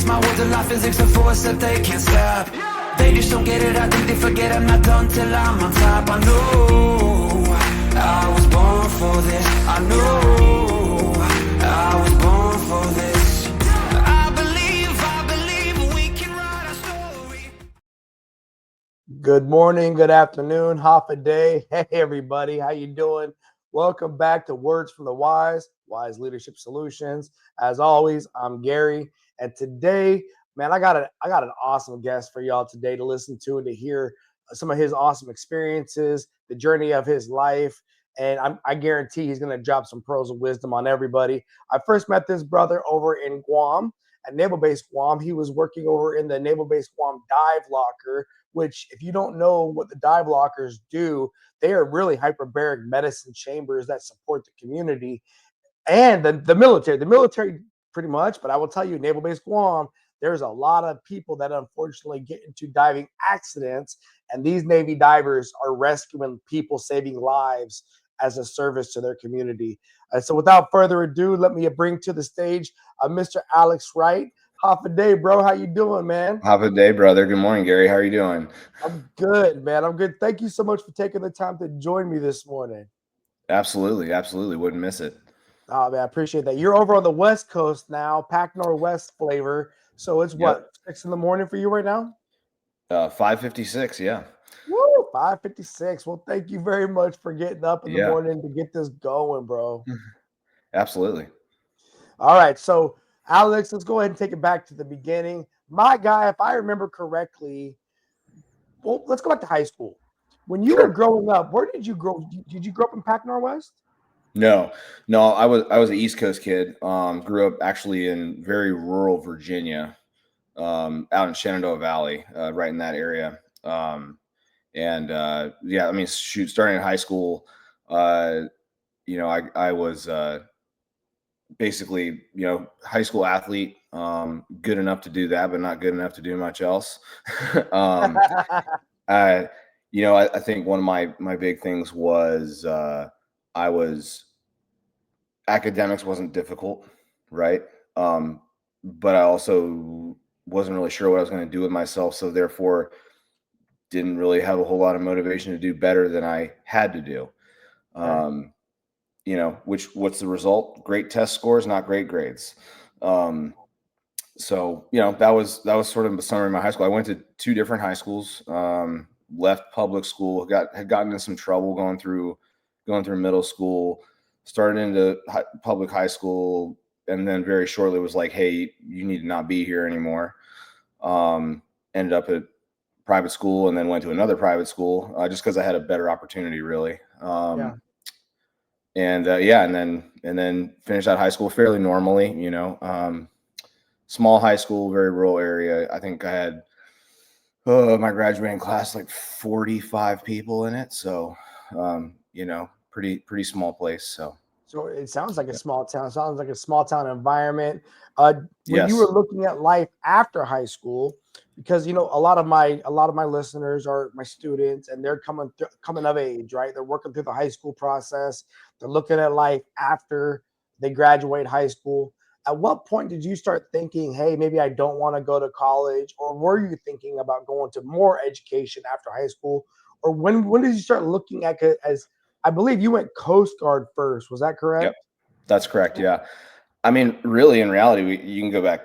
Use my words and life physics a force that they can't stop. They just don't get it, I think they forget I'm not done till I'm on top. I know I was born for this. I know I was born for this. I believe we can write a story. Good morning, good afternoon, half a day. Hey everybody, how you doing? Welcome back to Words from the Wise, Wise Leadership Solutions. As always, I'm Gary, and today, man, I got an awesome guest for y'all today to listen to and to hear some of his awesome experiences, the journey of his life, and I guarantee he's going to drop some pearls of wisdom on everybody. I first met this brother over in Guam, at Naval Base Guam. He was working over in the Naval Base Guam dive locker, which, if you don't know what the dive lockers do, they are really hyperbaric medicine chambers that support the community and the military. The military, pretty much, but I will tell you, Naval Base Guam, there's a lot of people that unfortunately get into diving accidents, and these Navy divers are rescuing people, saving lives as a service to their community. So without further ado, let me bring to the stage Mr. Alex Wright. Half a day, bro. How you doing, man? Half a day, brother. Good morning, Gary. How are you doing? I'm good, man. I'm good. Thank you so much for taking the time to join me this morning. Absolutely. Absolutely. Wouldn't miss it. Oh, man, I appreciate that. You're over on the West Coast now, Pac Northwest flavor. So it's what, 6 in the morning for you right now? 5:56. Yeah. Woo, 5:56. Well, thank you very much for getting up in the Yeah. morning to get this going, bro. Absolutely. All right. So, Alex, let's go ahead and take it back to the beginning. My guy, if I remember correctly, well, let's go back to high school. When you were growing up, where did you grow? Did you grow up in Pac Northwest? No. I was an East Coast kid. Grew up actually in very rural Virginia, out in Shenandoah Valley, right in that area. Yeah, I mean, shoot, starting in high school, I was basically, high school athlete, good enough to do that, but not good enough to do much else. I think one of my big things was academics wasn't difficult, right? But I also wasn't really sure what I was going to do with myself, so therefore didn't really have a whole lot of motivation to do better than I had to do. What's the result? Great test scores, not great grades. So that was sort of the summary of my high school. I went to two different high schools. Left public school, had gotten in some trouble going through middle school, started into public high school, and then very shortly was like, hey, you need to not be here anymore. Ended up at private school, and then went to another private school, just because I had a better opportunity, really. And then finished out high school fairly normally, small high school, very rural area. I think I had my graduating class like 45 people in it, so pretty small place. So it sounds like a small town. It sounds like a small town environment. When you were looking at life after high school, because a lot of my listeners are my students, and they're coming of age, right? They're working through the high school process. They're looking at life after they graduate high school. At what point did you start thinking, hey, maybe I don't want to go to college? Or were you thinking about going to more education after high school? Or when did you start looking at it as, I believe you went Coast Guard first. Was that correct? Yep, that's correct. Yeah. I mean, really, in reality, you can go back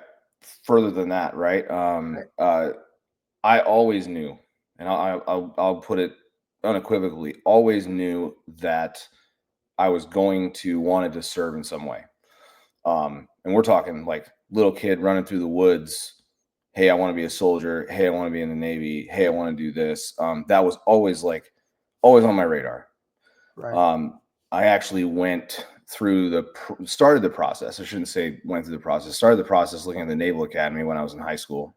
further than that, right? I always knew, and I'll put it unequivocally, always knew that I was going to wanted to serve in some way. And we're talking like little kid running through the woods. Hey, I want to be a soldier. Hey, I want to be in the Navy. Hey, I want to do this. That was always on my radar. Right. I actually went through started the process. I shouldn't say went through the process. Started the process looking at the Naval Academy when I was in high school,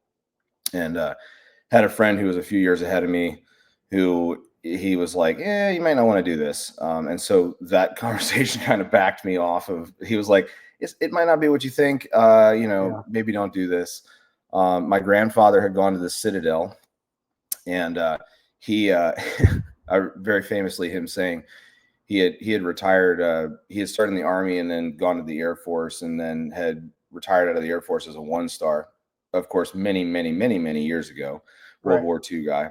and had a friend who was a few years ahead of me, who he was like, "Yeah, you might not want to do this." And so that conversation kind of backed me off of. He was like, "It might not be what you think. Maybe don't do this." My grandfather had gone to the Citadel, and he, very famously, him saying, he had retired. He had started in the Army and then gone to the Air Force, and then had retired out of the Air Force as a 1-star. of course, many, many, many, many years ago, World Right. War II guy.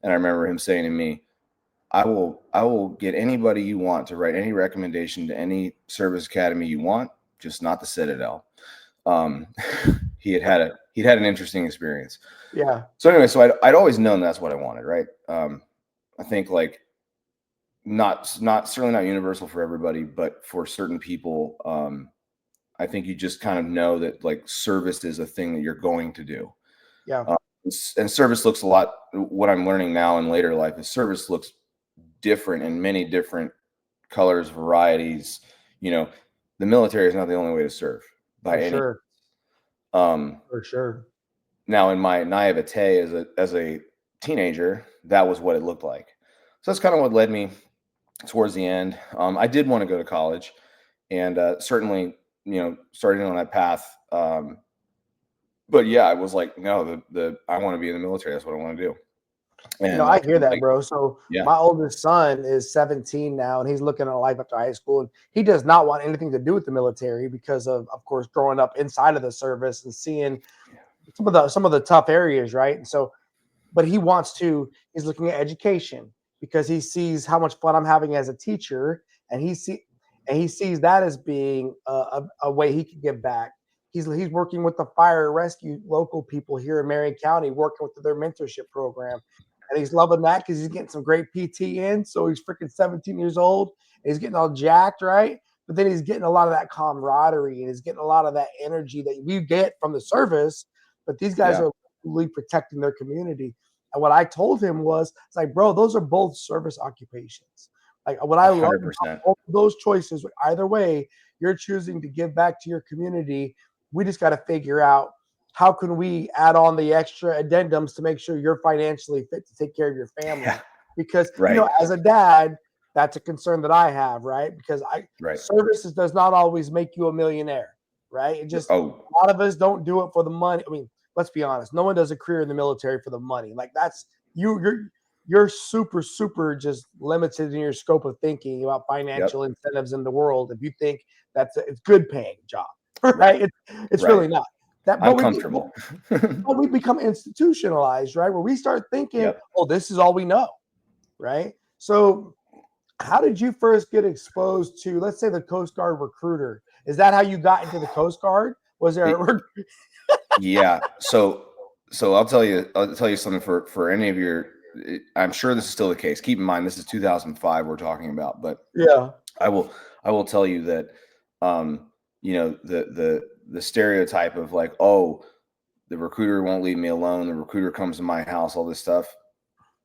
And I remember him saying to me, I will get anybody you want to write any recommendation to any service academy you want, just not the Citadel. He'd had an interesting experience. Yeah. So anyway, so I'd always known that's what I wanted, right? I think like not certainly not universal for everybody, but for certain people, I think you just kind of know that like service is a thing that you're going to do. Yeah. And service looks a lot, what I'm learning now in later life is service looks different in many different colors, varieties. You know, the military is not the only way to serve by For any. sure. Um, For sure. now in my naivete as a teenager, that was what it looked like. So that's kind of what led me towards the end. I did want to go to college, and certainly, you know, starting on that path. But yeah, I was like, no, I want to be in the military. That's what I want to do. And You know, I hear that, like, bro. So yeah. my oldest son is 17 now, and he's looking at life after high school, and he does not want anything to do with the military because of course, growing up inside of the service and seeing some of the tough areas, right? And so, but he's looking at education because he sees how much fun I'm having as a teacher, and he sees that as being a way he can give back. He's working with the fire rescue local people here in Marion County, working with their mentorship program. And he's loving that because he's getting some great PT in. So he's freaking 17 years old. And he's getting all jacked, right? But then he's getting a lot of that camaraderie and he's getting a lot of that energy that we get from the service. But these guys are really protecting their community. And what I told him was, it's like, bro, those are both service occupations. Like what I love about both of those choices, either way, you're choosing to give back to your community. We just got to figure out how can we add on the extra addendums to make sure you're financially fit to take care of your family? Yeah. Because you know, as a dad, that's a concern that I have, right? Because services does not always make you a millionaire, right? It just a lot of us don't do it for the money. I mean, let's be honest, no one does a career in the military for the money. Like that's you're super just limited in your scope of thinking about financial incentives in the world if you think it's good paying job, right? It's really not. I'm comfortable. But we become institutionalized, right? Where we start thinking, oh, this is all we know, right? So how did you first get exposed to, let's say, the Coast Guard recruiter? Is that how you got into the Coast Guard? Was there yeah. So I'll tell you something for any of your, I'm sure this is still the case. Keep in mind, this is 2005 we're talking about, but yeah, I will tell you that, you know, the stereotype of like, oh, the recruiter won't leave me alone. The recruiter comes to my house, all this stuff,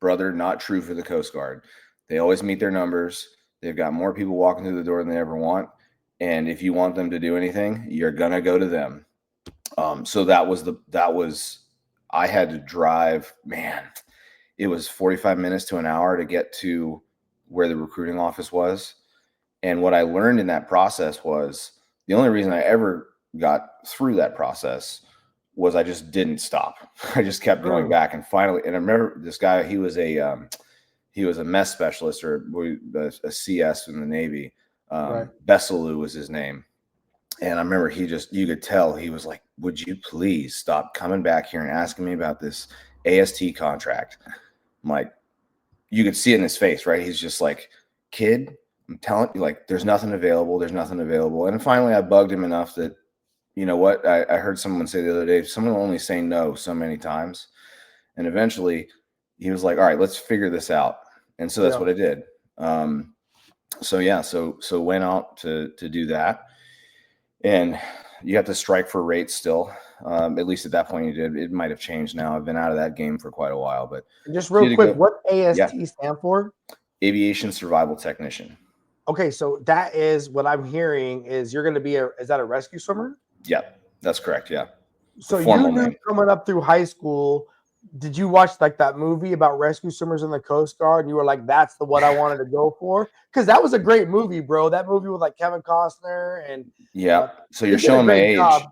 brother, not true for the Coast Guard. They always meet their numbers. They've got more people walking through the door than they ever want. And if you want them to do anything, you're going to go to them. So I had to drive, man, it was 45 minutes to an hour to get to where the recruiting office was. And what I learned in that process was the only reason I ever got through that process was I just didn't stop. I just kept going back, and finally, and I remember this guy, he was a mess specialist or a CS in the Navy. Besselou was his name. And I remember you could tell he was like, would you please stop coming back here and asking me about this AST contract? I'm like, you could see it in his face, right? He's just like, kid, I'm telling you, like, there's nothing available. There's nothing available. And finally I bugged him enough that, you know what? I heard someone say the other day, someone will only say no so many times. And eventually he was like, all right, let's figure this out. And so that's what I did. So went out to do that. And you have to strike for rates still. At least at that point you did. It might have changed now. I've been out of that game for quite a while. But just real quick, what AST stand for? Aviation Survival Technician. Okay, so that is what I'm hearing is you're going to be is that a rescue swimmer? Yeah, that's correct. Yeah. So you knew coming up through high school, did you watch like that movie about rescue swimmers in the Coast Guard? And you were like, that's the one I wanted to go for? Because that was a great movie, bro. That movie with like Kevin Costner and so you're showing my age.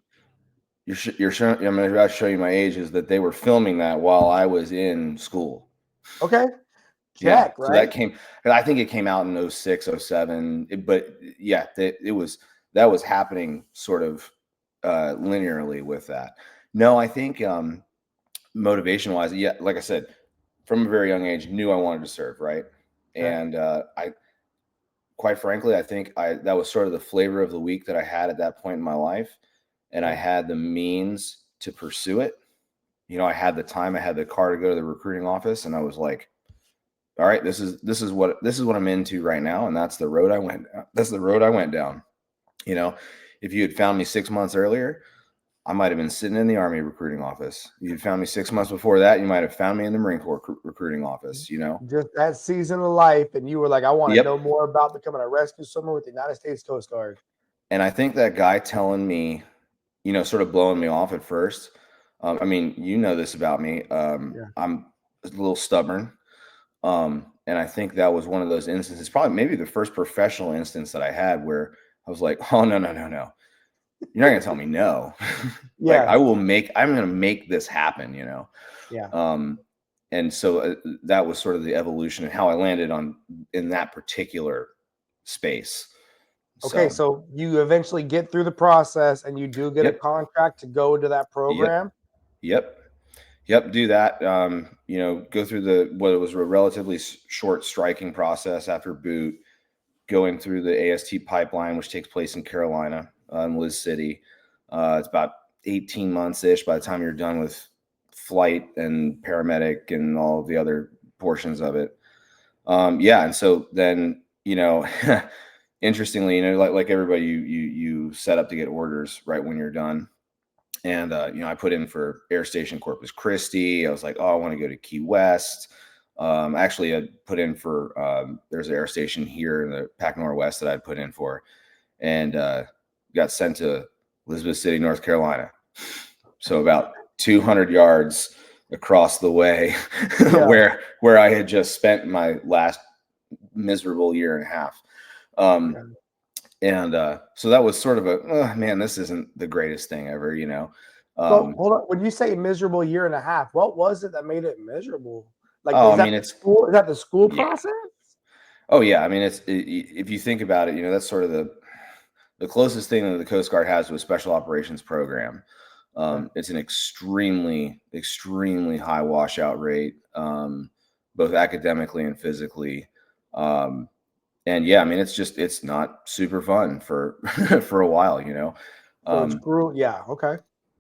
You're showing. I'm going to show you my age. Is that they were filming that while I was in school. Okay. Right? So that came. I think it came out in 06, 07. But yeah, that was happening sort of linearly with that. No, I think motivation wise, yeah, like I said, from a very young age, knew I wanted to serve, right? Okay. And I, quite frankly, I think that was sort of the flavor of the week that I had at that point in my life, and I Okay. had the means to pursue it. I had the time, I had the car to go to the recruiting office, and I was like, all right, this is what I'm into right now, and that's the road I went. That's the road I went down. You know, if you had found me 6 months earlier, I might have been sitting in the Army recruiting office. You found me 6 months before that, you might have found me in the Marine Corps recruiting office. Just that season of life, and you were like, I want to Yep. know more about becoming a rescue swimmer with the United States Coast Guard. And I think that guy telling me, sort of blowing me off at first. I mean, this about me. Yeah. I'm a little stubborn. And I think that was one of those instances, probably maybe the first professional instance that I had where I was like, oh, no, no, no, no. You're not going to tell me no. Like, Yeah. I'm going to make this happen, Yeah. And so that was sort of the evolution and how I landed in that particular space. Okay, so you eventually get through the process and you do get a Yep. contract to go to that program. Yep. Do that. Go through what was a relatively short striking process after boot, going through the AST pipeline, which takes place in Carolina, in Liz City. It's about 18 months ish by the time you're done with flight and paramedic and all of the other portions of it. And so then, interestingly, like everybody, you set up to get orders right when you're done. And, I put in for Air Station Corpus Christi. I was like, oh, I want to go to Key West. Actually, I put in for, there's an air station here in the Pac Northwest that I'd put in for, and got sent to Elizabeth City, North Carolina. So about 200 yards across the way where I had just spent my last miserable year and a half. And so that was sort of man, this isn't the greatest thing ever, So hold on. When you say miserable year and a half, what was it that made it miserable? Like, it's school? Is that the school process? Oh yeah, I mean, if you think about it, that's sort of the closest thing that the Coast Guard has to a special operations program. It's an extremely, extremely high washout rate, both academically and physically. And yeah, I mean, it's not super fun for for a while, So it's brutal. Yeah. Okay.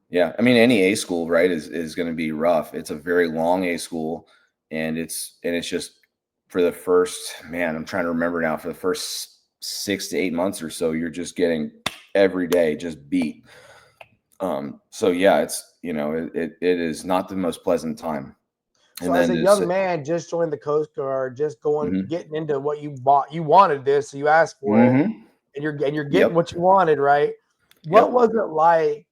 Yeah, I mean, any A school, right, is going to be rough. It's a very long A school, and it's just for the first, man, I'm trying to remember now, for the first 6 to 8 months or so, you're just getting every day just beat. So yeah, it's it is not the most pleasant time. So as a young man, just joined the Coast Guard, just getting into what you wanted this, so you asked for it, and you're getting what you wanted, right? What was it like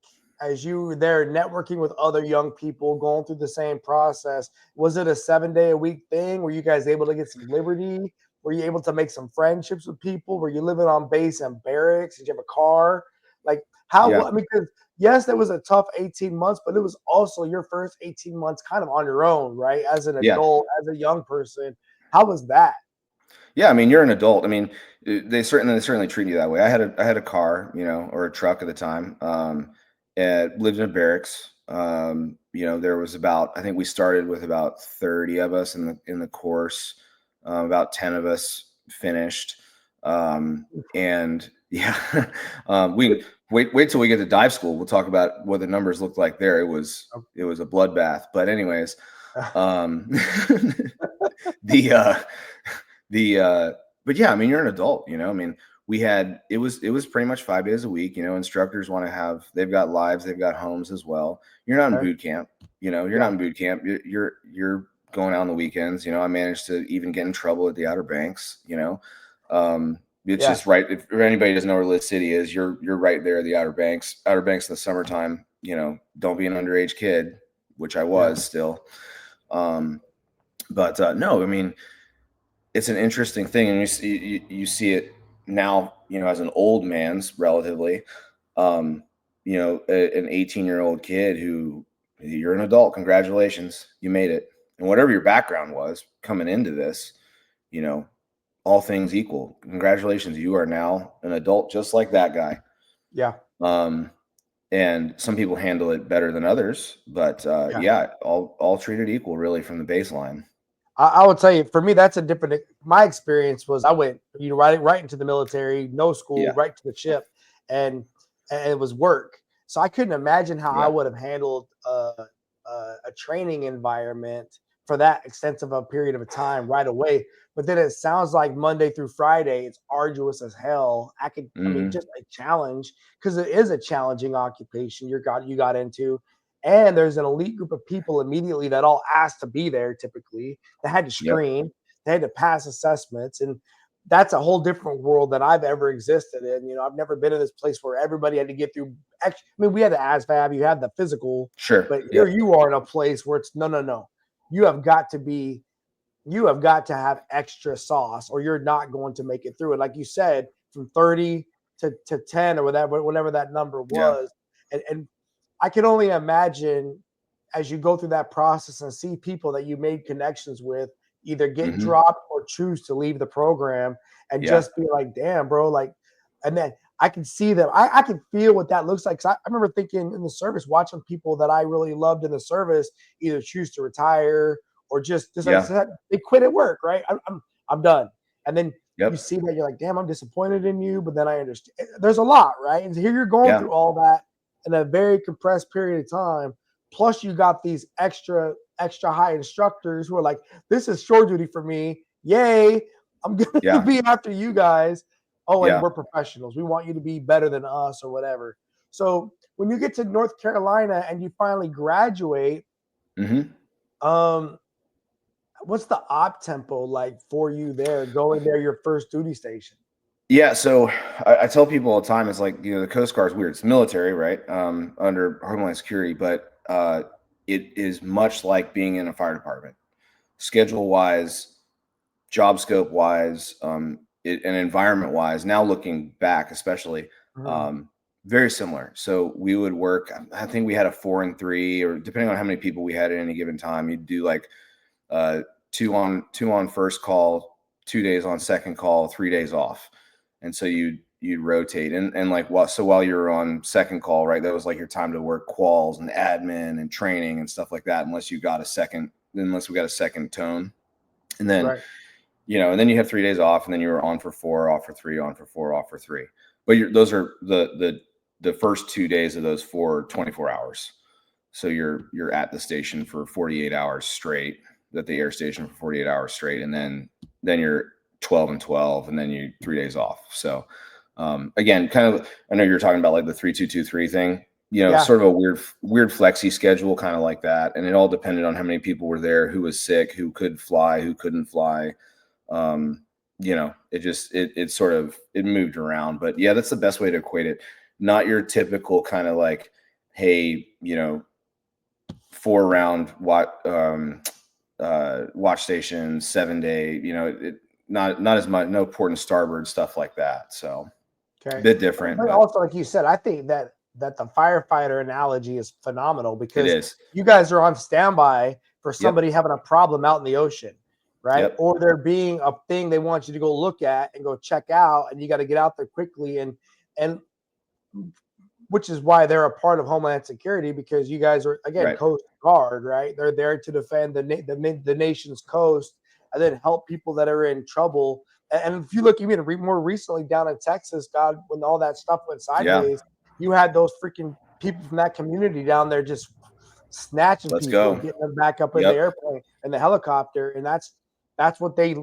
as you were there networking with other young people going through the same process? Was it a 7-day-a-week thing? Were you guys able to get some liberty? Were you able to make some friendships with people? Were you living on base and barracks? Did you have a car? Like, I mean, because yes, that was a tough 18 months, but it was also your first 18 months kind of on your own, right? As an adult, as a young person. How was that? Yeah, I mean, you're an adult. I mean, they certainly treat you that way. I had a car, or a truck at the time. And lived in a barracks. There was I think we started with about 30 of us in the course. About 10 of us finished. And yeah, we wait till we get to dive school. We'll talk about what the numbers looked like there. It was a bloodbath. But anyways, but yeah, I mean, you're an adult, I mean, it was pretty much 5 days a week. Instructors they've got lives, they've got homes as well. You're not in boot camp, you're not in boot camp. You're going out on the weekends. I managed to even get in trouble at the Outer Banks, it's just right. If anybody doesn't know where Liz City is, you're right there at the Outer Banks in the summertime. Don't be an underage kid, which I was still. But no, I mean, it's an interesting thing, and you see it now, as an old man's relatively, an 18-year-old kid you're an adult. Congratulations, you made it. And whatever your background was coming into this, all things equal, congratulations, you are now an adult, just like that guy. Yeah. and some people handle it better than others, but Yeah. yeah, all treated equal really from the baseline. I would tell you, for me, that's a different. My experience was I went, right into the military, no school, Yeah. right to the ship, and and it was work. So I couldn't imagine how I Yeah. would have handled a training environment for that extensive a period of a time right away. But then it sounds like Monday through Friday, it's arduous as hell. I mean, Hmm. just a challenge because it is a challenging occupation you got into, and there's an elite group of people immediately that all asked to be there typically. They had to Yep. screen, they had to pass assessments, and that's a whole different world than I've ever existed in. I've never been in this place where everybody had to get through. I mean, we had the ASVAB, you had the physical, Sure. but here Yep. you are in a place where it's no, no, no. You have got to be, you have got to have extra sauce, or you're not going to make it through. And like you said, from 30 to 10 or whatever that number Yeah. was, and I can only imagine as you go through that process and see people that you made connections with either get Hmm. dropped or choose to leave the program and Yeah. just be like, damn, bro, like, and then I can see them. I can feel what that looks like. 'Cause I remember thinking in the service, watching people that I really loved in the service either choose to retire or just like I Yeah. said, they quit at work, right? I'm done. And then you Yep. see that you're like, damn, I'm disappointed in you. But then I understand there's a lot, right? And here you're going Yeah. through all that in a very compressed period of time. Plus, you got these extra high instructors who are like, this is shore duty for me. Yay. I'm gonna Yeah. be after you guys. Oh, and Yeah. we're professionals. We want you to be better than us or whatever. So when you get to North Carolina and you finally graduate, Hmm. um, what's the op tempo like for you there, going there your first duty station? Yeah, so I tell people all the time, it's like, the Coast Guard is weird. It's military, right? Under Homeland Security, but it is much like being in a fire department, schedule wise, job scope wise, and environment wise. Now looking back, especially, Mhm. um, very similar. So we would work. I think we had a 4 and 3, or depending on how many people we had at any given time, you'd do like uh, two on first call, 2 days on second call, 3 days off, and so you'd rotate and like what. So while you're on second call, right, that was like your time to work quals and admin and training and stuff like that, unless we got a second tone, and then Right. and then you have 3 days off, and then you were on for 4, off for 3, on for 4, off for 3. But those are the first 2 days of those 24 hours. So you're at the station for 48 hours straight, at the air station for 48 hours straight, and then you're 12 and 12, and then you 3 days off. So again, kind of, I know you're talking about like the 3-2-2-3 thing. Yeah. Sort of a weird flexi schedule, kind of like that, and it all depended on how many people were there, who was sick, who could fly, who couldn't fly. It sort of it moved around, but yeah, that's the best way to equate it. Not your typical kind of like, hey, 4 round watch station, 7 day, not as much, no port and starboard stuff like that. So a Okay. bit different, But but also, like you said, I think that the firefighter analogy is phenomenal it because is. you guys are on standby for Yep. somebody having a problem out in the ocean, right? Yep. Or there being a thing they want you to go look at and go check out, and you got to get out there quickly and which is why they're a part of Homeland Security because you guys are again Right. Coast Guard, right? They're there to defend the nation's coast and then help people that are in trouble. And if you look even more recently down in Texas, God, when all that stuff went Yeah. sideways, you had those freaking people from that community down there just snatching Let's people and go. getting them back up in the Yep. airplane and the helicopter, and that's what they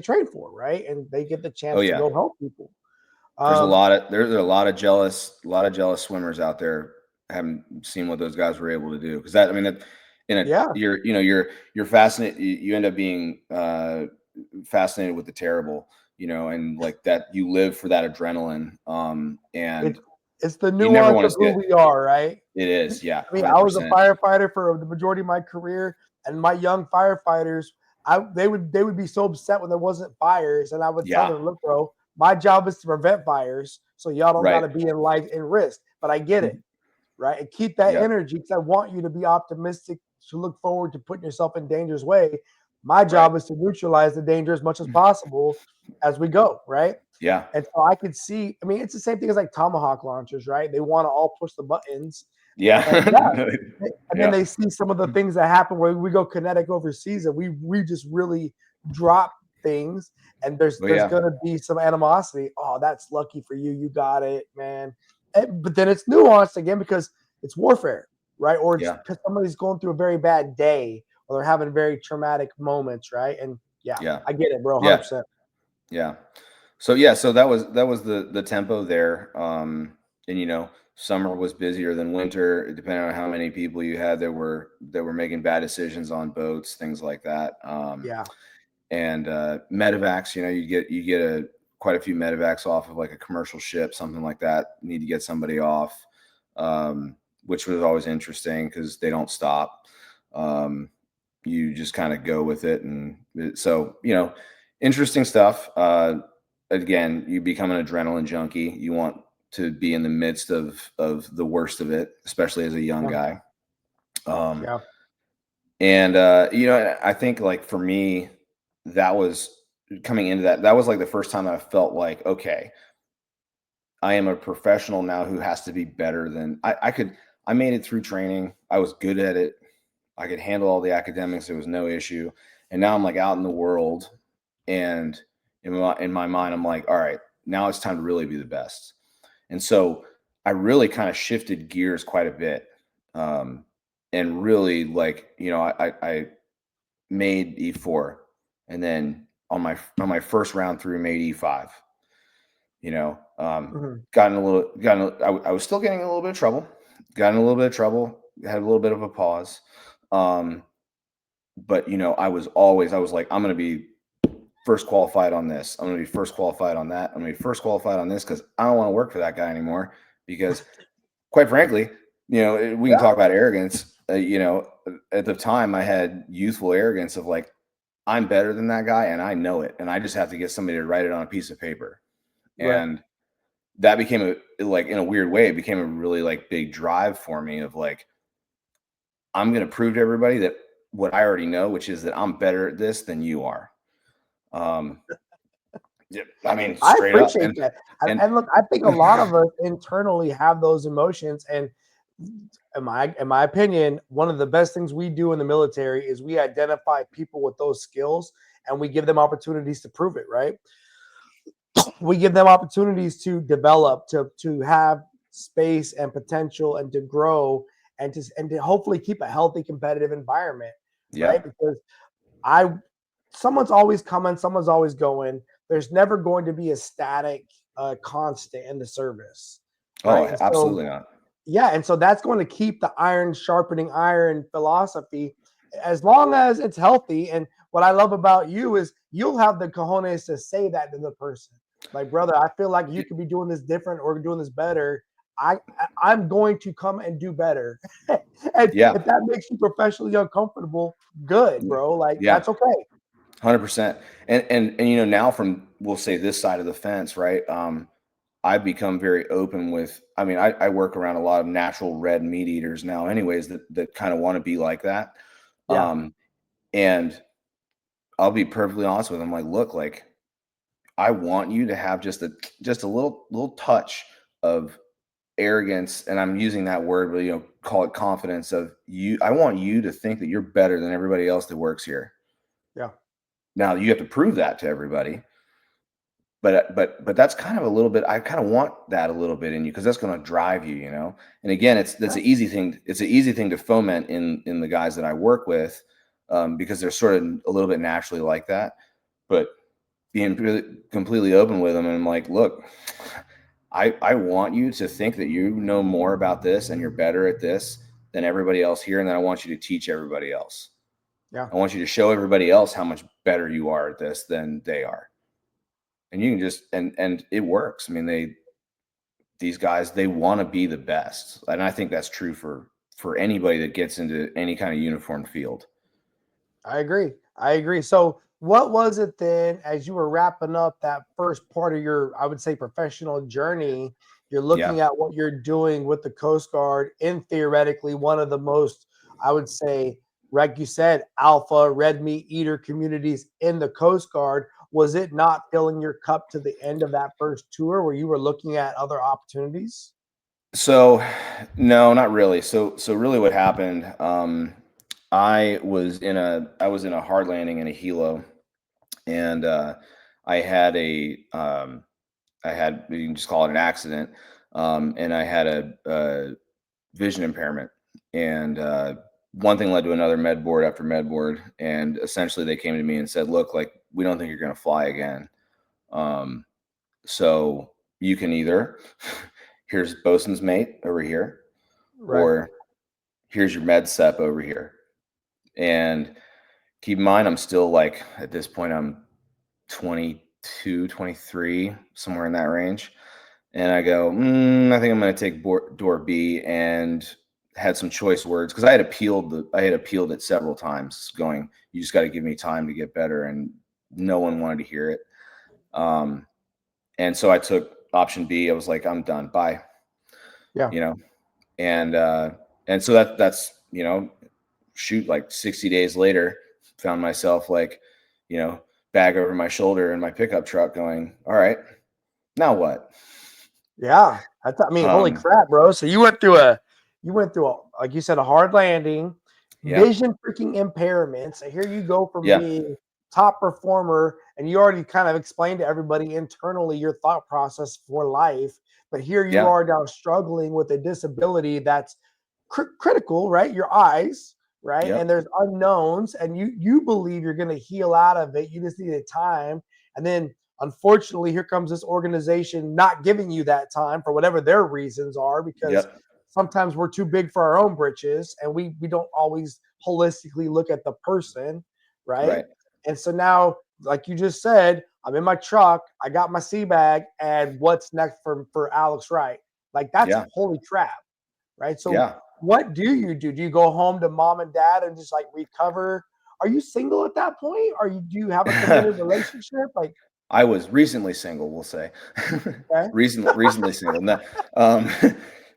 train for, right? And they get the Oh chance to yeah. go help people. There's a Um, lot of there's a lot of jealous swimmers out there. Haven't seen what those guys were able to do, because that, I mean, that in a yeah, you're fascinated. You end up being fascinated with the terrible, and like that, you live for that adrenaline. it And it's the you never nuance want of to see who it. we are, right? It is, yeah, I mean, I was a 100%. firefighter for the majority of my career, and my young firefighters, they would be so upset when there wasn't fires, and I would tell Yeah, them, "Look, bro, my job is to prevent fires, so y'all don't got right. to be in life in risk." But I get it, Mhm. right? And keep that Yep, energy because I want you to be optimistic to look forward to putting yourself in danger's way. My right. job is to neutralize the danger as much as possible as we go, right? Yeah. And so I could see, I mean, it's the same thing as like tomahawk launchers, right? They want to all push the buttons. Yeah. And and then Yeah. they see some of the things that happen where we go kinetic overseas and we just really drop things, and there's But there's yeah. gonna be some animosity. Oh, that's lucky for you. You got it, man. But then it's nuanced again because it's warfare, right? Or it's Yeah. because somebody's going through a very bad day or they're having very traumatic moments, right? And yeah, Yeah. I get it, bro, Yeah. 100%. Yeah. So yeah, so that was the tempo there. And summer was busier than winter, depending on how many people you had that were making bad decisions on boats, things like that. Yeah. And medevacs, you get quite a few medevacs off of like a commercial ship, something like that. You need to get somebody off, which was always interesting because they don't stop. You just kind of go with it, and so interesting stuff. Again, you become an adrenaline junkie. You want to be in the midst of the worst of it, especially as a young Yeah. guy. Um, Yeah. and I think like for me, that was coming into that was like the first time I felt like, okay, I am a professional now who has to be better than I made it through training. I was good at it. I could handle all the academics. There was no issue. And now I'm like out in the world, and in my mind, I'm like, all right, now it's time to really be the best. And so I really kind of shifted gears quite a bit. And really like, I made E4, and then on my first round through made E5. Mhm. I was still getting in a little bit of trouble, got in a little bit of trouble, had a little bit of a pause. Um, but I was like, I'm going to be first qualified on this. I'm going to be first qualified on that. I'm going to be first qualified on this because I don't want to work for that guy anymore. Because, quite frankly, we can Yeah. talk about arrogance. At the time, I had youthful arrogance of like, I'm better than that guy, and I know it, and I just have to get somebody to write it on a piece of paper. Right. And that became like in a weird way, it became a really like big drive for me of like, I'm going to prove to everybody that what I already know, which is that I'm better at this than you are. Um, yeah, I mean, I straight up. appreciate And that. And, and and look, I think a lot of us internally have those emotions. And in my opinion, one of the best things we do in the military is we identify people with those skills and we give them opportunities to prove it, right? We give them opportunities to develop, to have space and potential and to grow and to hopefully keep a healthy competitive environment, yeah, right? Because I someone's always coming, someone's always going. There's never going to be a static constant in the service, oh, right? And so absolutely not. yeah, and so that's going to keep the iron sharpening iron philosophy as long as it's healthy. And what I love about you is you'll have the cojones to say that to the person. Like, brother, I feel like you could be doing this different or doing this better. I'm going to come and do better. And Yeah, if that makes you professionally uncomfortable, good, bro. Like yeah, that's okay. 100%. And now from, we'll say, this side of the fence, right? I've become very open with. I mean, I work around a lot of natural red meat eaters now, anyways, that kind of want to be like that. Yeah. And I'll be perfectly honest with them. Like, look, like I want you to have just a little touch of arrogance, and I'm using that word, but call it confidence of you. I want you to think that you're better than everybody else that works here. Yeah. Now you have to prove that to everybody, but that's kind of a little bit. I kind of want that a little bit in you because that's going to drive you. And again, that's Yeah. an easy thing. It's an easy thing to foment in the guys that I work with, because they're sort of a little bit naturally like that. But being really completely open with them, and I'm like, look, I want you to think that you know more about this and you're better at this than everybody else here, and then I want you to teach everybody else. Yeah. I want you to show everybody else how much better you are at this than they are. And you can just and it works. I mean, these guys, they want to be the best. And I think that's true for anybody that gets into any kind of uniform field. I agree. I agree. So, what was it then as you were wrapping up that first part of your, I would say, professional journey? You're Yeah. looking at what you're doing with the Coast Guard in theoretically one of the most, I would say, like you said, alpha red meat eater communities in the Coast Guard. was it not filling your cup to the end of that first tour where you were looking at other opportunities? So, no, not really. So really what happened, I was in a hard landing in a helo, and I had I had, you can just call it an accident, and I had a vision impairment, and one thing led to another, med board after med board, and essentially they came to me and said, "Look, like we don't think you're going to fly again. Um, so you can either here's bosun's mate over here, Right. or here's your med sep over here." And keep in mind, I'm still like at this point, I'm 22, 23, somewhere in that range. And I go, I think I'm going to take door B, and had some choice words because I had appealed it several times, going, "You just got to give me time to get better," and no one wanted to hear it. And so I took option B. I was like, "I'm done. Bye." Yeah. You know, and so that's shoot, like 60 days later, found myself like, bag over my shoulder in my pickup truck, going, "All right, now what?" Yeah. I mean, holy Um, crap, bro. So you went through a, like you said, a hard landing, yeah, vision freaking impairments. And here you go from yeah, being top performer, and you already kind of explained to everybody internally your thought process for life. But here you yeah, are now struggling with a disability that's critical, right? Your eyes, right? And yep, there's unknowns, and you believe you're going to heal out of it. You just needed time, and then unfortunately, here comes this organization not giving you that time for whatever their reasons are, because yep, sometimes we're too big for our own britches, and we don't always holistically look at the person, right? right, And so now, like you just said, I'm in my truck, I got my sea bag, and what's next for Alex Wright? Like that's yeah, holy crap, right? So yeah. what do you do? Do you go home to mom and dad and just like recover? Are you single at that point? Do you have a committed relationship? Like, I was recently single, we'll say. okay, Recently single. No, um,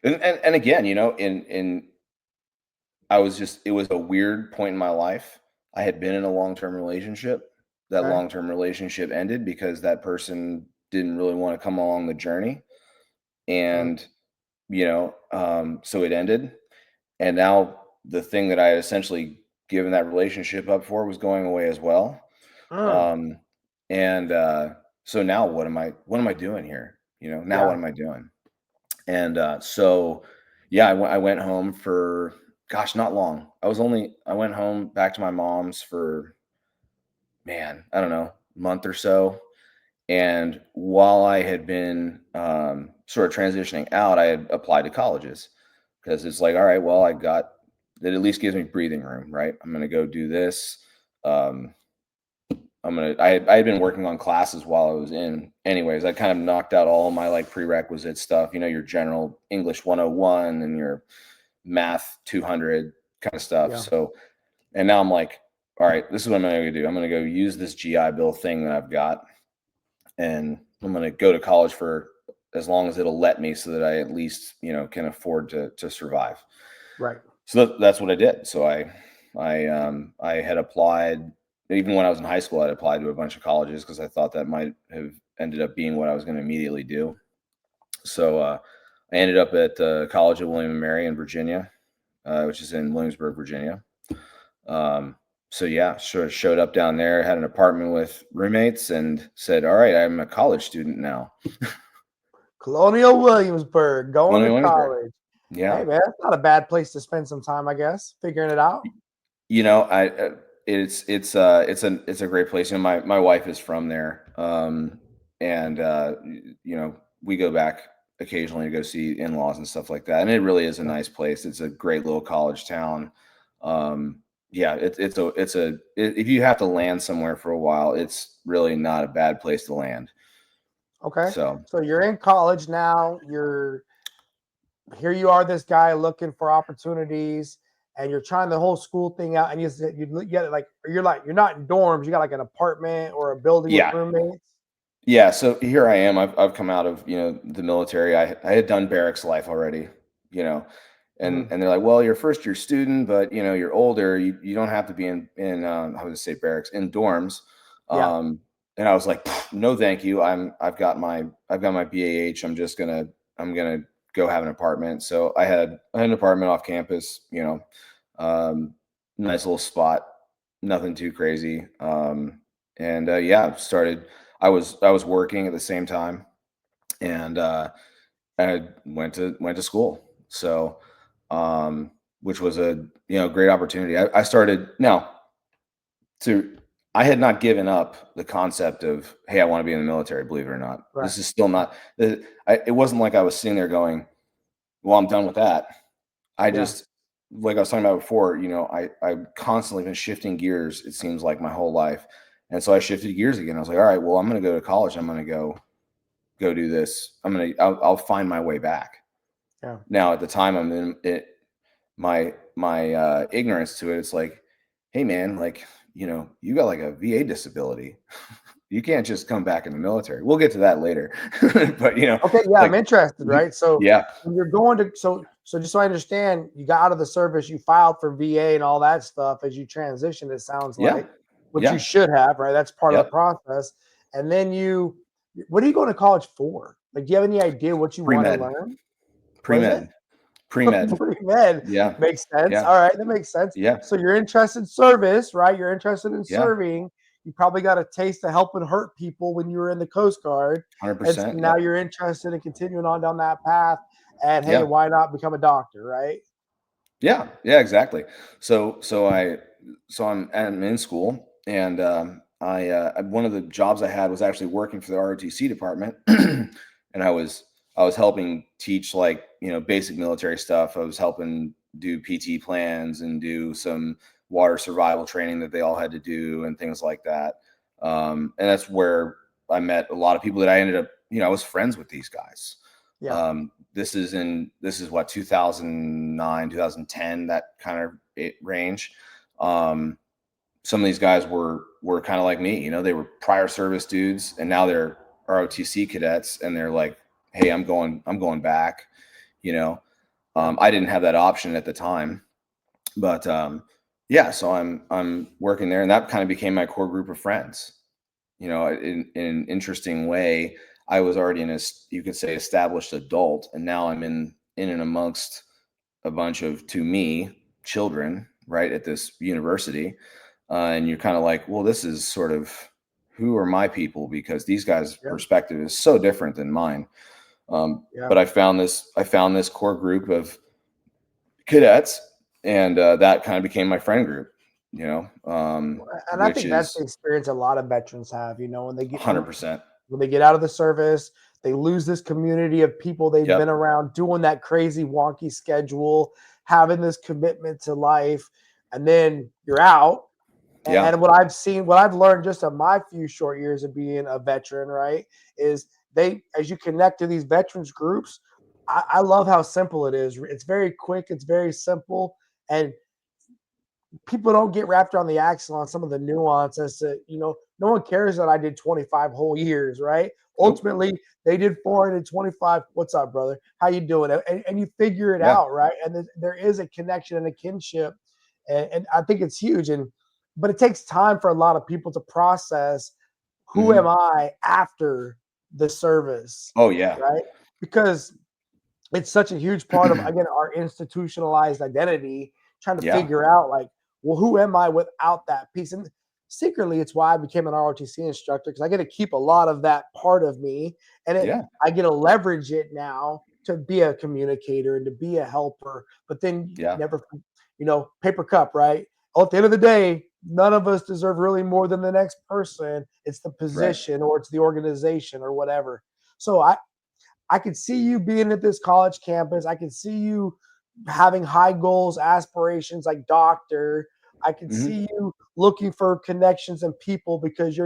and again, in I was just it was a weird point in my life. I had been in a long-term relationship. That okay, long-term relationship ended because that person didn't really want to come along the journey. mm, And, so it ended. And now the thing that I had essentially given that relationship up for was going away as well. mm, Um, and so now what am I doing here? Now what yeah, am I doing? And so yeah, I went home for, gosh, not long. I went home back to my mom's for, man, I don't know, month or so. And while I had been sort of transitioning out, I had applied to colleges because it's like, all right, well, I got that, at least gives me breathing room, right? I'm going to go do this. Um, I had been working on classes while I was in. Anyways, I kind of knocked out all my like prerequisite stuff, your general English 101 and your math 200 kind of stuff. yeah, So, and now I'm like, all right, this is what I'm going to do. I'm going to go use this GI Bill thing that I've got, and I'm going to go to college for as long as it'll let me, so that I at least, can afford to survive. right. So that's what I did. So I had applied, even when I was in high school. I'd applied to a bunch of colleges because I thought that might have ended up being what I was going to immediately do. So I ended up at College of William and Mary in Virginia, which is in Williamsburg, Virginia. Um, so yeah, sure, showed up down there, had an apartment with roommates, and said, "All right, I'm a college student now." Colonial Williamsburg, going Only to Williamsburg. college. Hey Yeah. man, that's not a bad place to spend some time, I guess, figuring it out. I it's a great place. My wife is from there, and we go back occasionally to go see in-laws and stuff like that. And it really is a Yeah. nice place. It's a great little college town. Yeah, if you have to land somewhere for a while, it's really not a bad place to land. Okay. So So you're in college now. Here you are, this guy looking for opportunities, and you're trying the whole school thing out, and you said you get like you're not in dorms, you got like an apartment or a building with yeah, roommates. yeah. So here I am. I've come out of the military. I had done barracks life already. You know, and Mhm. and they're like, well, you're a first year student, but you're older. You don't have to be in I would say barracks, in dorms. Yeah. and I was like, no, thank you. I've got my BAH. I'm gonna go have an apartment. So I had an apartment off campus, nice little spot, nothing too crazy. And yeah, started. I was working at the same time, and I went to school. So, which was a great opportunity. I started now to I had not given up the concept of, hey, I want to be in the military, believe it or not. Right. This is still not it wasn't like I was sitting there going, well, I'm done with that. I just like I was talking about before, I've constantly been shifting gears, it seems like my whole life. And so I shifted gears again. I was like, all right, well, I'm gonna go to college. I'm gonna go do this. I'll find my way back. Yeah. Now at the time I'm in it, my ignorance to it, it's like, hey man, like, you got like a VA disability. You can't just come back in the military. We'll get to that later. But Okay, yeah, like, I'm interested, right? So yeah, when you're going to so just so I understand, you got out of the service, you filed for VA and all that stuff as you transitioned, it sounds yeah, like, which you yeah, should have, right? That's part of the yep. process. And then what are you going to college for? Like, do you have any idea what you want to Pre-med, learn? What is it? pre-med, pre-med. Pre-med. Yeah, Makes sense. yeah, All right, that makes sense. yeah, So you're interested in service, right? You're interested in yeah, serving. You probably got a taste of helping hurt people when you were in the Coast Guard. And so 100%. now Yep. you're interested in continuing on down that path. And hey, Yeah, why not become a doctor, right? yeah, yeah, exactly. I'm in school, and one of the jobs I had was actually working for the ROTC department, and I was helping teach, like, basic military stuff. I was helping do PT plans and do some water survival training that they all had to do and things like that. And that's where I met a lot of people that I ended up, I was friends with these guys. Yeah. This is what, 2009, 2010, that kind of range. Some of these guys were kind of like me, they were prior service dudes, and now they're ROTC cadets, and they're like, hey, I'm going back. I didn't have that option at the time, but yeah, so I'm working there, and that kind of became my core group of friends. In an interesting way, I was already you could say, established adult, and now I'm in and amongst a bunch of, to me, children, right, at this university. And you're kind of like, well, this is sort of, who are my people? Because these guys' perspective is so different than mine. But I found this core group of cadets, and that kind of became my friend group. And I think that's the experience a lot of veterans have. When they get 100%. When they get out of the service, they lose this community of people they've been around, doing that crazy wonky schedule, having this commitment to life, and then you're out. And what I've learned just in my few short years of being a veteran, right, is as you connect to these veterans groups, I love how simple it is. It's very quick. It's very simple. And people don't get wrapped around the axle on some of the nuance as to, no one cares that I did 25 whole years, right? Ultimately, they did 425. What's up, brother? How you doing? And you figure it out, right? And there is a connection and a kinship. And I think it's huge. But it takes time for a lot of people to process, who am I after the service? Oh, yeah. Right? Because it's such a huge part of, again, our institutionalized identity, trying to figure out, like, well, who am I without that piece? And secretly, it's why I became an ROTC instructor, because I get to keep a lot of that part of me, and I get to leverage it now to be a communicator and to be a helper. But then never, paper cup, right? At the end of the day, none of us deserve really more than the next person. It's the position, or it's the organization, or whatever. So I could see you being at this college campus. I could see you having high goals, aspirations, like doctor. I can see you looking for connections and people, because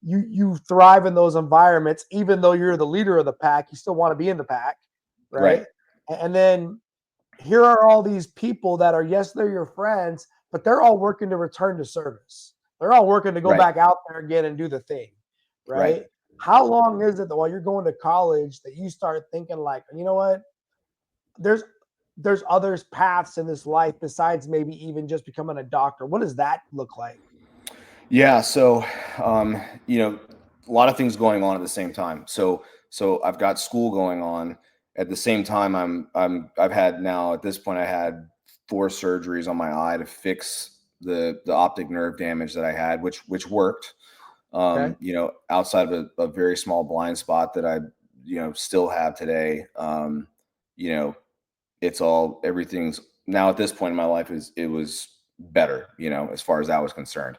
you thrive in those environments. Even though you're the leader of the pack, you still want to be in the pack, right? And then here are all these people that are, yes, they're your friends, but they're all working to return to service. They're all working to go back out there again and do the thing, right? How long is it that while you're going to college that you start thinking, like, you know what? There's other paths in this life besides maybe even just becoming a doctor. What does that look like? Yeah. So, a lot of things going on at the same time. So I've got school going on at the same time. I've had, now at this point, I had 4 surgeries on my eye to fix the optic nerve damage that I had, which worked. Okay. You know, outside of a very small blind spot that I, you know, still have today. You know, everything's now at this point in my life it was better, you know, as far as that was concerned.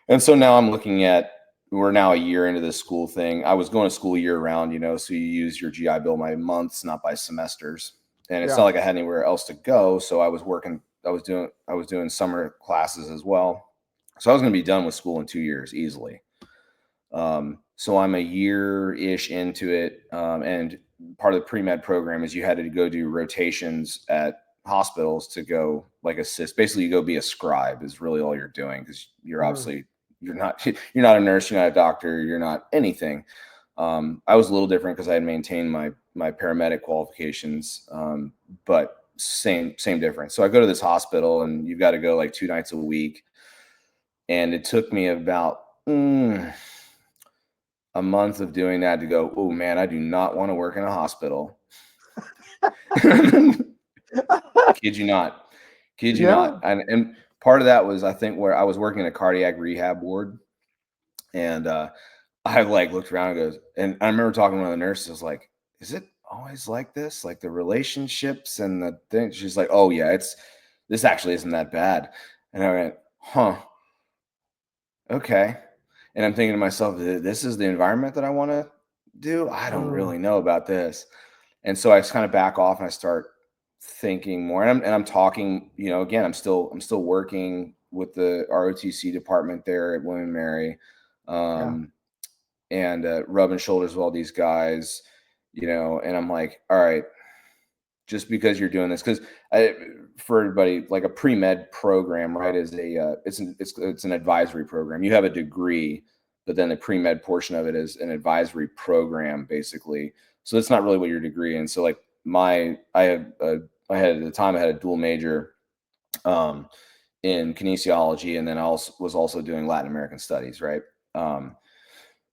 And so now I'm looking at, we're now a year into this school thing. I was going to school year round, you know, so you use your GI Bill by months, not by semesters. And it's Yeah. not like I had anywhere else to go. So I was doing summer classes as well. So I was going to be done with school in 2 years easily. So I'm a year-ish into it. And part of the pre-med program is you had to go do rotations at hospitals to go like assist. Basically, you go be a scribe is really all you're doing, because you're obviously, you're not a nurse, you're not a doctor, you're not anything. I was a little different because I had maintained my paramedic qualifications, but same difference. So I go to this hospital, and you've got to go like 2 nights a week, and it took me about a month of doing that to go, oh man, I do not want to work in a hospital. Kid you not. And part of that was, I think, where I was working in a cardiac rehab ward, and I like looked around and goes, and I remember talking to one of the nurses, like, is it always like this? Like the relationships and the thing? She's like, oh yeah, this actually isn't that bad. And I went, huh, okay. And I'm thinking to myself, this is the environment that I want to do. I don't really know about this. And so I just kind of back off, and I start thinking more. And I'm talking, you know, again, I'm still working with the ROTC department there at William & Mary, and rubbing shoulders with all these guys, you know. And I'm like, all right, just because you're doing this, because for everybody, like a pre-med program, right, is it's an advisory program. You have a degree, but then the pre-med portion of it is an advisory program, basically. So it's not really what your degree. And so like I had at the time, I had a dual major in kinesiology, and then I was also doing Latin American studies, right?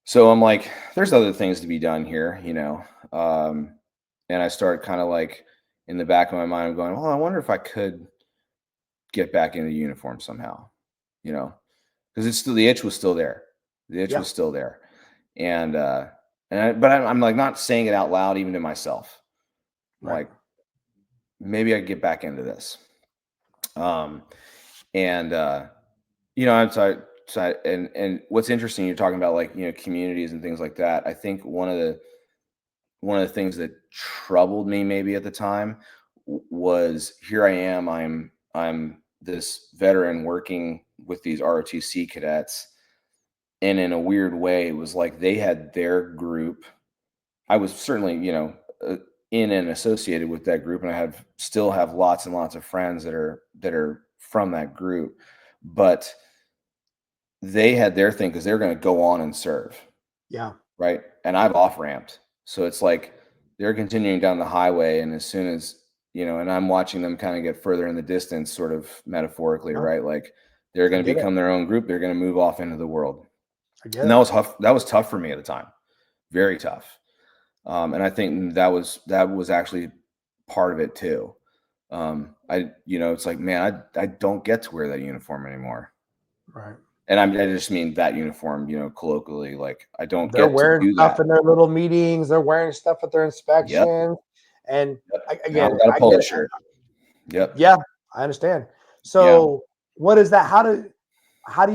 So I'm like, there's other things to be done here, you know. And I start kind of like, in the back of my mind, I'm going, well, I wonder if I could get back into uniform somehow, you know, because it's still, the itch was still there. The itch was still there. And I'm like not saying it out loud, even to myself. Right. Like, maybe I could get back into this. You know, I'm sorry. So, and what's interesting, you're talking about, like, you know, communities and things like that. I think one of the things that troubled me maybe at the time was, here I am, I'm this veteran working with these ROTC cadets, and in a weird way, it was like they had their group. I was certainly, you know, in and associated with that group, and I still have lots and lots of friends that are from that group, but they had their thing because they're going to go on and serve. Yeah. Right. And I've off ramped. So it's like they're continuing down the highway, and as soon as, you know, and I'm watching them kind of get further in the distance, sort of metaphorically, right? Like they're going to become their own group. They're going to move off into the world. And that was tough. That was tough for me at the time. Very tough. And I think that was actually part of it too. You know, it's like, man, I don't get to wear that uniform anymore. Right. And I just mean that uniform, you know, colloquially, like I don't They're get wearing to do stuff that. in their little meetings. They're wearing stuff at their inspections. And again, I've got a polo get shirt. Yep. Yeah, I understand. So what is that? How do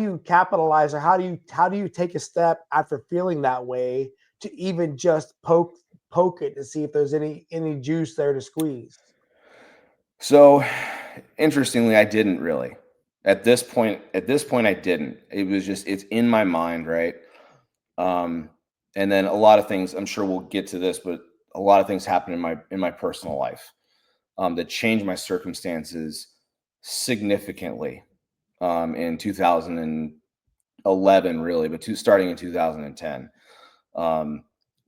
you capitalize, or how do you take a step after feeling that way to even just poke it to see if there's any juice there to squeeze? So interestingly, I didn't really. At this point, I didn't. It was just, it's in my mind, right? And then a lot of things, I'm sure we'll get to this, but a lot of things happened in my personal life that changed my circumstances significantly in 2011, really, but starting in 2010.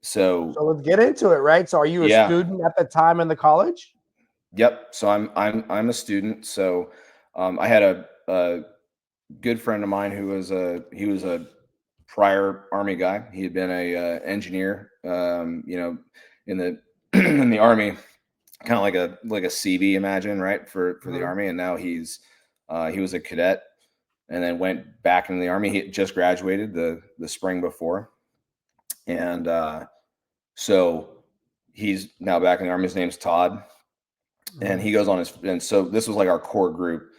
So let's get into it, right? So are you a student at the time in the college? Yep. So I'm a student. So I had a good friend of mine who was a prior Army guy. He had been a engineer, you know, in the in the Army, kind of like a CB, imagine, right, for the Army. And now he was a cadet, and then went back into the Army. He had just graduated the spring before, and so he's now back in the Army. His name's Todd, and he goes on and so this was like our core group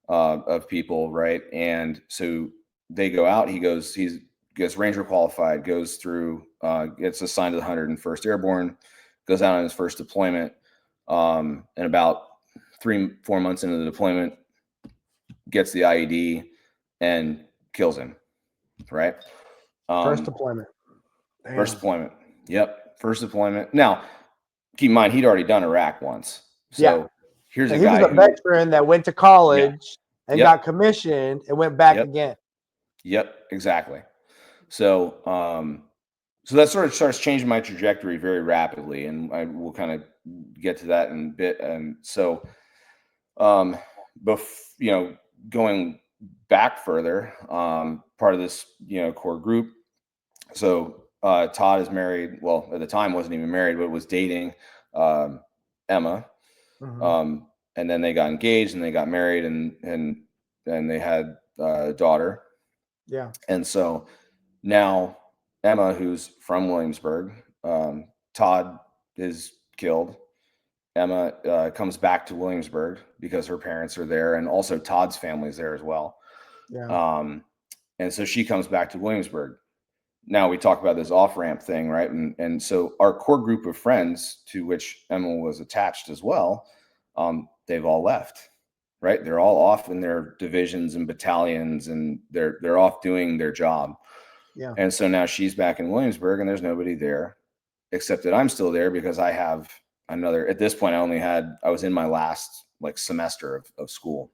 of people, right? And so they go out. He gets Ranger qualified, goes through, gets assigned to the 101st Airborne, goes out on his first deployment, and about 3-4 months into the deployment, gets the IED and kills him, right? First deployment. Damn. First deployment. Yep. First deployment. Now, keep in mind, he'd already done Iraq once. So here's a guy. He was a veteran that went to college and got commissioned and went back again. Yep, exactly. So, so that sort of starts changing my trajectory very rapidly, and I will kind of get to that in a bit. And so, you know, going back further, part of this, you know, core group. So Todd is married. Well, at the time wasn't even married, but was dating Emma. And then they got engaged and they got married, and they had a daughter. Yeah. And so now Emma, who's from Williamsburg, Todd is killed. Emma comes back to Williamsburg because her parents are there, and also Todd's family's there as well. Yeah. And so she comes back to Williamsburg. Now we talk about this off-ramp thing, right? And so our core group of friends, to which Emma was attached as well, they've all left, right? They're all off in their divisions and battalions, and they're off doing their job. Yeah. And so now she's back in Williamsburg, and there's nobody there, except that I'm still there because I have another. At this point, I was in my last like semester of school.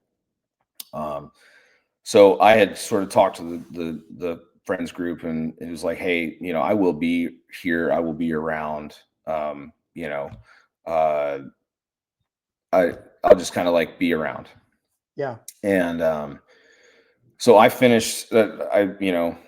So I had sort of talked to the friends group, and it was like, hey, you know, I will be here. I will be around. You know, I'll just kind of like be around. Yeah. And so I finished. You know,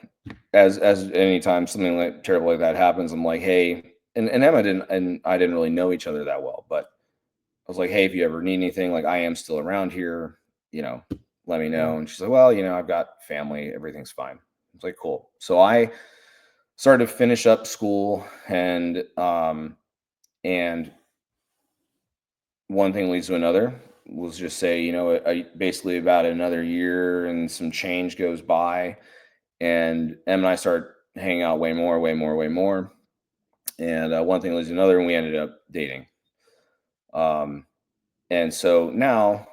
as anytime something like terrible like that happens, I'm like, hey, and Emma and I didn't really know each other that well, but I was like, hey, if you ever need anything, like I am still around here, you know, let me know. And she's like, well, you know, I've got family, everything's fine. I was like, cool. So I started to finish up school, and one thing leads to another. We'll just say, you know, basically about another year and some change goes by, and Em and I start hanging out way more. And one thing leads to another, and we ended up dating. And so now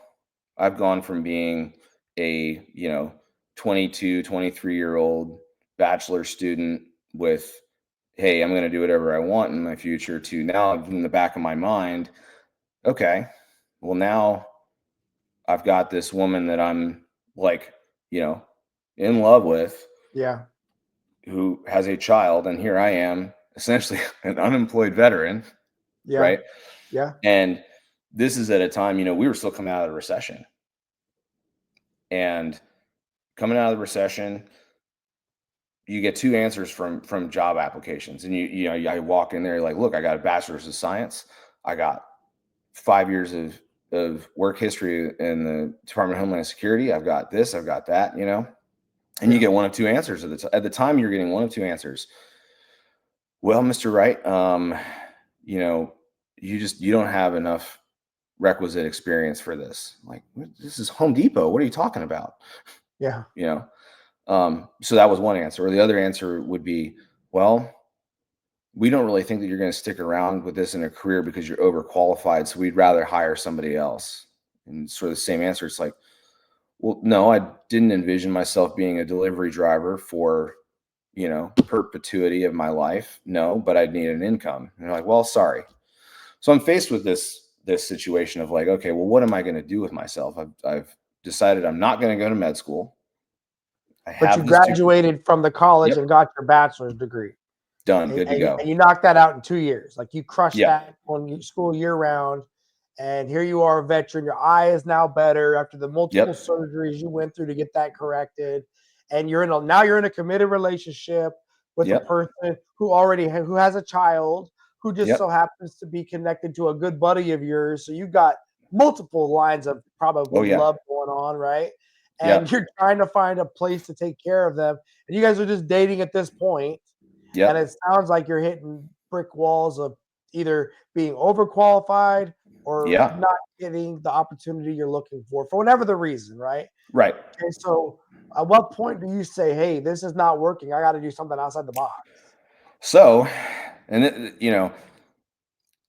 I've gone from being a, you know, 22, 23-year-old bachelor student with, hey, I'm going to do whatever I want in my future, to now in the back of my mind, okay, well, now I've got this woman that I'm like, you know, in love with. Yeah. Who has a child, and here I am, essentially an unemployed veteran. Yeah. Right. Yeah. And this is at a time, you know, we were still coming out of the recession. And coming out of the recession, you get two answers from job applications. And you know, I walk in there like, look, I got a bachelor's of science. I got 5 years of work history in the Department of Homeland Security. I've got this, I've got that, you know, and you get one of two answers at the time. You're getting one of two answers. Well, Mr. Wright, you know, you don't have enough requisite experience for this. Like, this is Home Depot. What are you talking about? Yeah. You know? So that was one answer. Or the other answer would be, well, we don't really think that you're going to stick around with this in a career because you're overqualified. So we'd rather hire somebody else. And sort of the same answer. It's like, well, no, I didn't envision myself being a delivery driver for, you know, perpetuity of my life. No, but I'd need an income. And they're like, well, sorry. So I'm faced with this situation of like, okay, well, what am I going to do with myself? I've decided I'm not going to go to med school. But you graduated from the college and got your bachelor's degree. Done. Good to go. And you knocked that out in 2 years. Like, you crushed that on school year round. And here you are, a veteran. Your eye is now better after the multiple surgeries you went through to get that corrected. and now you're in a committed relationship with a Yep. person who has a child, who just Yep. so happens to be connected to a good buddy of yours. So you've got multiple lines of Oh probably yeah. love going on, right? And Yep. you're trying to find a place to take care of them. And you guys are just dating at this point, and Yep. it sounds like you're hitting brick walls of either being overqualified or Yeah. not getting the opportunity you're looking for whatever the reason, right? Right. Okay, so at what point do you say, "Hey, this is not working. I got to do something outside the box"? So, and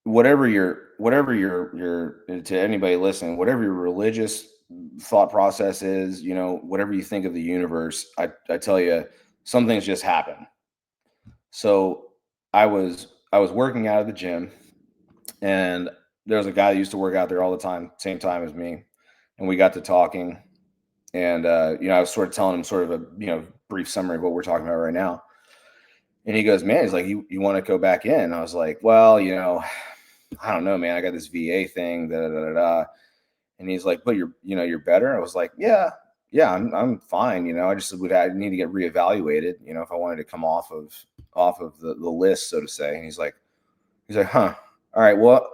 whatever your to anybody listening, whatever your religious thought process is, whatever you think of the universe, I tell you, some things just happen. So I was working out of the gym, and there was a guy that used to work out there all the time, same time as me, and we got to talking, and I was sort of telling him sort of a brief summary of what we're talking about right now. And he goes, man, he's like, you want to go back in? I was like, well, I don't know, man. I got this VA thing, da da da da. Da. And he's like, but you're better. I was like, yeah, I'm fine. I need to get reevaluated. If I wanted to come off of the list, so to say. And he's like, huh. All right. Well,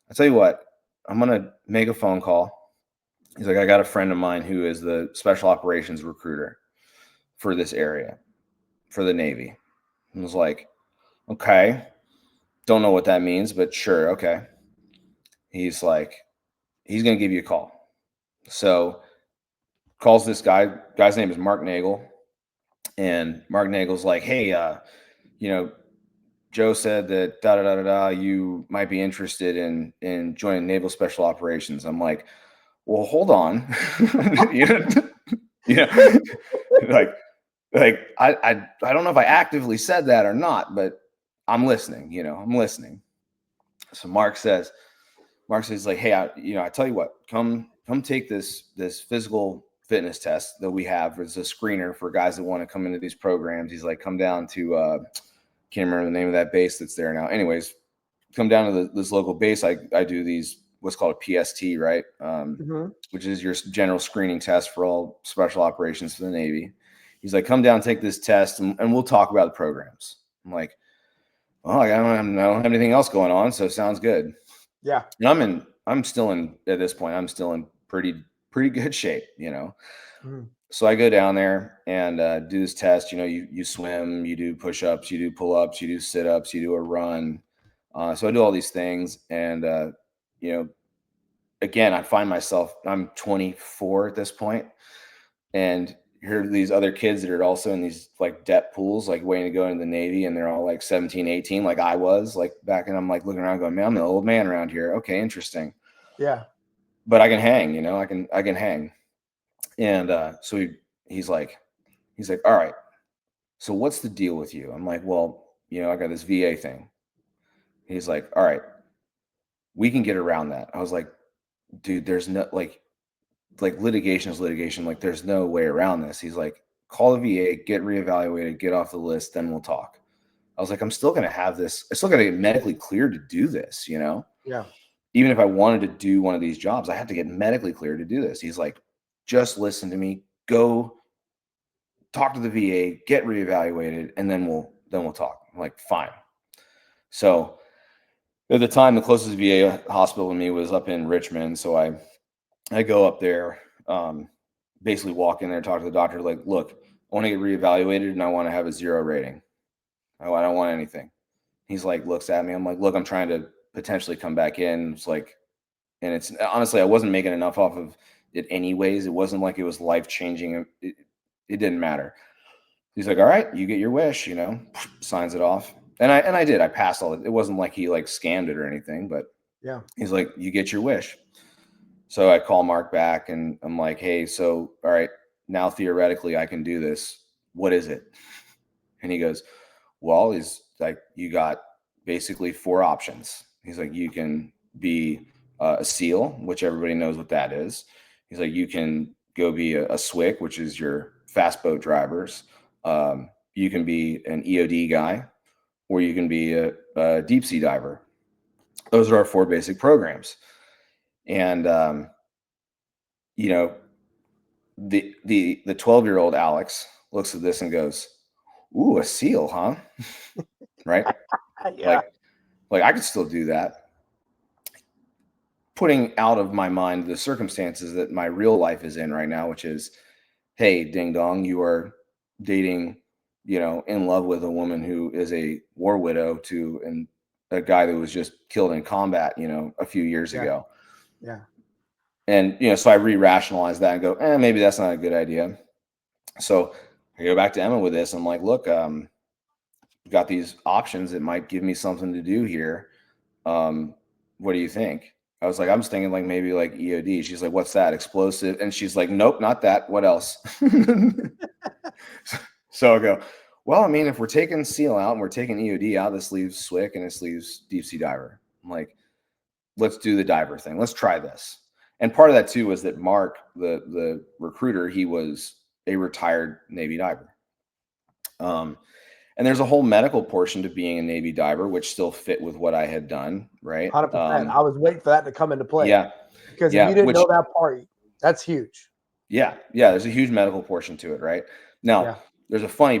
I'll tell you what. I'm gonna make a phone call. He's like, I got a friend of mine who is the special operations recruiter for this area, for the Navy. I was like, okay, don't know what that means, but sure, okay. He's like, he's gonna give you a call. So calls this guy. Guy's name is Mark Nagel, and Mark Nagel's like, hey, Joe said that da da da da da. You might be interested in joining Naval Special Operations. I'm like, well, hold on, like I don't know if I actively said that or not, but I'm listening. I'm listening. So Mark says like, hey, I tell you what, come take this physical fitness test that we have. It's a screener for guys that want to come into these programs. He's like, come down to can't remember the name of that base that's there now. Anyways, come down to this local base. I do these what's called a PST, right? Which is your general screening test for all special operations for the Navy. He's like, come down, take this test, and we'll talk about the programs. I'm like, well, I don't have anything else going on, so sounds good. Yeah. And I'm still in at this point. I'm still in pretty good shape, So I go down there and do this test. You swim, you do push-ups, you do pull-ups, you do sit-ups, you do a run. So I do all these things, and again, I find myself. I'm 24 at this point, and here are these other kids that are also in these like depth pools, like waiting to go into the Navy, and they're all like 17, 18, like I was like back. And I'm like looking around going, man, I'm the old man around here. Okay, interesting. Yeah. But I can hang, I can hang. And so he's like, all right, so what's the deal with you? I'm like, well, I got this VA thing. He's like, all right, we can get around that. I was like, dude, there's no like litigation is litigation. Like there's no way around this. He's like, call the VA, get reevaluated, get off the list, then we'll talk. I was like, I'm still going to have this. I still got to get medically cleared to do this, Yeah. Even if I wanted to do one of these jobs, I have to get medically cleared to do this. He's like, just listen to me, go talk to the VA, get reevaluated, and then we'll talk. I'm like, fine. So at the time, the closest VA hospital to me was up in Richmond. So I go up there, basically walk in there, talk to the doctor, like, look, I want to get reevaluated and I want to have a 0 rating. I don't want anything. He's like, looks at me. I'm like, look, I'm trying to potentially come back in. It's like, and it's honestly, I wasn't making enough off of it anyways. It wasn't like it was life changing. It didn't matter. He's like, all right, you get your wish, signs it off. And I did. I passed all it. It wasn't like he like scammed it or anything, but Yeah. he's like, you get your wish. So I call Mark back and I'm like, hey, so, all right, now theoretically I can do this. What is it? And he goes, well, he's like, you got basically 4 options. He's like, you can be a SEAL, which everybody knows what that is. He's like, you can go be a SWIC, which is your fast boat drivers. You can be an EOD guy, or you can be a deep sea diver. Those are our 4 basic programs. And, the 12-year-old Alex looks at this and goes, "Ooh, a SEAL, huh?" Right? Yeah. Like I could still do that. Putting out of my mind the circumstances that my real life is in right now, which is, hey, ding dong, you are dating, in love with a woman who is a war widow and a guy that was just killed in combat, a few years Yeah. ago. Yeah. And, so I re-rationalize that and go, maybe that's not a good idea. So I go back to Emma with this. I'm like, look, got these options that might give me something to do here. What do you think? I was like, I'm just thinking like maybe like EOD. She's like, what's that? Explosive? And she's like, nope, not that. What else? So I go, well, I mean, if we're taking SEAL out and we're taking EOD out, this leaves SWIC and this leaves deep sea diver. I'm like, let's do the diver thing. Let's try this. And part of that too was that Mark, the recruiter, he was a retired Navy diver. And there's a whole medical portion to being a Navy diver, which still fit with what I had done, right? 100%. I was waiting for that to come into play. Yeah. Because if you didn't know that part, that's huge. Yeah. Yeah. There's a huge medical portion to it, right? Now, there's a funny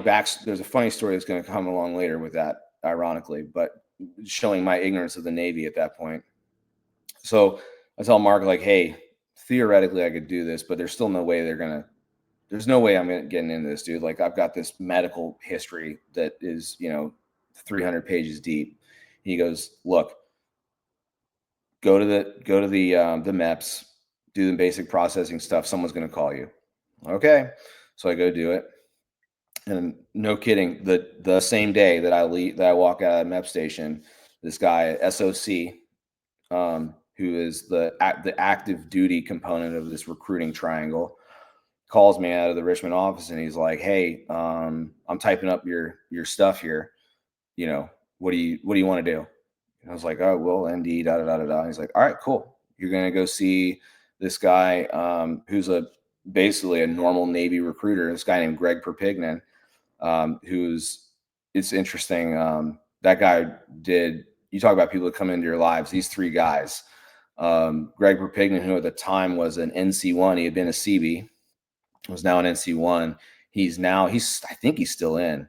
story that's going to come along later with that, ironically, but showing my ignorance of the Navy at that point. So I tell Mark, like, hey, theoretically I could do this, but there's still no way there's no way I'm getting into this, dude. Like, I've got this medical history that is, 300 pages deep. He goes, look, go to the MEPS, do the basic processing stuff. Someone's going to call you. Okay. So I go do it. And no kidding, the same day that I walk out of the MEP station, this guy, SOC, who is the active duty component of this recruiting triangle, calls me out of the Richmond office and he's like, hey, I'm typing up your stuff here. What do you want to do? And I was like, oh, well, ND, da, da, da, da, da. He's like, all right, cool. You're going to go see this guy, who's basically a normal Navy recruiter, this guy named Greg Perpignan, it's interesting. That guy you talk about people that come into your lives, these three guys, Greg Perpignan, who at the time was an NC1, he had been a CB, was now an NC1. I think he's still in.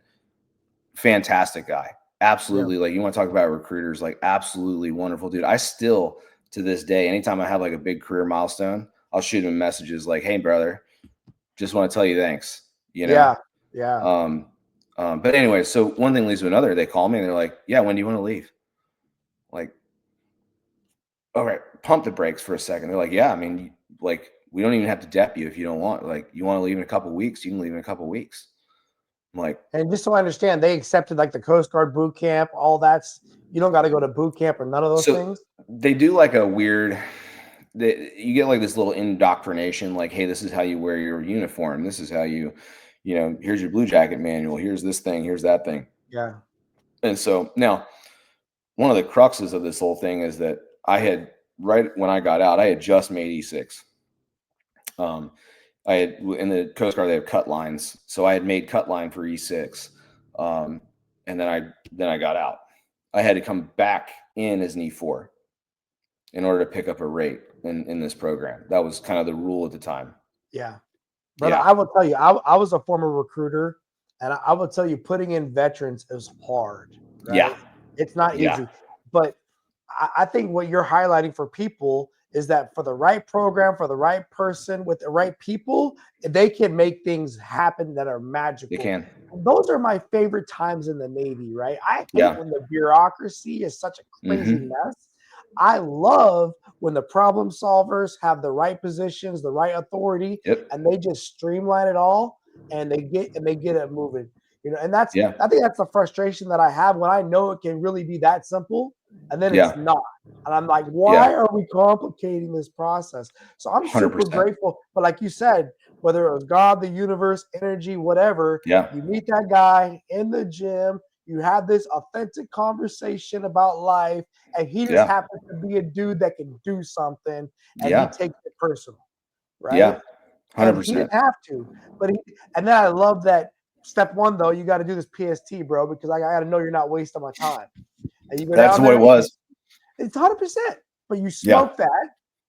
Fantastic guy. Absolutely. Yeah. Like, you want to talk about recruiters, like, absolutely wonderful dude. I still, to this day, anytime I have like a big career milestone, I'll shoot him messages like, hey brother, just want to tell you thanks. Yeah. But anyway, so one thing leads to another. They call me and they're like, yeah, when do you want to leave? Like, all right, pump the brakes for a second. They're like, yeah, I mean, like, we don't even have to dep you if you don't want. Like, you want to leave in a couple of weeks, you can leave in a couple of weeks. I'm like, and just so I understand, they accepted like the Coast Guard boot camp, all that's, you don't got to go to boot camp or none of those things. They do like a weird, you get like this little indoctrination, like, hey, this is how you wear your uniform. This is how here's your blue jacket manual. Here's this thing. Here's that thing. Yeah. And so now one of the cruxes of this whole thing is that right when I got out, I had just made E6. I had, in the Coast Guard, they have cut lines. So I had made cut line for E6. And then I got out. I had to come back in as an E4 in order to pick up a rate in this program. That was kind of the rule at the time. Yeah. But I will tell you, I was a former recruiter, and I will tell you, putting in veterans is hard. Right? Yeah. It's not easy. Yeah. But I think what you're highlighting for people is that for the right program, for the right person, with the right people, they can make things happen that are magical. They can. Those are my favorite times in the Navy, right? I hate when the bureaucracy is such a crazy mess. I love when the problem solvers have the right positions, the right authority, and they just streamline it all and they get it moving. And that's I think that's the frustration that I have when I know it can really be that simple and then it's not. And I'm like, why are we complicating this process? So I'm super 100%. grateful. But like you said, whether it was God, the universe, energy, whatever, you meet that guy in the gym, you have this authentic conversation about life, and he just happens to be a dude that can do something, and he takes it personal, right? Yeah, 100%. And he didn't have to, and then I love that. Step one, though, you got to do this PST, bro, because I got to know you're not wasting my time. And you go That's what it was. It's 100%, but you smoke that,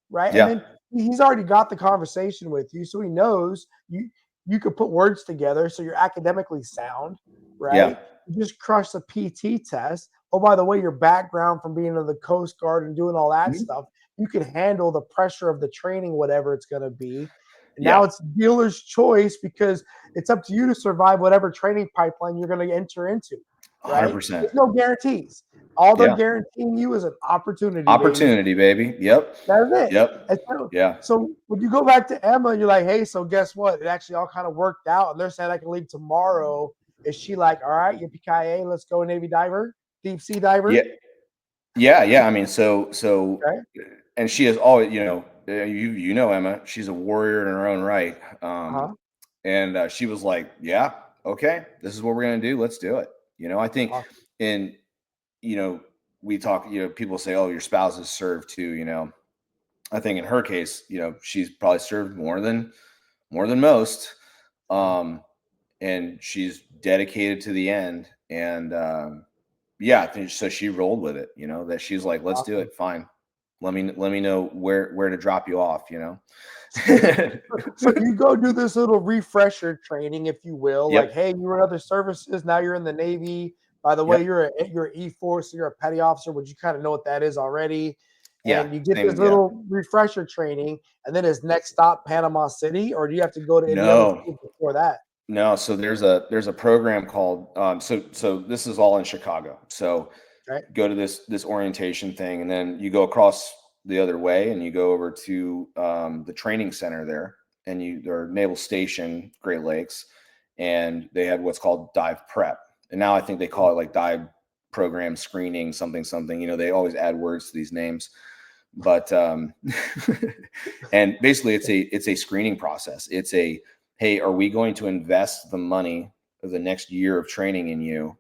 right? Yeah. And then he's already got the conversation with you, so he knows you. you could put words together, so you're academically sound, right? Yeah. You just crush the PT test. Oh, by the way, your background from being in the Coast Guard and doing all that Mhm. stuff, you can handle the pressure of the training, whatever it's going to be. And now Yeah. it's dealer's choice because it's up to you to survive whatever training pipeline you're going to enter into, right? 100%. There's no guarantees. All they're Yeah. guaranteeing you is an opportunity, baby. Opportunity, baby. Yep. That's it. Yep. And so, Yeah. so when you go back to Emma, you're like, hey, so guess what? It actually all kind of worked out. And they're saying I can leave tomorrow. Is she like, all right, yippee-ki-yay, let's go Navy diver, deep sea diver? Yeah. Yeah. I mean, so Okay. and she has always, you know Emma, she's a warrior in her own right. Uh-huh. And she was like, yeah, okay, this is what we're gonna do. Let's do it. I think Awesome. in we talk, people say, oh, your spouse has served too. I think in her case, she's probably served more than most. And she's dedicated to the end. And yeah, I think so. She rolled with it, that she's like, let's do it. Fine. Let me know where to drop you off, So you go do this little refresher training, if you will. Yep. Like, hey, you were in other services. Now you're in the Navy. By the Yep. way, you're E4, so you're a petty officer, but you kind of know what that is already. Yeah. And you get same, this little refresher training, and then is next stop Panama City, or do you have to go to any other No. schools before that? No, so there's a program called so this is all in Chicago. So Okay. go to this orientation thing, and then you go across the other way, and you go over to the training center there, and they're Naval Station, Great Lakes, and they have what's called dive prep, and now I think they call it like dive program screening something. They always add words to these names, but and basically it's a screening process. It's a, hey, are we going to invest the money of the next year of training in you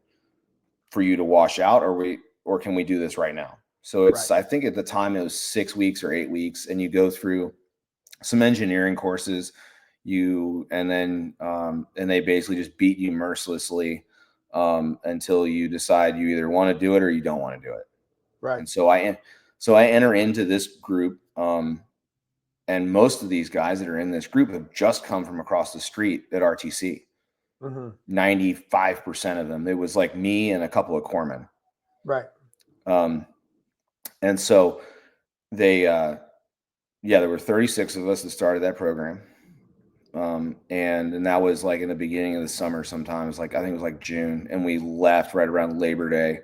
for you to wash out, or can we do this right now? So it's, Right. I think at the time it was 6 weeks or 8 weeks, and you go through some engineering courses, and they basically just beat you mercilessly until you decide you either want to do it or you don't want to do it. Right. And so I enter into this group, and most of these guys that are in this group have just come from across the street at RTC. 95% of them. It was like me and a couple of corpsmen. Right. And so there were 36 of us that started that program. And that was like in the beginning of the summer sometimes, like I think it was like June, and we left right around Labor Day.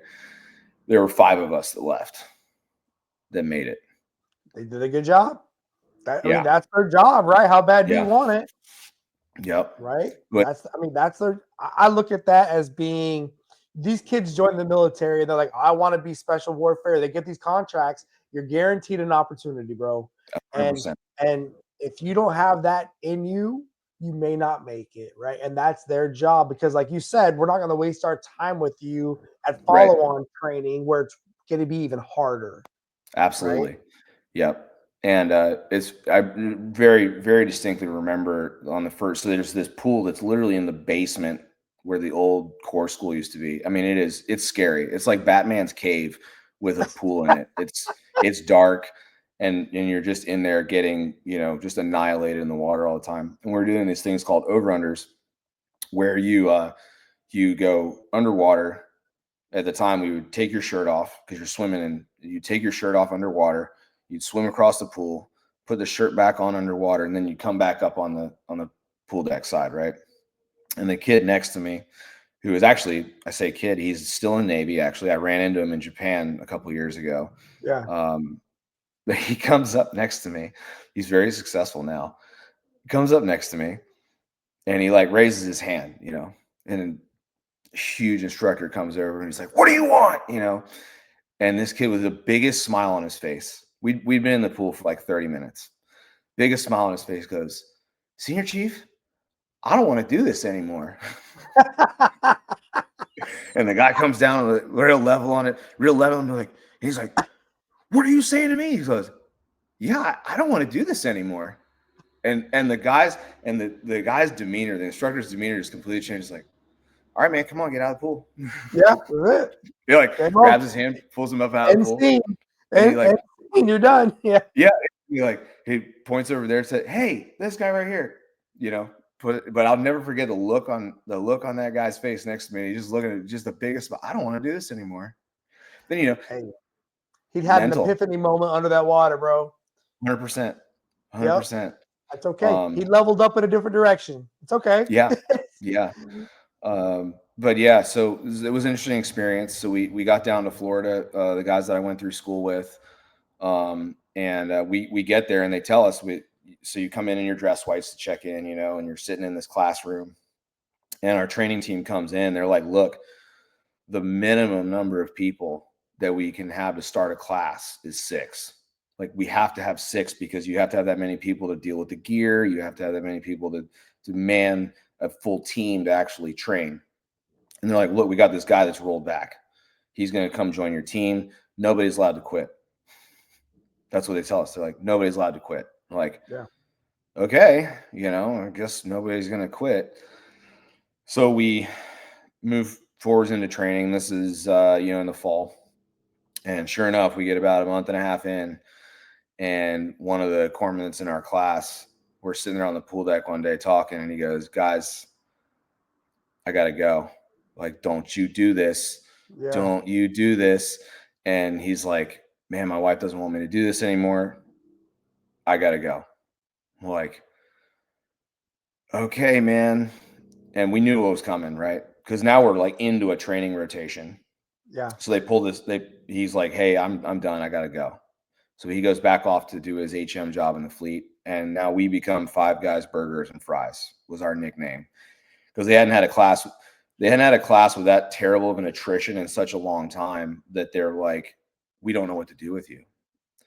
There were 5 of us that left that made it. They did a good job. I Yeah. mean, that's their job, right? How bad do you Yeah. want it? Yep. Right. But That's their, I look at that as being, these kids join the military and they're like, I want to be special warfare. They get these contracts. You're guaranteed an opportunity, bro. 100%. And if you don't have that in you, you may not make it, right? And that's their job, because like you said, we're not going to waste our time with you at Right. follow-on training where it's going to be even harder. Absolutely. Right? Yep. And I very, very distinctly remember on the first, so there's this pool that's literally in the basement where the old Corps school used to be. I mean, it's scary. It's like Batman's cave with a pool in it. It's dark, and you're just in there getting, just annihilated in the water all the time. And we're doing these things called over-unders, where you go underwater. At the time, we would take your shirt off because you're swimming, and you take your shirt off underwater. You'd swim across the pool, put the shirt back on underwater, and then you come back up on the pool deck side, right? And the kid next to me, who is actually, I say kid, he's still in Navy. Actually, I ran into him in Japan a couple of years ago. Yeah. But he comes up next to me. He's very successful now. He comes up next to me, and he like raises his hand, and a huge instructor comes over and he's like, "What do you want?" And this kid with the biggest smile on his face. We'd been in the pool for like 30 minutes. Biggest smile on his face, goes, "Senior Chief, I don't want to do this anymore." And the guy comes down with real level on it, and like, he's like, "What are you saying to me?" He goes, "Yeah, I don't want to do this anymore." And the guy's demeanor, the instructor's demeanor is completely changed. It's like, "All right, man, come on, get out of the pool." Yeah, that's it. He like grabs his hand, pulls him up out of the pool. And you're done. Yeah. Yeah. He points over there and said, "Hey, this guy right here," but I'll never forget the look on that guy's face next to me. He's just looking at just the biggest. I don't want to do this anymore. Then Hey, he'd had an mental, epiphany moment under that water, bro. 100%, Yep. 100%. That's okay. He leveled up in a different direction. It's okay. Yeah, yeah. But yeah, so it was an interesting experience. So we got down to Florida, the guys that I went through school with, and we get there and they tell us so you come in your dress whites to check in, and you're sitting in this classroom, and our training team comes in. They're like, look, the minimum number of people that we can have to start a class is 6. Like we have to have 6 because you have to have that many people to deal with the gear. You have to have that many people to man a full team to actually train. And they're like, look, we got this guy that's rolled back. He's going to come join your team. Nobody's allowed to quit. That's what they tell us. They're like, nobody's allowed to quit. I'm like, yeah. Okay, I guess nobody's going to quit. So we move forwards into training. This is, in the fall. And sure enough, we get about a month and a half in, and one of the corpsmen that's in our class, we're sitting there on the pool deck one day talking, and he goes, guys, I got to go. Like, don't you do this. Yeah. Don't you do this. And he's like, man, my wife doesn't want me to do this anymore. I got to go. I'm like, okay, man. And we knew what was coming, right? Because now we're like into a training rotation. Yeah. So they pull this, he's like, hey, I'm done. I got to go. So he goes back off to do his HM job in the fleet. And now we become Five Guys Burgers and Fries was our nickname. Because they hadn't had a class with that terrible of an attrition in such a long time that they're like, we don't know what to do with you.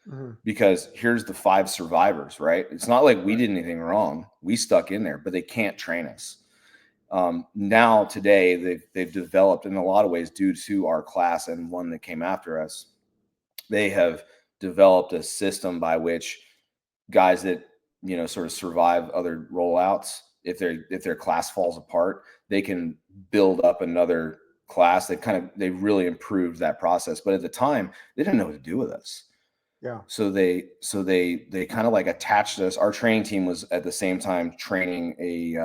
Mm-hmm. Because here's the 5 survivors, right? It's not like we did anything wrong. We stuck in there, but they can't train us. Now today they've developed in a lot of ways due to our class and one that came after us. They have developed a system by which guys that, sort of survive other rollouts, if their class falls apart, they can build up another class. They really improved that process. But at the time, they didn't know what to do with us. Yeah. So they kind of like attached us. Our training team was at the same time training a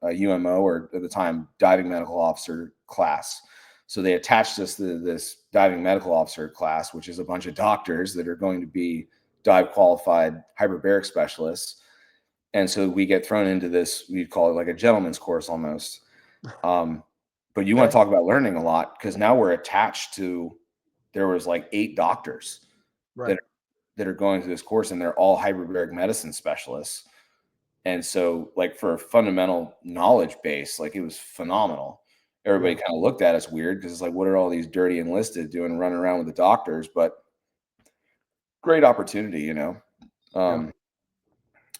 UMO, or at the time diving medical officer class. So they attached us to this diving medical officer class, which is a bunch of doctors that are going to be dive qualified hyperbaric specialists. And so we get thrown into this, we'd call it like a gentleman's course almost. But you want to talk about learning a lot, because now we're attached to, there was like 8 doctors that are going through this course, and they're all hyperbaric medicine specialists. And so like for a fundamental knowledge base, like it was phenomenal. Everybody kind of looked at us weird because it's like, what are all these dirty enlisted doing running around with the doctors? But great opportunity,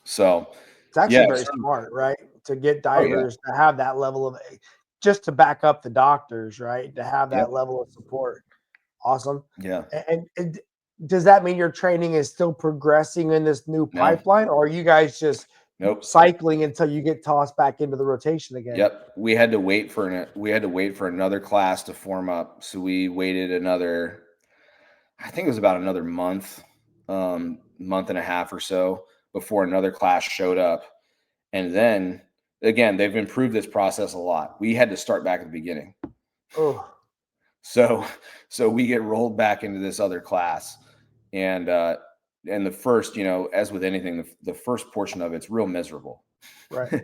So it's actually very smart, right? To get divers to have that level of, just to back up the doctors, right? To have that level of support. Awesome. Yeah. And does that mean your training is still progressing in this new pipeline, or are you guys just cycling until you get tossed back into the rotation again? Yep. We had to wait for another class to form up. So we waited another, I think it was about another month and a half or so before another class showed up. And then again, they've improved this process a lot. We had to start back at the beginning. Oh. So we get rolled back into this other class, and the first, as with anything, the first portion of it's real miserable. Right.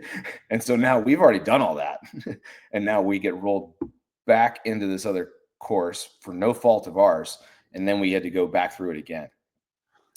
And so now we've already done all that. And now we get rolled back into this other course for no fault of ours. And then we had to go back through it again.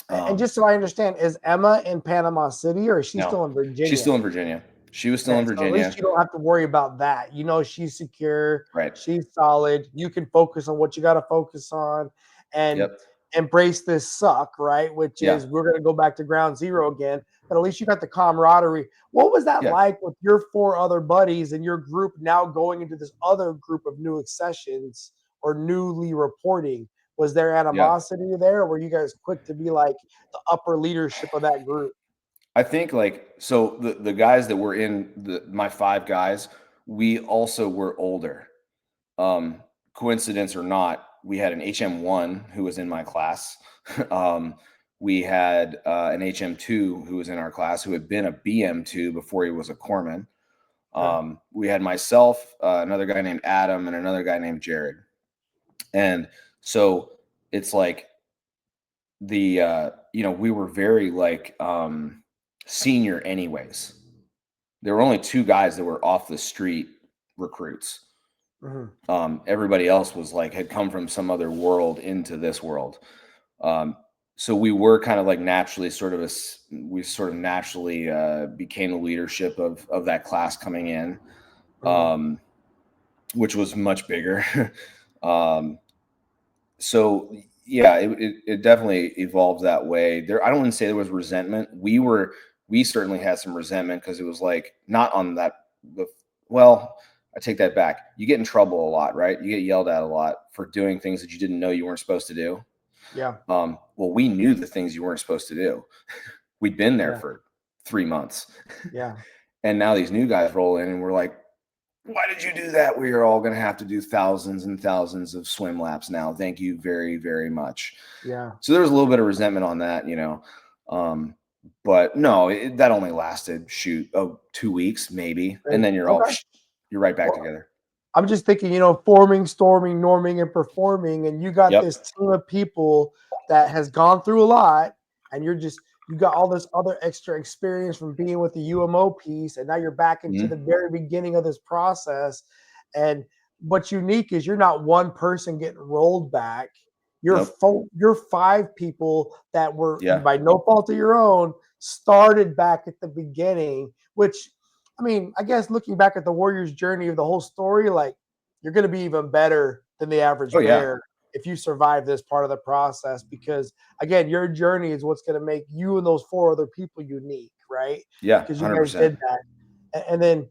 And just so I understand, is Emma in Panama City, or is she still in Virginia? She's still in Virginia. She was still in Virginia. So at least you don't have to worry about that. She's secure. Right. She's solid. You can focus on what you got to focus on, and embrace this suck, right? Which is, we're going to go back to ground zero again. But at least you got the camaraderie. What was that like with your 4 other buddies and your group now going into this other group of new accessions or newly reporting? Was there animosity there, or were you guys quick to be like the upper leadership of that group? I think so the guys that were in my 5 guys, we also were older. Coincidence or not, we had an HM1 who was in my class. We had an HM2 who was in our class, who had been a BM2 before he was a corpsman. We had myself, another guy named Adam, and another guy named Jared. And so it's like the we were very like senior anyways. There were only 2 guys that were off the street recruits. Everybody else was like had come from some other world into this world. So we were kind of like naturally we naturally became the leadership of that class coming in, which was much bigger. So yeah, it definitely evolved that way. I don't want to say there was resentment. We certainly had some resentment because it was like not on that. Well, I take that back. You get in trouble a lot, right? You get yelled at a lot for doing things that you didn't know you weren't supposed to do. Yeah. Well, we knew the things you weren't supposed to do. We'd been there for 3 months. Yeah. And now these new guys roll in and we're like, why did you do that? We are all going to have to do thousands and thousands of swim laps now. Thank you very, very much. Yeah. So there was a little bit of resentment on that, but no, that only lasted 2 weeks maybe. And then you're right back together. I'm just thinking, forming, storming, norming, and performing. And you got this team of people that has gone through a lot. And you got all this other extra experience from being with the UMO piece. And now you're back into the very beginning of this process. And what's unique is you're not one person getting rolled back. You're 5 people that were, by no fault of your own, started back at the beginning, which, I mean, I guess looking back at the Warriors' journey of the whole story, like you're going to be even better than the average bear if you survive this part of the process, because again, your journey is what's going to make you and those 4 other people unique, right? Yeah, because you guys did that, and then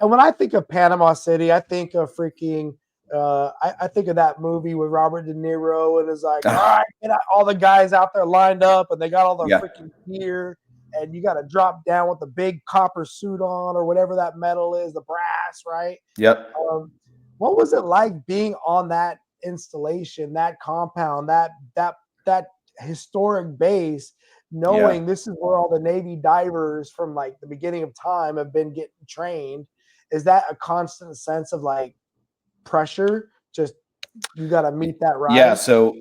when I think of Panama City, I think of freaking. I think of that movie with Robert De Niro, and it's like, all right, get all the guys out there lined up, and they got all the freaking gear. And you got to drop down with the big copper suit on or whatever that metal is, the brass, right? Yep. What was it like being on that installation, that compound, that historic base, knowing this is where all the Navy divers from like the beginning of time have been getting trained? Is that a constant sense of like pressure? Just you got to meet that ride. Yeah. So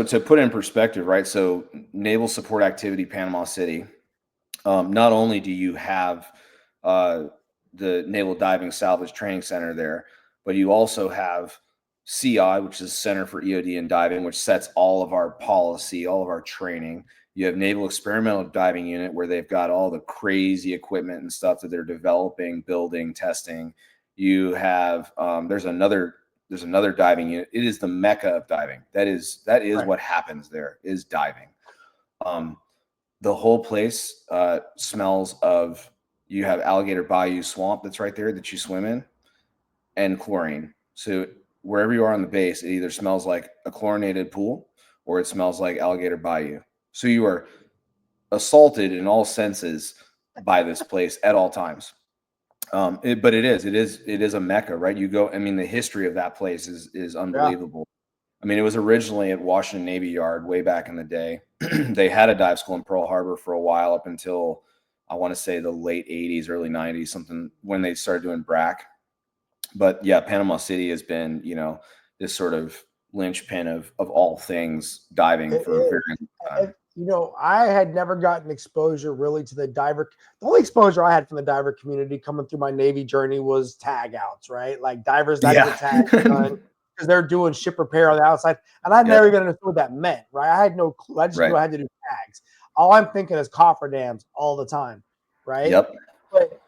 to put in perspective, right? So Naval Support Activity Panama City, not only do you have the Naval Diving Salvage Training Center there, but you also have CI, which is Center for EOD and Diving, which sets all of our policy, all of our training. You have Naval Experimental Diving Unit, where they've got all the crazy equipment and stuff that they're developing, building, testing. You have there's another diving unit. It is the mecca of diving. That is what happens there, is diving. The whole place smells of, you have Alligator Bayou swamp that's right there that you swim in, and chlorine. So wherever you are on the base, it either smells like a chlorinated pool or it smells like Alligator Bayou. So you are assaulted in all senses by this place at all times. But it is a mecca, right? You go, I mean, the history of that place is unbelievable. I mean, it was originally at Washington Navy Yard way back in the day. They had a dive school in Pearl Harbor for a while, up until I want to say the late 80s, early 90s, something, when they started doing BRAC. But yeah, Panama City has been, this sort of linchpin of all things diving for a very long time. I had never gotten exposure really to the diver. The only exposure I had from the diver community coming through my Navy journey was tag outs, right? Like divers that get tagged done because they're doing ship repair on the outside. And I never even understood what that meant, right? I had no clue. I just knew I had to do tags. All I'm thinking is cofferdams all the time, right? Yep. But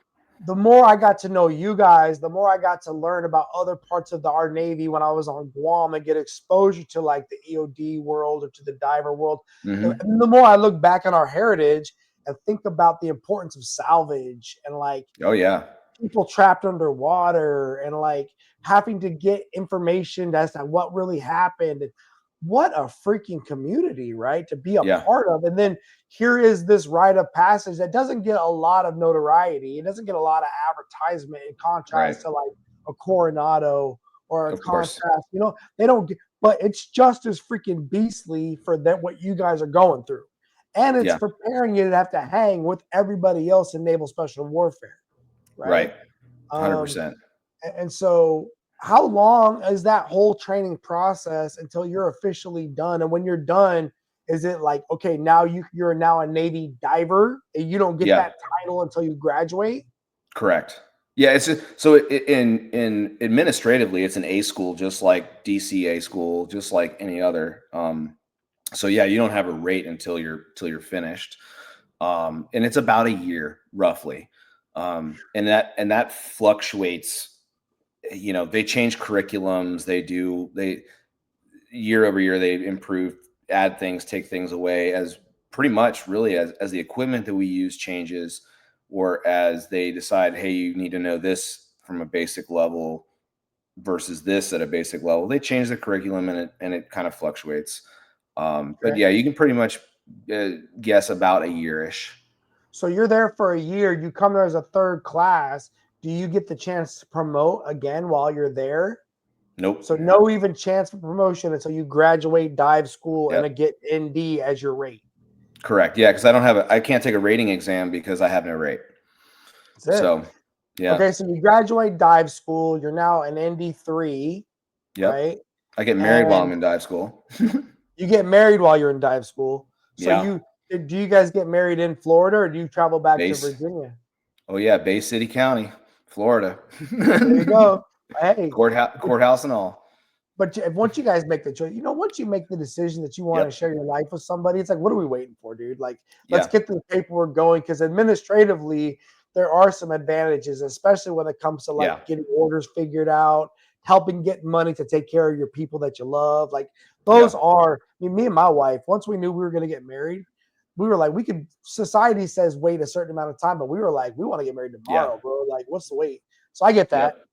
the more I got to know you guys, the more I got to learn about other parts of our Navy when I was on Guam and get exposure to like the EOD world or to the diver world. And the more I look back on our heritage and think about the importance of salvage and like, people trapped underwater and like having to get information as to what really happened. What a freaking community, right? To be a part of. And then here is this rite of passage that doesn't get a lot of notoriety. It doesn't get a lot of advertisement in contrast to like a Coronado or a contrast. They don't get, but it's just as freaking beastly for that what you guys are going through. And it's preparing you to have to hang with everybody else in naval special warfare. right? Right. Um, 100%. and so, how long is that whole training process until you're officially done? And when you're done, is it like, okay, now you're now a Navy diver and you don't get Yeah. that title until you graduate? Correct. Yeah, so in administratively, it's an A school, just like DCA school, just like any other. So yeah, you don't have a rate until you're finished, and it's about a year roughly, and that fluctuates. They change curriculums. They year over year they improve, add things, take things away, as pretty much really as the equipment that we use changes, or as they decide, hey, you need to know this from a basic level versus this at a basic level. They change the curriculum, and it kind of fluctuates. But Okay. yeah, you can pretty much guess about a yearish. So you're there for a year, you come there as a third class. Do you get the chance to promote again while you're there? Nope. So no even chance for promotion until you graduate dive school Yep. and get ND as your rate. Correct. Yeah, because I can't take a rating exam because I have no rate. That's it. So yeah. Okay, so you graduate dive school. You're now an ND3, Yep. right? I get married while I'm And in dive school. you get married while you're in dive school. So Yeah. do you guys get married in Florida or do you travel back to Base. Virginia? Oh yeah, Bay City County, Florida. There you go. Hey, Courthouse and all. but once you guys make the choice, once you make the decision that you want to Yep. share your life with somebody, it's like, what are we waiting for, dude? Like, let's Yeah. get the paperwork going because administratively, there are some advantages, especially when it comes to like Yeah. getting orders figured out, helping get money to take care of your people that you love. Like, those are, me and my wife, once we knew we were going to get married, we were like, society says wait a certain amount of time, but we were like, we want to get married tomorrow, bro. Like, what's the wait? So I get that. Yep.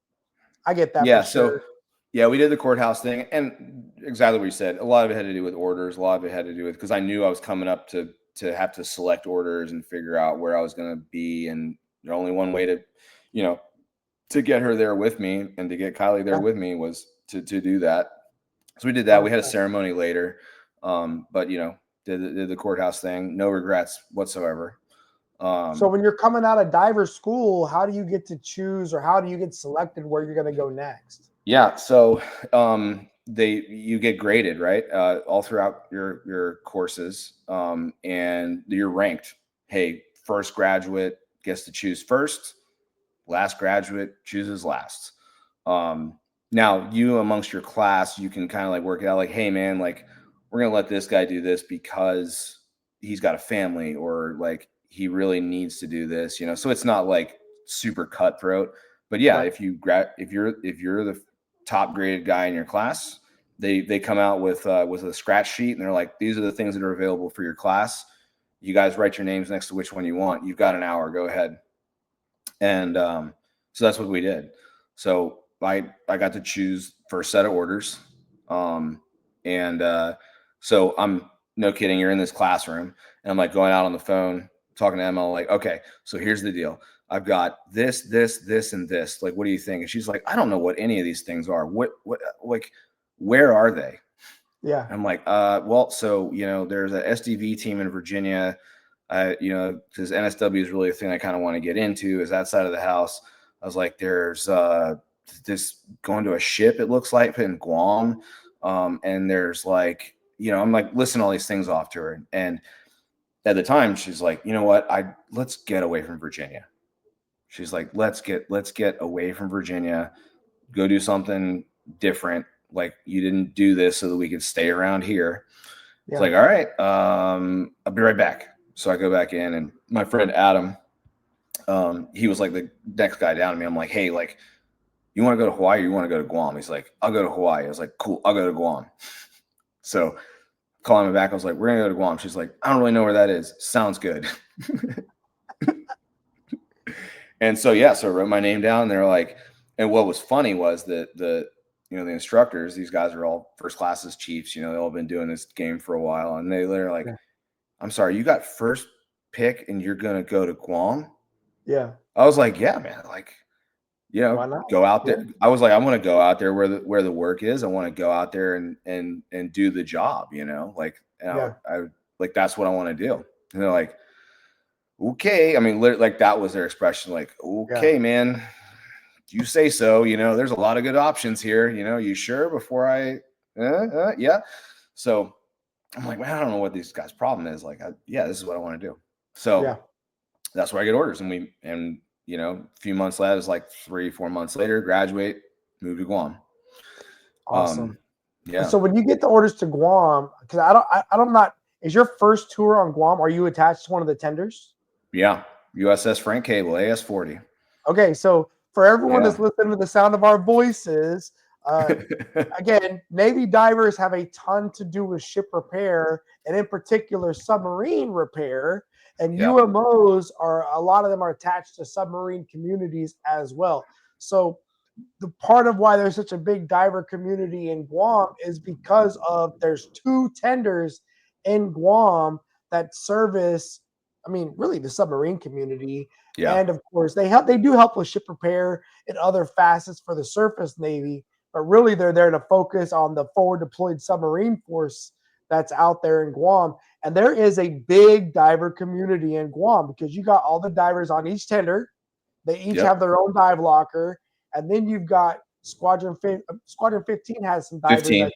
I get that Yeah. for So sure. yeah, we did the courthouse thing, and exactly what you said. A lot of it had to do with orders. A lot of it had to do with, because I knew I was coming up to have to select orders and figure out where I was going to be, and the only one way to, to get her there with me and to get Kylie there Yeah. with me was to do that. So we did that. We had a ceremony later, but did the courthouse thing. No regrets whatsoever. So when you're coming out of diver school, how do you get to choose or how do you get selected where you're going to go next? Yeah, so you get graded, right, all throughout your courses, and you're ranked. Hey, first graduate gets to choose first. Last graduate chooses last. Now, you amongst your class, you can kind of like work it out. Like, hey, man, like we're gonna let this guy do this because he's got a family, or like he really needs to do this. So it's not like super cutthroat. But yeah, Right. if you're the top graded guy in your class, they come out with a scratch sheet, and they're like, these are the things that are available for your class. You guys write your names next to which one you want. You've got an hour. Go ahead. And so that's what we did. So I got to choose first set of orders. And so I'm, no kidding, you're in this classroom, and I'm like going out on the phone talking to Emma, like, okay, so here's the deal. I've got this, and this. Like, what do you think? And she's like, I don't know what any of these things are. What, like, where are they? Yeah. I'm like, well, so, there's a SDV team in Virginia, because NSW is really a thing I kind of want to get into, is that side of the house. I was like, there's this going to a ship, it looks like, in Guam. And there's like, I'm like listing all these things off to her. And at the time she's like, you know what, let's get away from Virginia. She's like, let's get away from Virginia, go do something different. Like, you didn't do this so that we could stay around here. Yeah. It's like, all right, I'll be right back. So I go back in, and my friend Adam, he was like the next guy down to me. I'm like, hey, like, you want to go to Hawaii or you want to go to Guam? He's like, I'll go to Hawaii. I was like, cool, I'll go to Guam. So calling me back, I was like, we're gonna go to Guam. She's like, I don't really know where that is. Sounds good. And so yeah, so I wrote my name down. And they're like, and what was funny was that the instructors, these guys are all first classes chiefs, they've all been doing this game for a while, and they literally like, I'm sorry, you got first pick and you're gonna go to Guam? Yeah. I was like, yeah, man, like, Why not? go out there. Yeah. I was like, I want to go out there where the work is. I want to go out there and do the job, like, I like, that's what I want to do. And they're like, okay. I mean, like that was their expression. Like, okay, man, you say so. There's a lot of good options here. You sure? Before I, yeah. So I'm like, man, I don't know what these guys' problem is. Like, yeah, this is what I want to do. So that's where I get orders, and a few months later, it's like 3-4 months later, graduate, move to Guam. Awesome. Yeah. So when you get the orders to Guam, because I don't not, is your first tour on Guam? Are you attached to one of the tenders? Yeah. USS Frank Cable, AS-40. Okay, so for everyone that's listening to the sound of our voices, again, Navy divers have a ton to do with ship repair, and in particular submarine repair. And UMOs a lot of them are attached to submarine communities as well. So the part of why there's such a big diver community in Guam is because there's 2 tenders in Guam that service, really the submarine community. Yeah. And of course they do help with ship repair and other facets for the surface Navy, but really they're there to focus on the forward deployed submarine force that's out there in Guam. And there is a big diver community in Guam because you got all the divers on each tender. They each have their own dive locker. And then you've got Squadron 15 has some divers. 15.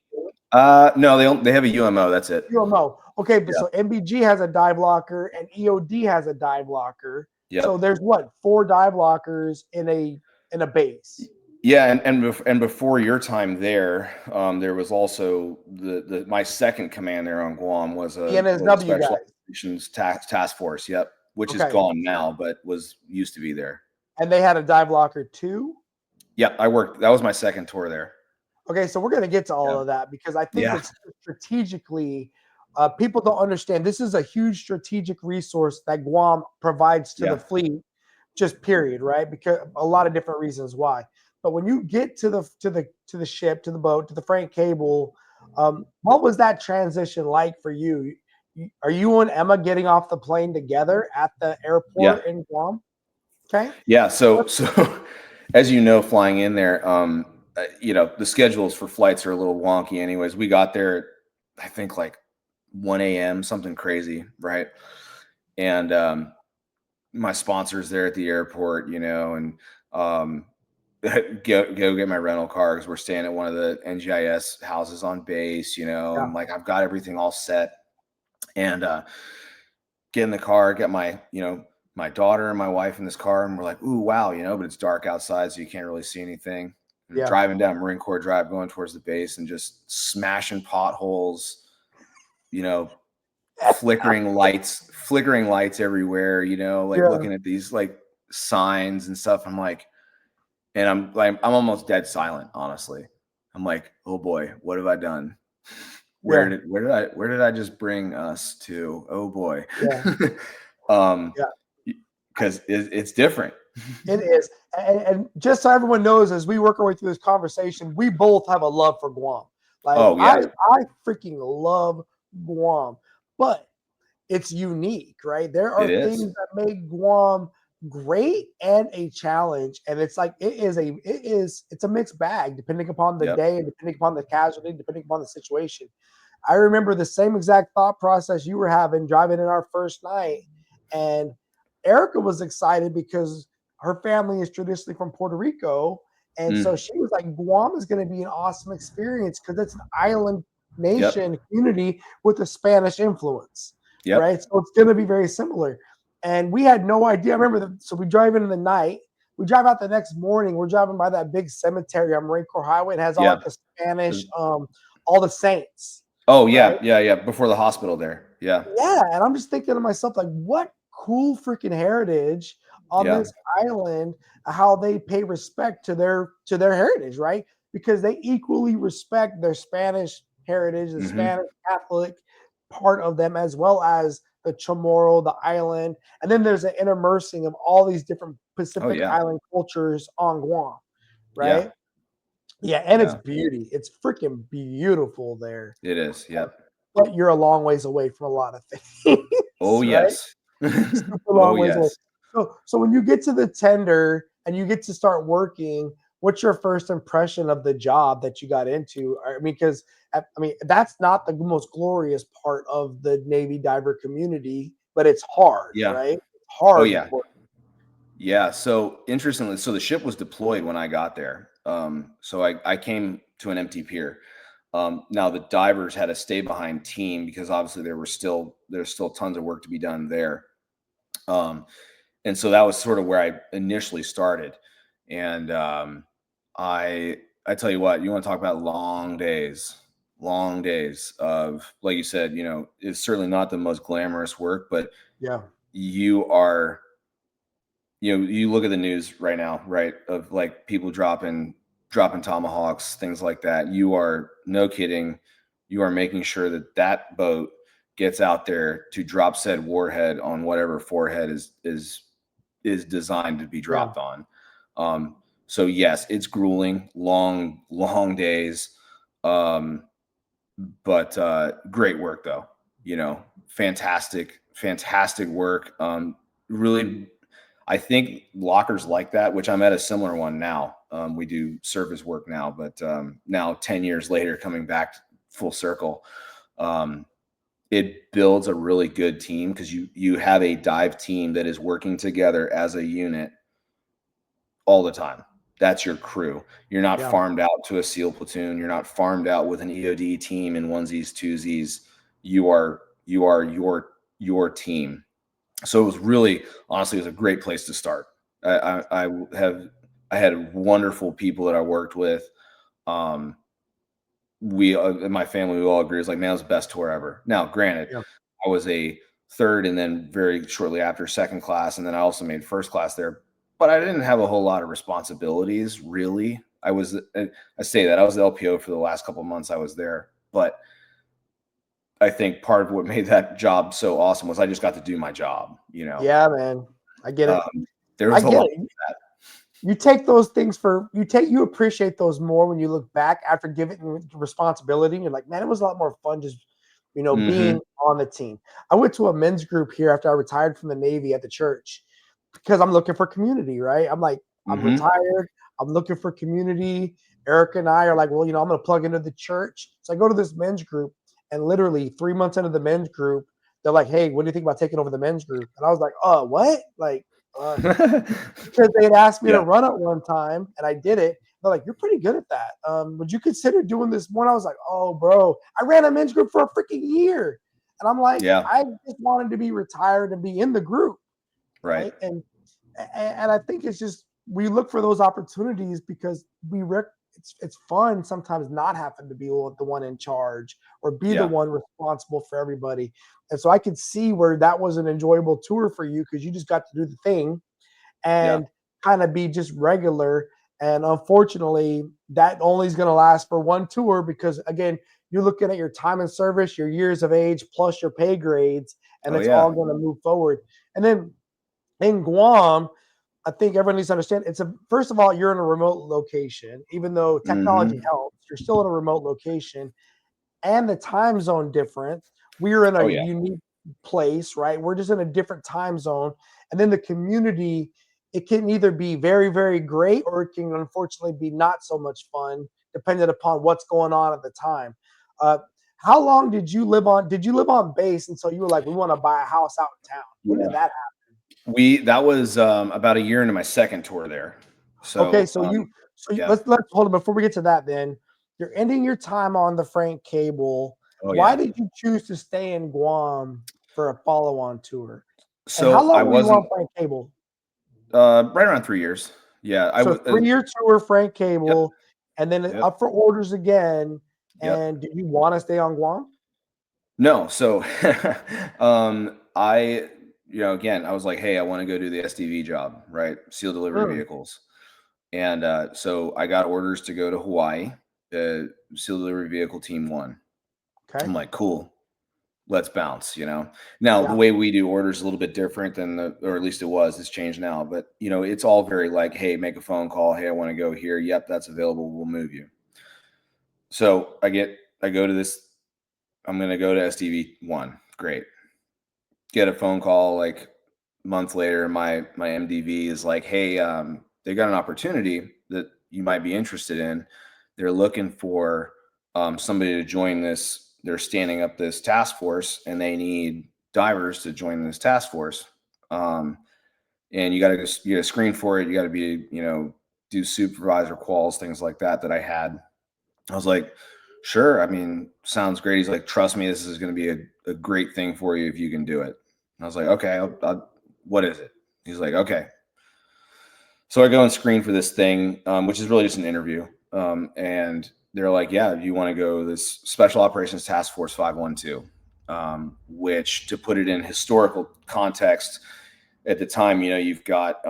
No, they have a UMO. That's it. UMO. Okay, but so MBG has a dive locker and EOD has a dive locker. Yep. So there's 4 dive lockers in a base. Yeah, and before your time there, there was also my second command there on Guam was a Special Operations Task Force. Yep, which is gone now, but used to be there. And they had a dive locker too. Yeah, I worked. That was my second tour there. Okay, so we're going to get to all of that because I think it's strategically, people don't understand. This is a huge strategic resource that Guam provides to the fleet, just period, right? Because a lot of different reasons why. But when you get to the ship, to the boat, to the Frank Cable, what was that transition like for you? Are you and Emma getting off the plane together at the airport in Guam? Okay. Yeah. So as you know, flying in there, the schedules for flights are a little wonky anyways. We got there, I think like 1 a.m., something crazy. Right. And, my sponsor's there at the airport, and, go get my rental car because we're staying at one of the NGIS houses on base, and like, I've got everything all set and, get in the car, get my, my daughter and my wife in this car, and we're like, ooh, wow, but it's dark outside, so you can't really see anything. Driving down Marine Corps Drive, going towards the base and just smashing potholes, flickering lights everywhere, looking at these like signs and stuff. I'm like, and I'm almost dead silent, honestly. I'm like, oh boy, what have I done? Where did I just bring us to? Oh boy. Because it's different. It is. And just so everyone knows, as we work our way through this conversation, we both have a love for Guam. Like, I freaking love Guam, but it's unique, right? There are things that make Guam great and a challenge. And it's like, it's a mixed bag, depending upon the day and depending upon the casualty, depending upon the situation. I remember the same exact thought process you were having driving in our first night. And Erica was excited because her family is traditionally from Puerto Rico. And so she was like, Guam is going to be an awesome experience because it's an island nation community with a Spanish influence, right? So it's going to be very similar. And we had no idea. I remember, so we drive in the night. We drive out the next morning. We're driving by that big cemetery on Marine Corps Highway. It has all the Spanish, all the saints. Oh, yeah, right? Before the hospital there. Yeah. Yeah, and I'm just thinking to myself, like, what cool freaking heritage on this island, how they pay respect to their heritage, right? Because they equally respect their Spanish heritage, the Spanish Catholic part of them, as well as the Chamorro, the island. And then there's an interspersing of all these different Pacific Island cultures on Guam, right? Yeah, and it's beauty. It's freaking beautiful there. It is, But you're a long ways away from a lot of things. Oh, right? Yes. Super long ways away. So when you get to the tender and you get to start working, what's your first impression of the job that you got into? I mean, because that's not the most glorious part of the Navy diver community, but it's hard, right? It's Hard. yeah. work. Yeah. So interestingly, so the ship was deployed when I got there. So I came to an empty pier. Now the divers had a stay behind team because obviously there's still tons of work to be done there. And so that was sort of where I initially started. And I tell you what, you want to talk about long days of, like you said, it's certainly not the most glamorous work, but Yeah. you look at the news right now, right? Of like people dropping tomahawks, things like that. You are, no kidding, you are making sure that boat gets out there to drop said warhead on whatever forehead is designed to be dropped on. So yes, it's grueling, long days. But great work though, fantastic work. Really, I think lockers like that, which I'm at a similar one now. We do service work now, but now 10 years later, coming back full circle, it builds a really good team because you have a dive team that is working together as a unit all the time. That's your crew. You're not farmed out to a SEAL platoon. You're not farmed out with an EOD team in onesies, twosies. You are your team. So it was really, honestly, it was a great place to start. I had wonderful people that I worked with. We in my family, we all agree it's like, man, it was the best tour ever. Now, granted, I was a third and then very shortly after second class, and then I also made first class there. But I didn't have a whole lot of responsibilities, really. I say that I was the LPO for the last couple of months I was there, but I think part of what made that job so awesome was I just got to do my job, Yeah, man. I get it. There was a lot of that. You take those things you appreciate those more when you look back after giving responsibility. You're like, man, it was a lot more fun just, being on the team. I went to a men's group here after I retired from the Navy at the church because I'm looking for community, right? I'm like, I'm retired. I'm looking for community. Eric and I are like, well, I'm going to plug into the church. So I go to this men's group, and literally 3 months into the men's group, they're like, hey, what do you think about taking over the men's group? And I was like, what? Like, because they had asked me to run it one time, and I did it. They're like, you're pretty good at that. Would you consider doing this more? And I was like, oh, bro, I ran a men's group for a freaking year. And I'm like, I just wanted to be retired and be in the group. Right. And I think it's just, we look for those opportunities because it's fun sometimes not having to be the one in charge or be the one responsible for everybody. And so I could see where that was an enjoyable tour for you because you just got to do the thing and kind of be just regular. And unfortunately, that only is going to last for one tour because, again, you're looking at your time in service, your years of age, plus your pay grades, and it's all going to move forward. And then in Guam, I think everyone needs to understand first of all, you're in a remote location, even though technology helps, you're still in a remote location and the time zone difference. We're in a unique place, right? We're just in a different time zone. And then the community, it can either be very, very great, or it can unfortunately be not so much fun, depending upon what's going on at the time. How long did you live on base until you were like, we want to buy a house out in town? When did that happen? That was about a year into my second tour there. So okay, let's hold on before we get to that. Then you're ending your time on the Frank Cable. Why did you choose to stay in Guam for a follow-on tour? So and how long were you on Frank Cable? Right around 3 years. Yeah, so 3-year tour, Frank Cable, and then up for orders again. And did you want to stay on Guam? No. So again, I was like, hey, I want to go do the SDV job, right? SEAL delivery vehicles. And so I got orders to go to Hawaii, SEAL delivery vehicle team 1. Okay. I'm like, cool, let's bounce, Now the way we do orders is a little bit different or at least it's changed now, but it's all very like, hey, make a phone call. Hey, I want to go here. Yep, that's available. We'll move you. So I go to this, I'm going to go to SDV 1. Great. Get a phone call like a month later. My MDV is like, hey, they got an opportunity that you might be interested in. They're looking for somebody to join this. They're standing up this task force and they need divers to join this task force. And you got to screen for it. You got to be, do supervisor quals, things like that I had. I was like, sure. I mean, sounds great. He's like, trust me, this is going to be a great thing for you if you can do it. And I was like, okay, what is it? He's like, okay. So I go and screen for this thing, which is really just an interview. And they're like, yeah, you want to go this Special Operations Task Force 512, which, to put it in historical context, at the time, you've got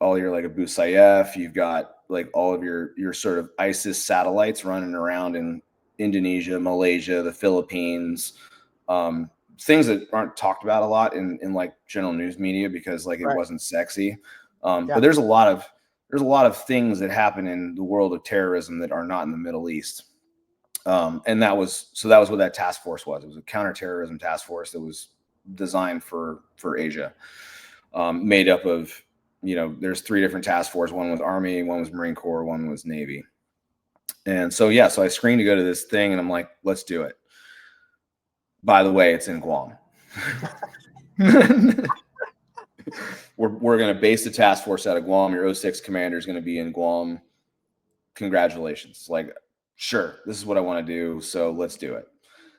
all your like Abu Sayyaf, you've got like all of your sort of ISIS satellites running around in Indonesia, Malaysia, the Philippines, things that aren't talked about a lot in like general news media because like it wasn't sexy. But there's a lot of things that happen in the world of terrorism that are not in the Middle East. And that was what that task force was. It was a counterterrorism task force that was designed for Asia, made up of, there's 3 different task forces. One was Army, one was Marine Corps, one was Navy. And so I screened to go to this thing and I'm like, let's do it. By the way, it's in Guam. We're going to base the task force out of Guam. Your 06 commander is going to be in Guam. Congratulations. Like, sure, this is what I want to do. So let's do it.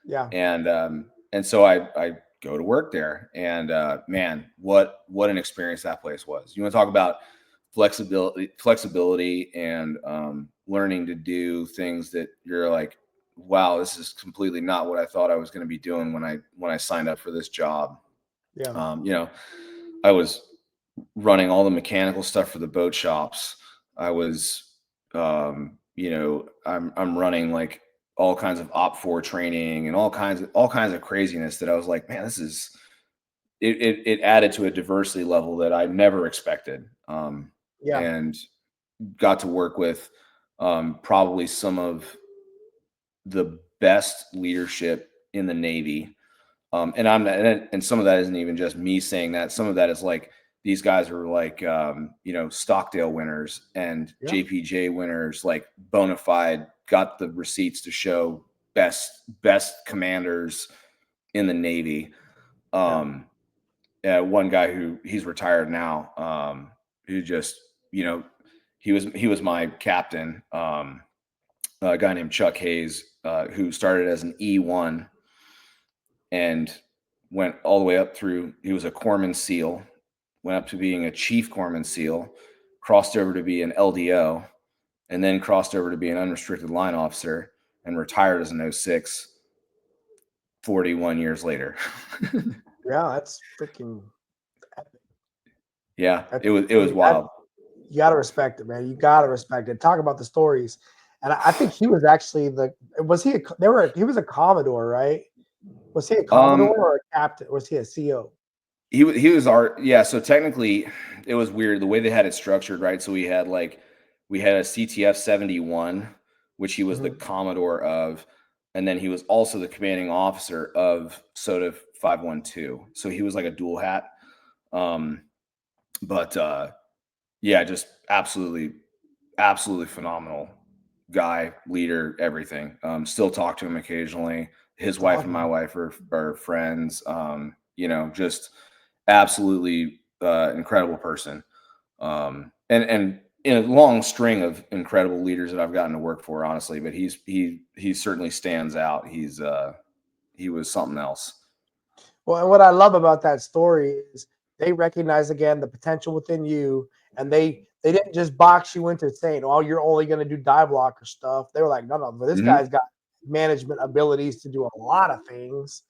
Yeah. And so I go to work there, and man, what an experience that place was. You want to talk about flexibility and learning to do things that you're like, wow, this is completely not what I thought I was going to be doing when I signed up for this job. Yeah. I was running all the mechanical stuff for the boat shops. I was, I'm running like all kinds of OPFOR training and all kinds of craziness that I was like, man, this is, it added to a diversity level that I never expected. And got to work with probably some of the best leadership in the Navy. And some of that isn't even just me saying that. Some of that is like, these guys are like, Stockdale winners and JPJ winners, like bona fide, got the receipts to show best commanders in the Navy. One guy he's retired now, who just, he was my captain, a guy named Chuck Hayes, who started as an E1 and went all the way up through, he was a corpsman SEAL, went up to being a chief corpsman SEAL, crossed over to be an LDO, and then crossed over to be an unrestricted line officer and retired as an 06 41 years later. Yeah, that's freaking epic. Yeah, it was wild. You got to respect it, man. You got to respect it. Talk about the stories. And I think he was actually he was a Commodore, right? Was he a Commodore or a captain? Was he a CO? He was so technically it was weird the way they had it structured, right? So we had a CTF 71, which he was the Commodore of, and then he was also the commanding officer of SOTA 512. So he was like a dual hat. Just absolutely phenomenal guy, leader, everything. Still talk to him occasionally. His wife and my wife are friends. Just absolutely incredible person. And in a long string of incredible leaders that I've gotten to work for, honestly, but he certainly stands out. He was something else. Well, and what I love about that story is they recognize again the potential within you, and they didn't just box you into saying, "Oh, you're only going to do dive locker stuff." They were like, "No, but this guy's got management abilities to do a lot of things,"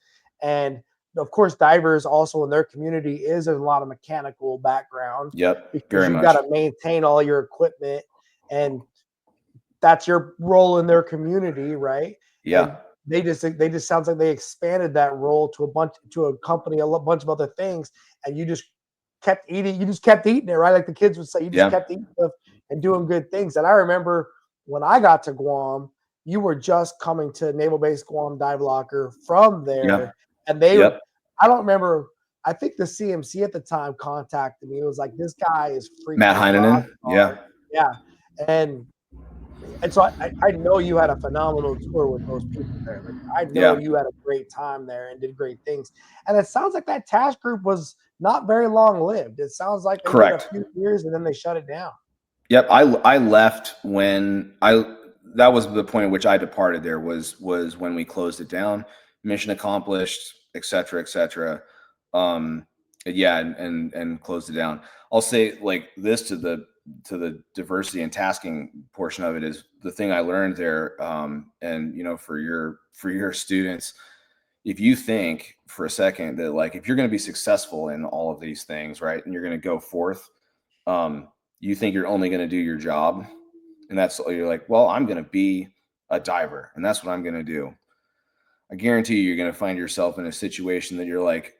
and of course, divers also in their community is a lot of mechanical background. Yep, because you've got to maintain all your equipment, and that's your role in their community, right? Yeah. And they just sounds like they expanded that role to a bunch of other things, and you just kept eating. You just kept eating it, right? Like the kids would say, you just kept eating stuff and doing good things. And I remember when I got to Guam, you were just coming to Naval Base Guam Dive Locker from there, and they. I don't remember. I think the CMC at the time contacted me. It was like, this guy is freaking Matt Heineman. Yeah, and And so I know you had a phenomenal tour with those people there. Like I know Yeah, you had a great time there and did great things. And it sounds like that task group was not very long lived. It sounds like they did a correct. few years and then they shut it down. Yep, I left when I that was the point at which I departed. There was when we closed it down. Mission accomplished, et cetera, et cetera. Yeah, and closed it down. I'll say like this to the diversity and tasking portion of it is the thing I learned there. And for your students, if you think for a second that like if you're going to be successful in all of these things, right, and you're going to go forth, you think you're only going to do your job, and that's you're like, well, I'm going to be a diver, and that's what I'm going to do. I guarantee you're going to find yourself in a situation that you're like,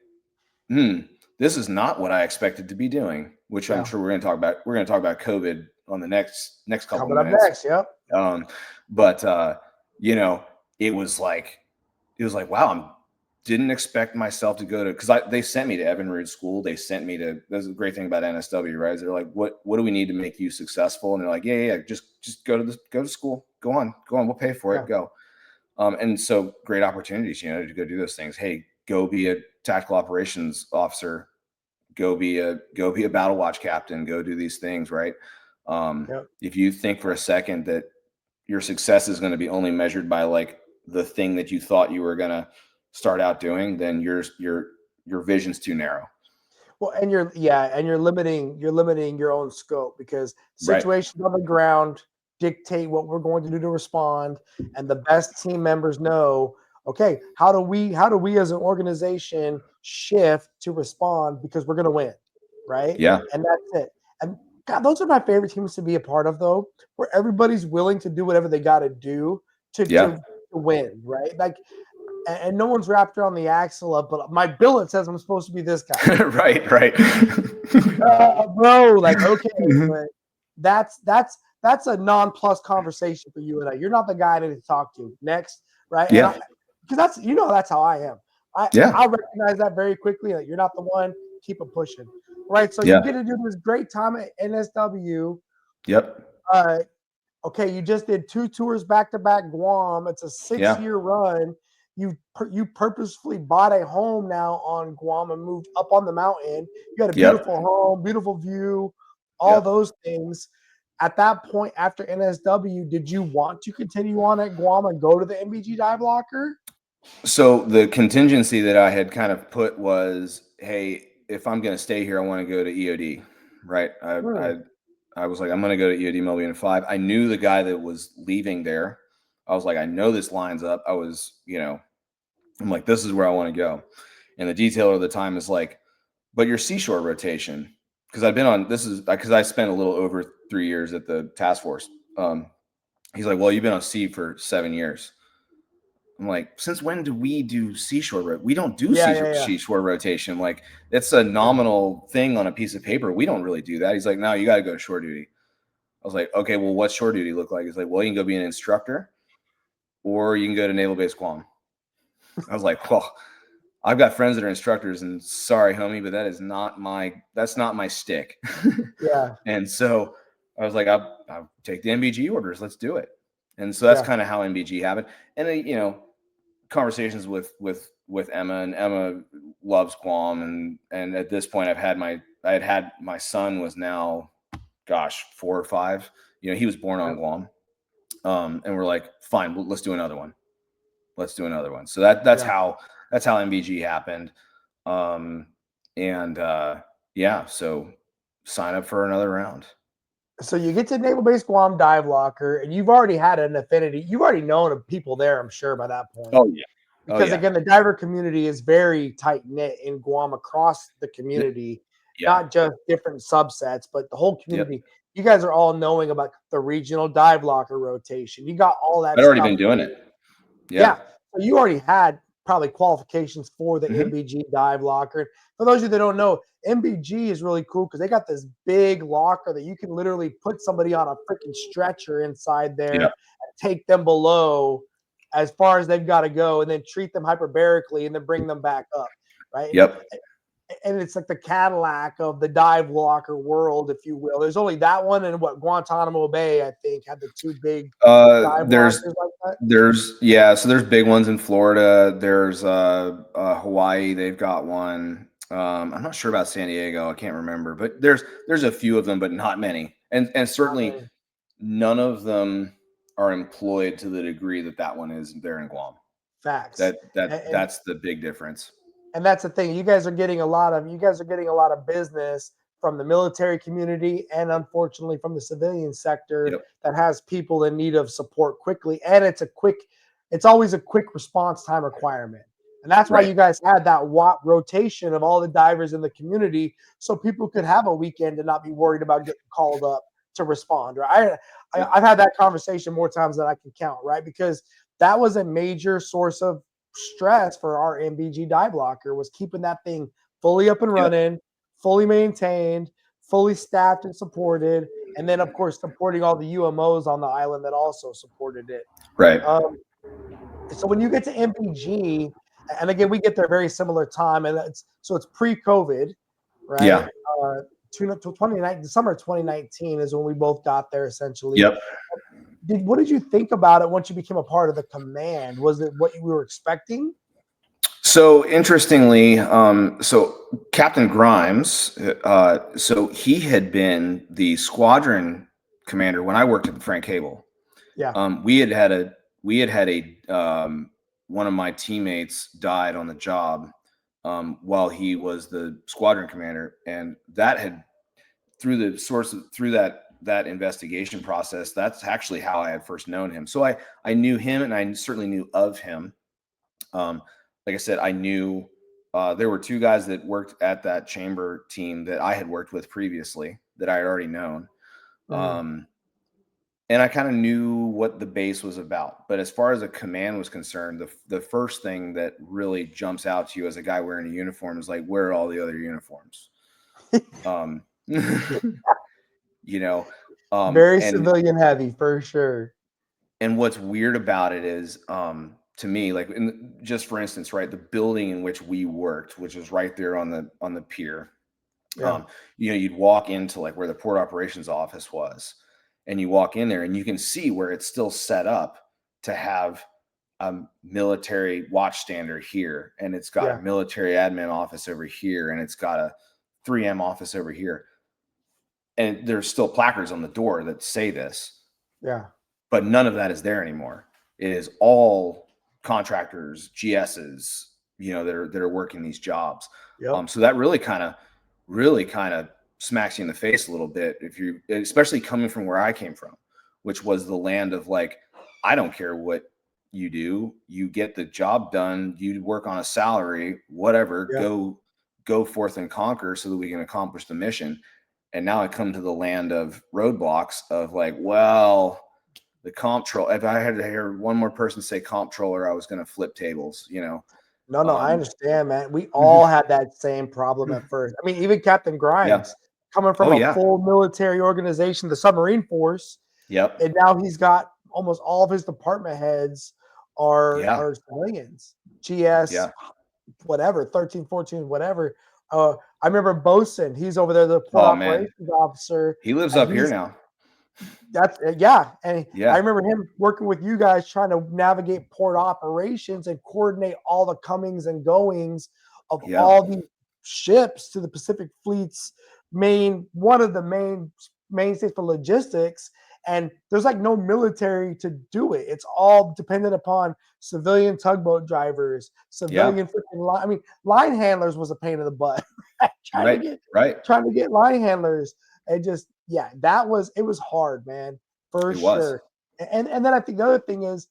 this is not what I expected to be doing. Which I'm Yeah. sure we're going to talk about. We're going to talk about COVID on the next couple Coming up minutes. next. Yep. But it was like wow, I didn't expect myself to go to, because they sent me to Evinrude School. They sent me to, that's the great thing about NSW, right? They're like, what do we need to make you successful? And they're like, yeah, just go to school, go on, we'll pay for it, go. And so great opportunities, to go do those things. Hey, go be a tactical operations officer, go be a battle watch captain, go do these things, right? If you think for a second that your success is going to be only measured by like the thing that you thought you were going to start out doing, then your vision's too narrow. Well, and you're limiting your own scope because Right. situations on the ground dictate what we're going to do to respond, and the best team members know, okay, how do we as an organization shift to respond because we're going to win, right? Yeah. And that's it. And God, those are my favorite teams to be a part of, though, where everybody's willing to do whatever they got to do to win, right? Like, and no one's wrapped around the axle of, but my billet says I'm supposed to be this guy. right. Bro, like, okay, but that's a non-plus conversation for you and I. You're not the guy I need to talk to. Next, right? Yeah. Because that's how I am. I recognize that very quickly. Like, you're not the one. Keep it pushing, right? So you get to do this great time at NSW. Yep. Okay, you just did 2 tours back to back Guam. It's a 6-year run. You purposefully bought a home now on Guam and moved up on the mountain. You had a beautiful home, beautiful view, all those things. At that point, after NSW, did you want to continue on at Guam and go to the MBG dive locker? So the contingency that I had kind of put was, hey, if I'm going to stay here, I want to go to EOD, right? I was like, I'm going to go to EOD Mobile Unit 5. I knew the guy that was leaving there. I was like, I know this lines up. I'm like, this is where I want to go. And the detailer at the time is like, but your seashore rotation, because I've been on, this is because I spent a little over 3 years at the task force. He's like, well, you've been on sea for 7 years. I'm like, since when do we do seashore? We don't do seashore rotation. Like, it's a nominal thing on a piece of paper. We don't really do that. He's like, no, you got to go to shore duty. I was like, okay, well, what's shore duty look like? He's like, well, you can go be an instructor, or you can go to Naval Base Guam. I was like, well, I've got friends that are instructors, and sorry, homie, but that's not my stick. Yeah. And so I was like, I'll take the MBG orders. Let's do it. And so that's kind of how MBG happened. And conversations with Emma, and Emma loves Guam. And at this point, I had had my son was now, 4 or 5. He was born on Guam. And we're like, fine, let's do another one. So that's how MBG happened. So sign up for another round. So you get to Naval Base Guam dive locker, and you've already had an affinity. You've already known of people there, I'm sure, by that point. Oh yeah. Because again, the diver community is very tight knit in Guam across the community, not just different subsets, but the whole community. Yep. You guys are all knowing about the regional dive locker rotation. You got all that. I'd already been doing it. Yeah. So you already had probably qualifications for the MBG dive locker. For those of you that don't know, MBG is really cool because they got this big locker that you can literally put somebody on a freaking stretcher inside there and take them below as far as they've got to go, and then treat them hyperbarically and then bring them back up, right? Yep. and it's like the Cadillac of the dive locker world, if you will. There's only that one and what Guantanamo Bay, I think, had the two big dive There's lockers like that. so there's big ones in Florida. There's Hawaii, they've got one. I'm not sure about San Diego, I can't remember, but there's a few of them, but not many. And certainly none of them are employed to the degree that one is there in Guam. Facts. That's the big difference. And that's the thing. You guys are getting a lot of business from the military community and unfortunately from the civilian sector that has people in need of support quickly. And it's always a quick response time requirement. And that's why you guys had that rotation of all the divers in the community so people could have a weekend and not be worried about getting called up to respond. Right. I've had that conversation more times than I can count, right? Because that was a major source of stress for our MBG dive locker, was keeping that thing fully up and running, fully maintained, fully staffed and supported, and then of course supporting all the UMOs on the island that also supported it. Right. So when you get to MBG, and again we get there very similar time, and it's pre-COVID, right? Yeah. 29 summer 2019 is when we both got there essentially. Yep. What did you think about it once you became a part of the command? Was it what you were expecting? So interestingly, so Captain Grimes, so he had been the squadron commander when I worked at the Frank Cable. Yeah. We had had a one of my teammates died on the job while he was the squadron commander, and that had through that investigation process, that's actually how I had first known him. So I knew him, and I certainly knew of him. Like I said, I knew there were two guys that worked at that chamber team that I had worked with previously that I had already known. And I kind of knew what the base was about. But as far as a command was concerned, the first thing that really jumps out to you as a guy wearing a uniform is like, where are all the other uniforms? Very civilian heavy for sure. And what's weird about it is, to me, like just for instance, right, the building in which we worked, which was right there on the pier. You'd walk into like where the port operations office was, and you walk in there and you can see where it's still set up to have a military watchstander here, and it's got a military admin office over here, and it's got a 3M office over here. And there's still placards on the door that say this. Yeah. But none of that is there anymore. It is all contractors, GSs, that are working these jobs. So that really kind of smacks you in the face a little bit especially coming from where I came from, which was the land of like, I don't care what you do, you get the job done, you work on a salary, whatever, go forth and conquer so that we can accomplish the mission. And now I come to the land of roadblocks of like, well, the comptroller. If I had to hear one more person say comptroller, I was going to flip tables, No, I understand, man. We all had that same problem at first. I mean, even Captain Grimes coming from a full military organization, the submarine force. Yep. And now he's got almost all of his department heads are civilians, GS, whatever, 13, 14, whatever. I remember Bosun. He's over there, the port operations officer. He lives up here now. And I remember him working with you guys trying to navigate port operations and coordinate all the comings and goings of all these ships to the Pacific Fleet's one of the mainstays for logistics. And there's like no military to do it. It's all dependent upon civilian tugboat drivers, civilian freaking line handlers was a pain in the butt. trying to get line handlers. It just, it was hard, man, for sure. And then I think the other thing is,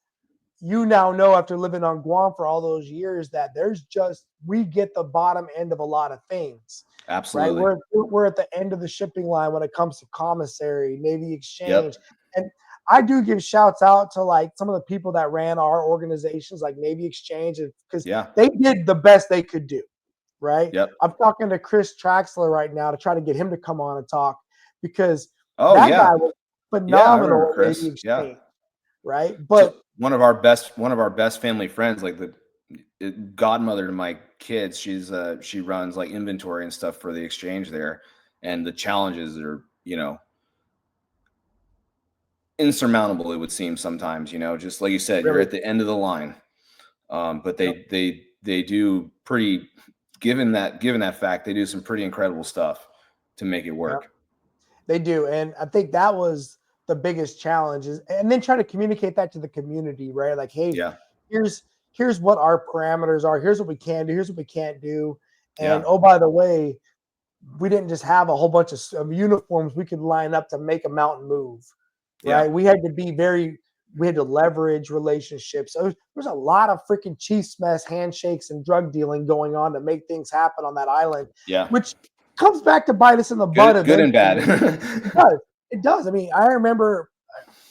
you now know after living on Guam for all those years that we get the bottom end of a lot of things. Absolutely. Right? We're at the end of the shipping line when it comes to commissary, Navy exchange. And I do give shouts out to like some of the people that ran our organizations like Navy exchange, because they did the best they could do. Right. Yep. I'm talking to Chris Traxler right now to try to get him to come on and talk, because that guy was phenomenal. Chris. Right. But one of our best family friends, like godmother to my kids. She runs like inventory and stuff for the exchange there, and the challenges are, insurmountable, it would seem sometimes, just like you said, you're Really. at the end of the line. But they do pretty, given that fact, they do some pretty incredible stuff to make it work. They do. And I think that was the biggest challenge and then try to communicate that to the community, right? Like, hey, Yeah. here's what our parameters are. Here's what we can do. Here's what we can't do. And Yeah. oh, by the way, we didn't just have a whole bunch of uniforms we could line up to make a mountain move, right? Yeah. We had to leverage relationships. So there's a lot of freaking Chiefs mess handshakes and drug dealing going on to make things happen on that island, Yeah. which comes back to bite us in the butt. Good and bad. It does. I mean, I remember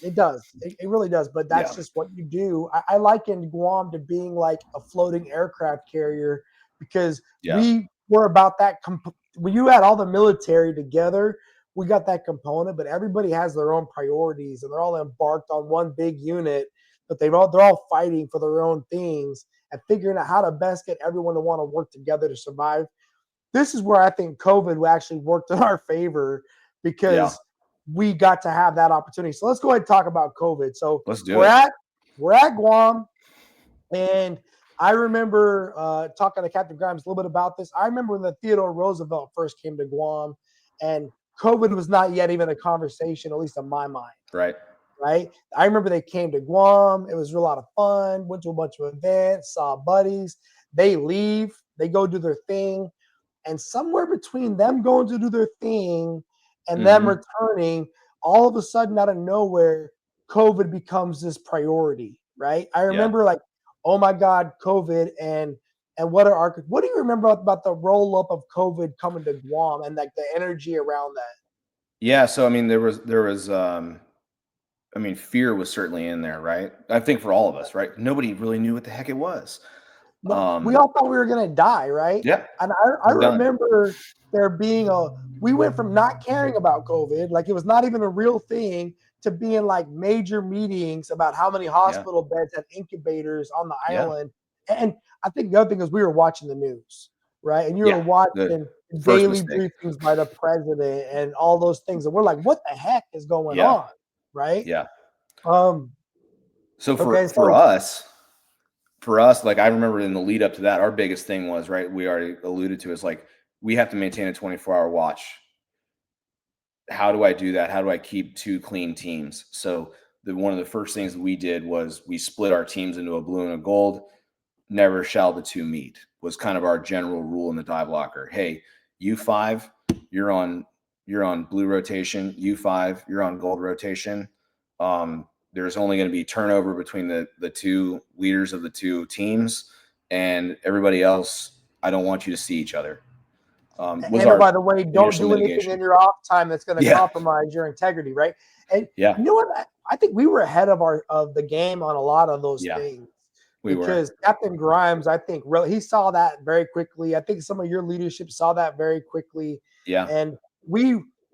it does. It really does. But that's just what you do. I likened Guam to being like a floating aircraft carrier because we were about that. When you had all the military together, we got that component, but everybody has their own priorities and they're all embarked on one big unit, but they're all fighting for their own things and figuring out how to best get everyone to want to work together to survive. This is where I think COVID actually worked in our favor because we got to have that opportunity. So let's go ahead and talk about COVID. So let's do it. We're at Guam, and I remember talking to Captain Grimes a little bit about this. I remember when the Theodore Roosevelt first came to Guam, and COVID was not yet even a conversation, at least in my mind. Right. I remember they came to Guam. It was a lot of fun. Went to a bunch of events, saw buddies. They leave. They go do their thing. And somewhere between them going to do their thing and them returning, all of a sudden out of nowhere, COVID becomes this priority, right? I remember like, oh my God, COVID and what do you remember about the roll up of COVID coming to Guam and like the energy around that? Yeah. So, I mean, there was, fear was certainly in there, right? I think for all of us, right? Nobody really knew what the heck it was. We all thought we were going to die, right? Yeah. And I remember there being we went from not caring about COVID, like it was not even a real thing, to being like major meetings about how many hospital beds had incubators on the island. And I think the other thing is we were watching the news, right? And you were watching daily briefings by the president and all those things. And we're like, what the heck is going on? Right? Yeah. So for us, like I remember in the lead up to that, our biggest thing was, right, we already alluded to, is like, we have to maintain a 24-hour watch. How do I do that? How do I keep two clean teams? So one of the first things that we did was we split our teams into a blue and a gold. Never shall the two meet was kind of our general rule in the dive locker. Hey, U5, you're on blue rotation. U5, you're on gold rotation. There's only going to be turnover between the two leaders of the two teams, and everybody else, I don't want you to see each other. By the way, don't do anything in your off time that's going to compromise your integrity, right? And you know what? I think we were ahead of the game on a lot of those things. Because Captain Grimes, I think, really, he saw that very quickly. I think some of your leadership saw that very quickly. Yeah. And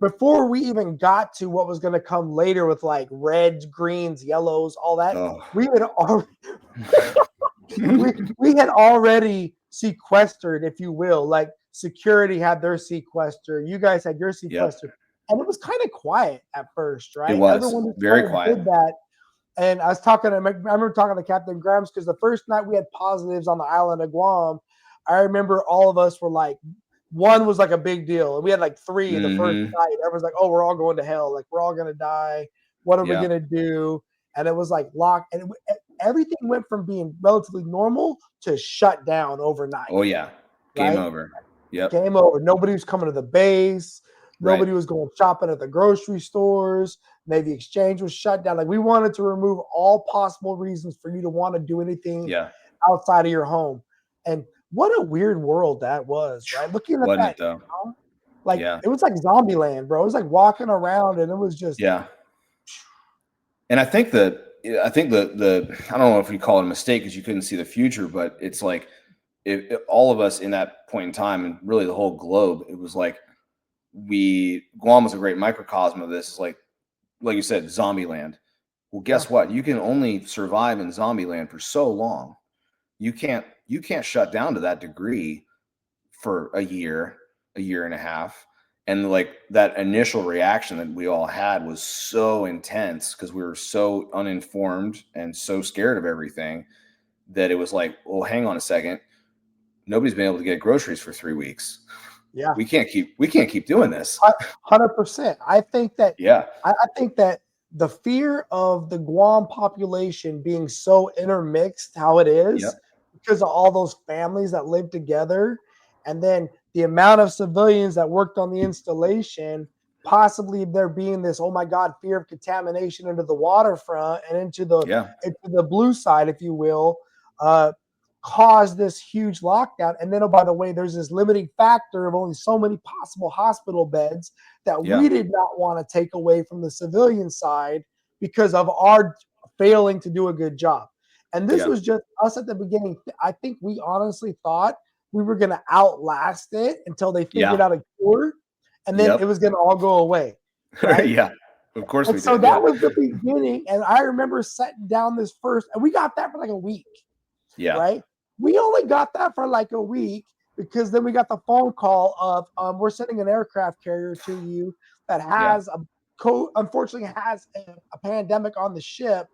before we even got to what was going to come later with like reds, greens, yellows, all that, we had already sequestered, if you will, like security had their sequester. You guys had your sequester. And it was kind of quiet at first, right? It was. Everyone very quiet. Did that. And I remember talking to Captain Grimes because the first night we had positives on the island of Guam. I remember all of us were like, one was like a big deal. And we had like three the first night. Everyone's like, oh, we're all going to hell. Like, we're all going to die. What are we going to do? And it was like locked. And everything went from being relatively normal to shut down overnight. Oh, yeah. Game over. Yep. Game over. Nobody was coming to the base. Nobody was going shopping at the grocery stores. Navy Exchange was shut down. Like, we wanted to remove all possible reasons for you to want to do anything outside of your home. And what a weird world that was, right? Looking at that, though? Like it was like Zombieland, bro. It was like walking around, and it was just And I think the I don't know if we call it a mistake because you couldn't see the future, but it's like if all of us in that point in time, and really the whole globe, it was like Guam was a great microcosm of this. It's like you said, Zombieland. Well, guess what? You can only survive in Zombieland for so long. you can't shut down to that degree for a year and a half. And like that initial reaction that we all had was so intense because we were so uninformed and so scared of everything that it was like, well, hang on a second. Nobody's been able to get groceries for 3 weeks. Yeah. We can't keep doing this. 100%. I think that Yeah. I think that the fear of the Guam population being so intermixed how it is Yep. because of all those families that live together, and then the amount of civilians that worked on the installation, possibly there being this, oh my God, fear of contamination into the waterfront and into the blue side, if you will, caused this huge lockdown. And then, oh, by the way, there's this limiting factor of only so many possible hospital beds that we did not want to take away from the civilian side because of our failing to do a good job. And this was just us at the beginning. I think we honestly thought we were going to outlast it until they figured out a cure, and then it was going to all go away. Right? Yeah, of course and we so did. that was the beginning. And I remember setting down this first, and we got that for like a week. Yeah. Right. We only got that for like a week because then we got the phone call of we're sending an aircraft carrier to you that has unfortunately has a pandemic on the ship,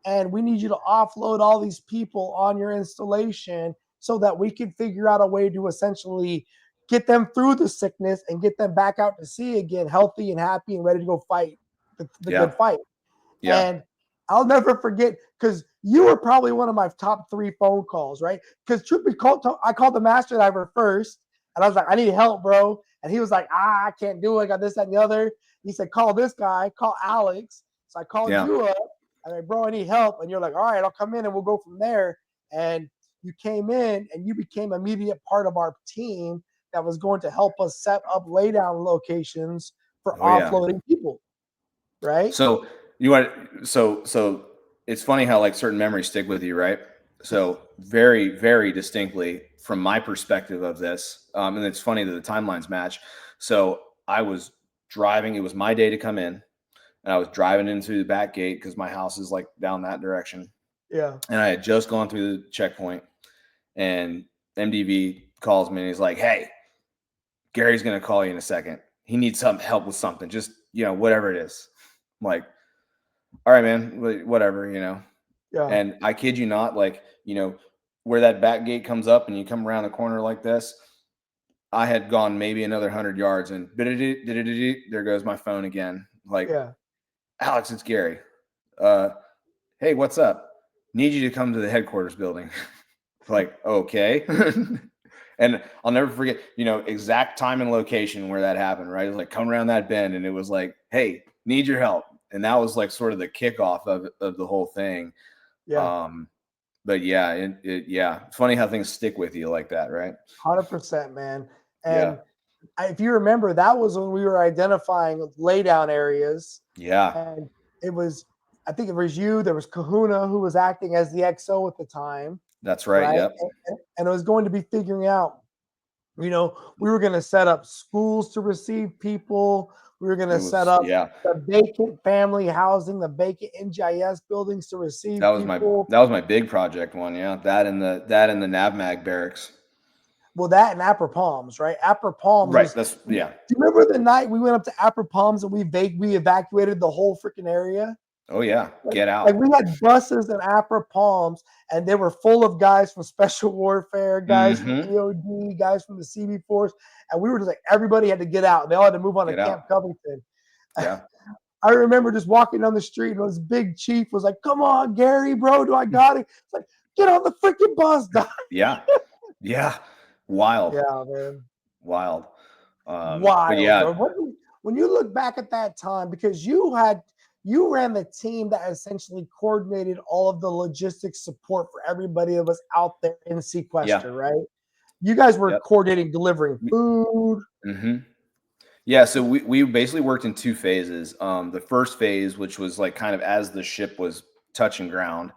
and we need you to offload all these people on your installation so that we can figure out a way to essentially get them through the sickness and get them back out to sea again, healthy and happy and ready to go fight the good fight. Yeah. And I'll never forget, because you were probably one of my top 3 phone calls, right? Because truth be told, I called the master diver first, and I was like, I need help, bro. And he was like, I can't do it. I got this, that, and the other. He said, call this guy, call Alex. So I called you up. I'm like, bro, I need help. And you're like, all right, I'll come in and we'll go from there. And you came in and you became an immediate part of our team that was going to help us set up laydown locations for offloading people, right? So so it's funny how like certain memories stick with you, right? So very, very distinctly from my perspective of this, and it's funny that the timelines match. So I was driving, it was my day to come in, and I was driving into the back gate because my house is like down that direction. Yeah. And I had just gone through the checkpoint, and MDV calls me and he's like, hey, Gary's going to call you in a second. He needs some help with something, just, whatever it is. I'm like, all right, man, whatever, Yeah. And I kid you not, like, where that back gate comes up and you come around the corner like this, I had gone maybe another 100 yards and there goes my phone again. Like, Alex, it's Gary. Hey, what's up? Need you to come to the headquarters building. Like, okay. And I'll never forget, exact time and location where that happened, right? It was like, come around that bend, and it was like, hey, need your help. And that was like sort of the kickoff of the whole thing. Yeah. But yeah, it's funny how things stick with you like that, right? 100%, man. And if you remember, that was when we were identifying laydown areas. Yeah. And I think it was you. There was Kahuna, who was acting as the XO at the time. That's right. Yep. And it was going to be figuring out, we were going to set up schools to receive people. We were going to set up the vacant family housing, the vacant NGIS buildings to receive people. That was my big project one. Yeah. That and the NAVMAG barracks. Well, that and Apra Palms, right? Apra Palms. Right. Do you remember the night we went up to Apra Palms and we evacuated the whole freaking area? Oh yeah, get out. Like we had buses in Apra Palms, and they were full of guys from Special Warfare, guys from EOD, guys from the CB Force, and we were just like, everybody had to get out. They all had to move on to Camp Covington. Yeah. I remember just walking down the street, and this big chief was like, "Come on, Gary, bro, do I got it?" It's like, get on the freaking bus, dog. Yeah. Wild. Yeah, man. Wild. But yeah. When you look back at that time, because you ran the team that essentially coordinated all of the logistics support for everybody that was out there in sequester, right? You guys were coordinating, delivering food. Mm-hmm. Yeah, so we basically worked in 2 phases. The first phase, which was like kind of as the ship was touching ground,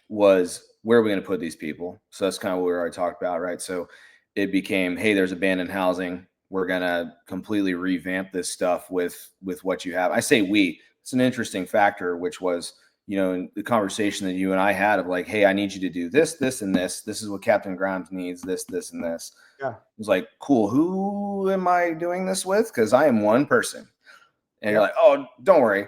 was where are we going to put these people? So that's kind of what we already talked about, right? So it became, hey, there's abandoned housing. We're going to completely revamp this stuff with what you have. I say it's an interesting factor, which was, you know, in the conversation that you and I had of like, hey, I need you to do this, this, and this. This is what Captain Grimes needs, this, and this. Yeah. It was like, cool. Who am I doing this with? Because I am one person. And you're like, oh, don't worry.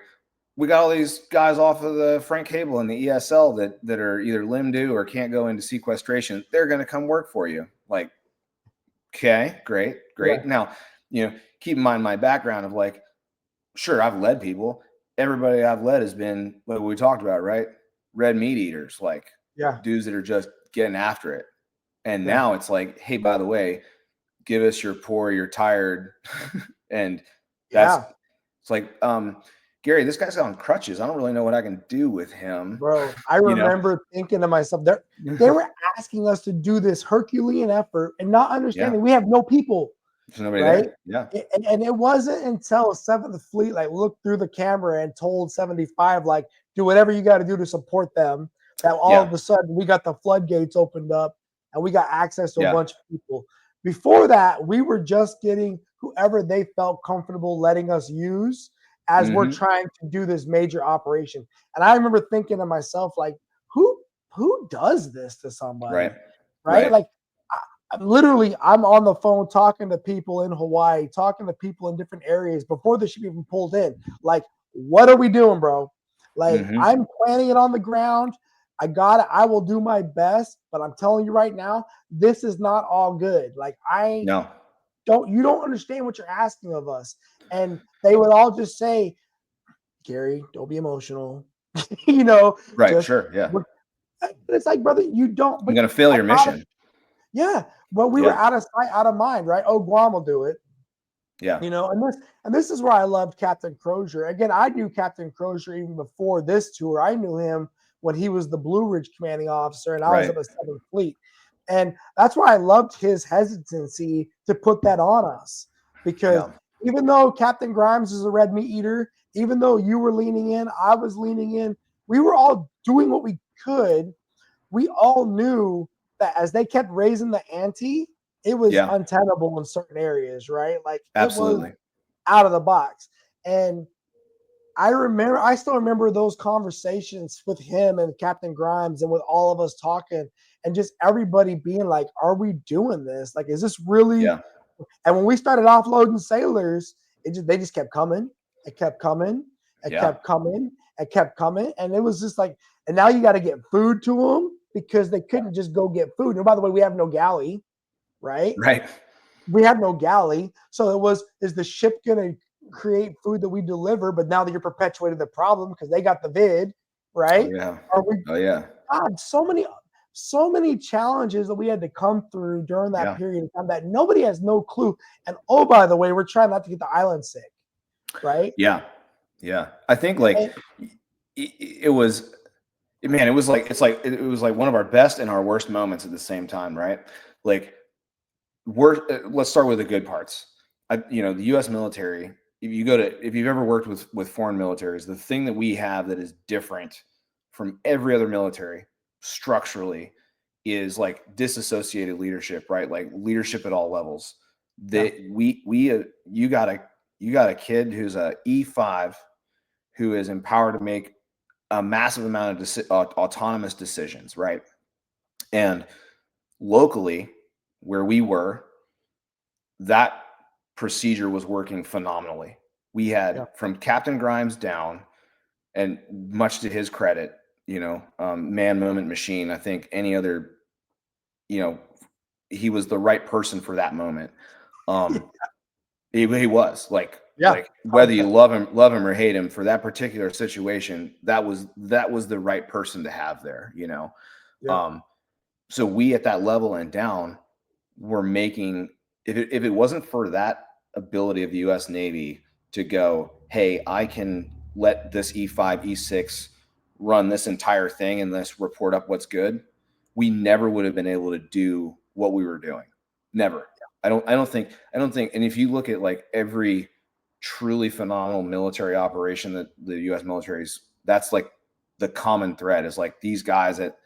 We got all these guys off of the Frank Cable and the ESL that are either limb due or can't go into sequestration. They're going to come work for you. Like, okay, great. Yeah. Now, you know, keep in mind my background of like, sure, I've led people. Everybody I've led has been what we talked about, right? Red meat eaters, like dudes that are just getting after it. And now it's like, hey, by the way, give us your poor, you're tired. And that's it's like, Gary, this guy's on crutches. I don't really know what I can do with him. Bro, I remember thinking to myself, they were asking us to do this Herculean effort and not understanding we have no people. There's nobody there. Yeah. And it wasn't until 7th Fleet like looked through the camera and told 75 like do whatever you got to do to support them that all of a sudden we got the floodgates opened up and we got access to a bunch of people. Before that, we were just getting whoever they felt comfortable letting us use as we're trying to do this major operation. And I remember thinking to myself like who does this to somebody? Right? Like I'm on the phone talking to people in Hawaii, talking to people in different areas before the ship even pulled in. Like, what are we doing, bro? Like, I'm planning it on the ground. I got it. I will do my best, but I'm telling you right now, this is not all good. Like, you don't understand what you're asking of us. And they would all just say, Gary, don't be emotional. You know, right? Sure, yeah. It's like, brother, you don't. I'm gonna fail your mission. Yeah. Well, we were out of sight, out of mind, right? Oh, Guam will do it. Yeah. You know, and this is where I loved Captain Crozier. Again, I knew Captain Crozier even before this tour. I knew him when he was the Blue Ridge commanding officer, and I was at the 7th Fleet. And that's why I loved his hesitancy to put that on us. Because even though Captain Grimes is a red meat eater, even though you were leaning in, I was leaning in, we were all doing what we could. We all knew that as they kept raising the ante, it was untenable in certain areas, right? Like absolutely it was out of the box. And I still remember those conversations with him and Captain Grimes and with all of us talking and just everybody being like, are we doing this? Like, is this really? Yeah. And when we started offloading sailors, they just kept coming. It kept coming. It kept coming. It kept coming. And it was just like, and now you got to get food to them because they couldn't just go get food. And by the way, we have no galley, right? Right. We have no galley. So is the ship going to create food that we deliver? But now that you're perpetuating the problem because they got the vid, right? Oh, yeah. God, so many challenges that we had to come through during that period of time that nobody has no clue. And oh, by the way, we're trying not to get the island sick, right? Yeah. Yeah. I think like it was like one of our best and our worst moments at the same time, right? Like let's start with the good parts. The U.S. military, if you've ever worked with foreign militaries, the thing that we have that is different from every other military structurally is like disassociated leadership, right? Like leadership at all levels. You got a kid who's a E5 who is empowered to make a massive amount of autonomous decisions, right? And locally, where we were, that procedure was working phenomenally. We had from Captain Grimes down, and much to his credit, man, moment, machine. I think any other, he was the right person for that moment. He was like whether you love him or hate him for that particular situation, that was the right person to have there, so we at that level and down were making, if it wasn't for that ability of the U.S. Navy to go, hey, I can let this E5, E6 run this entire thing and let's report up what's good, we never would have been able to do what we were doing. Never. I don't think, and if you look at like every truly phenomenal military operation that the U.S. military's, that's like the common thread is like these guys at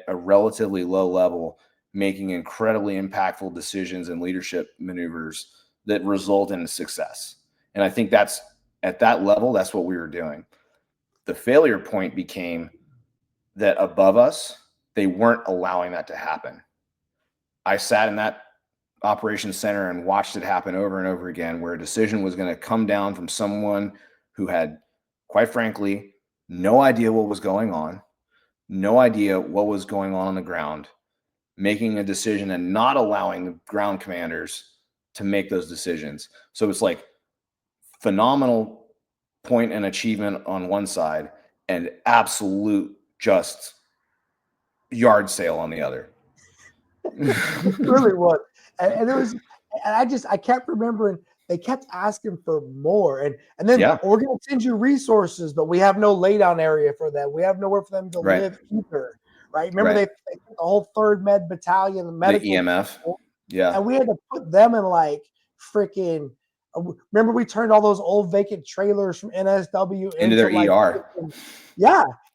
a relatively low level making incredibly impactful decisions and leadership maneuvers that result in success. And I think that's at that level, that's what we were doing. The failure point became that above us, they weren't allowing that to happen. I sat in that operations center and watched it happen over and over again, where a decision was going to come down from someone who had, quite frankly, no idea what was going on, no idea what was going on the ground, making a decision and not allowing the ground commanders to make those decisions. So it's like phenomenal point and achievement on one side and absolute just yard sale on the other. It really was. And it was, and I kept remembering they kept asking for more. And then we're going to send you resources, but we have no laydown area for them. We have nowhere for them to live either. Right. Remember they the whole 3rd Med Battalion, the medical EMF. People, yeah. And we had to put them in like freaking, remember we turned all those old vacant trailers from NSW into their like, ER.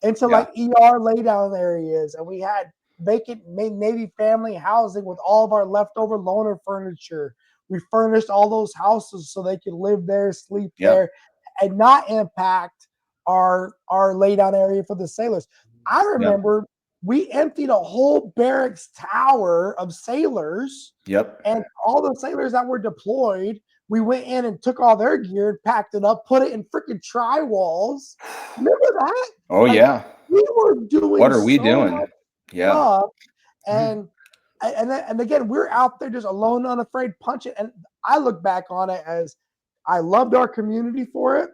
Into like ER laydown areas. And we had vacant Navy family housing with all of our leftover loaner furniture. We furnished all those houses so they could live there, sleep there, and not impact our laydown area for the sailors. I remember we emptied a whole barracks tower of sailors. And all the sailors that were deployed, we went in and took all their gear and packed it up, put it in freaking tri-walls. Remember that? Oh, like, we were doing what are we doing? And again, we're out there just alone, unafraid, punching. And I look back on it as I loved our community for it.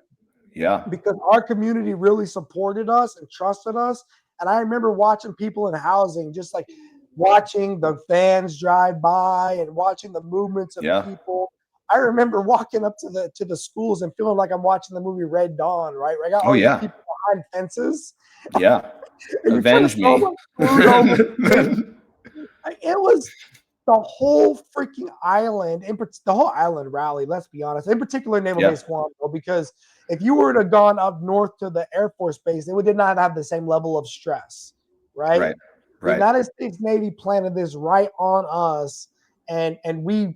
Because our community really supported us and trusted us. And I remember watching people in housing, just like watching the vans drive by and watching the movements of people. I remember walking up to the schools and feeling like I'm watching the movie Red Dawn, right? I got all these people behind fences. Avenge me. It was the whole freaking island, the whole island rally, let's be honest, in particular Naval Base Guam, because if you were to have gone up north to the Air Force Base, they did not have the same level of stress, right? The United States Navy planted this right on us, and we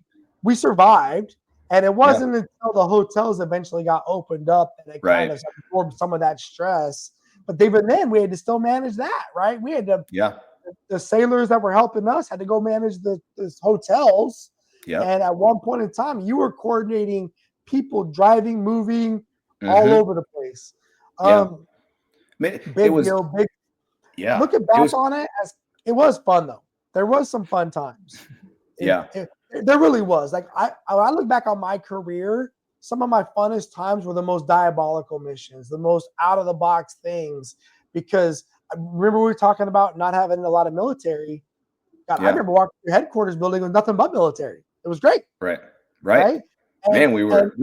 survived. And it wasn't until the hotels eventually got opened up that it kind of absorbed some of that stress. But even then, we had to still manage that, right? We had to, the sailors that were helping us had to go manage the hotels. And at one point in time, you were coordinating people driving, moving all over the place. Big deal. Looking back on it, as it was fun though. There was some fun times. There really was. Like I look back on my career, some of my funnest times were the most diabolical missions, the most out of the box things. Because I remember we were talking about not having a lot of military. God, I remember walking through headquarters building with nothing but military. It was great. Right. And, man, we were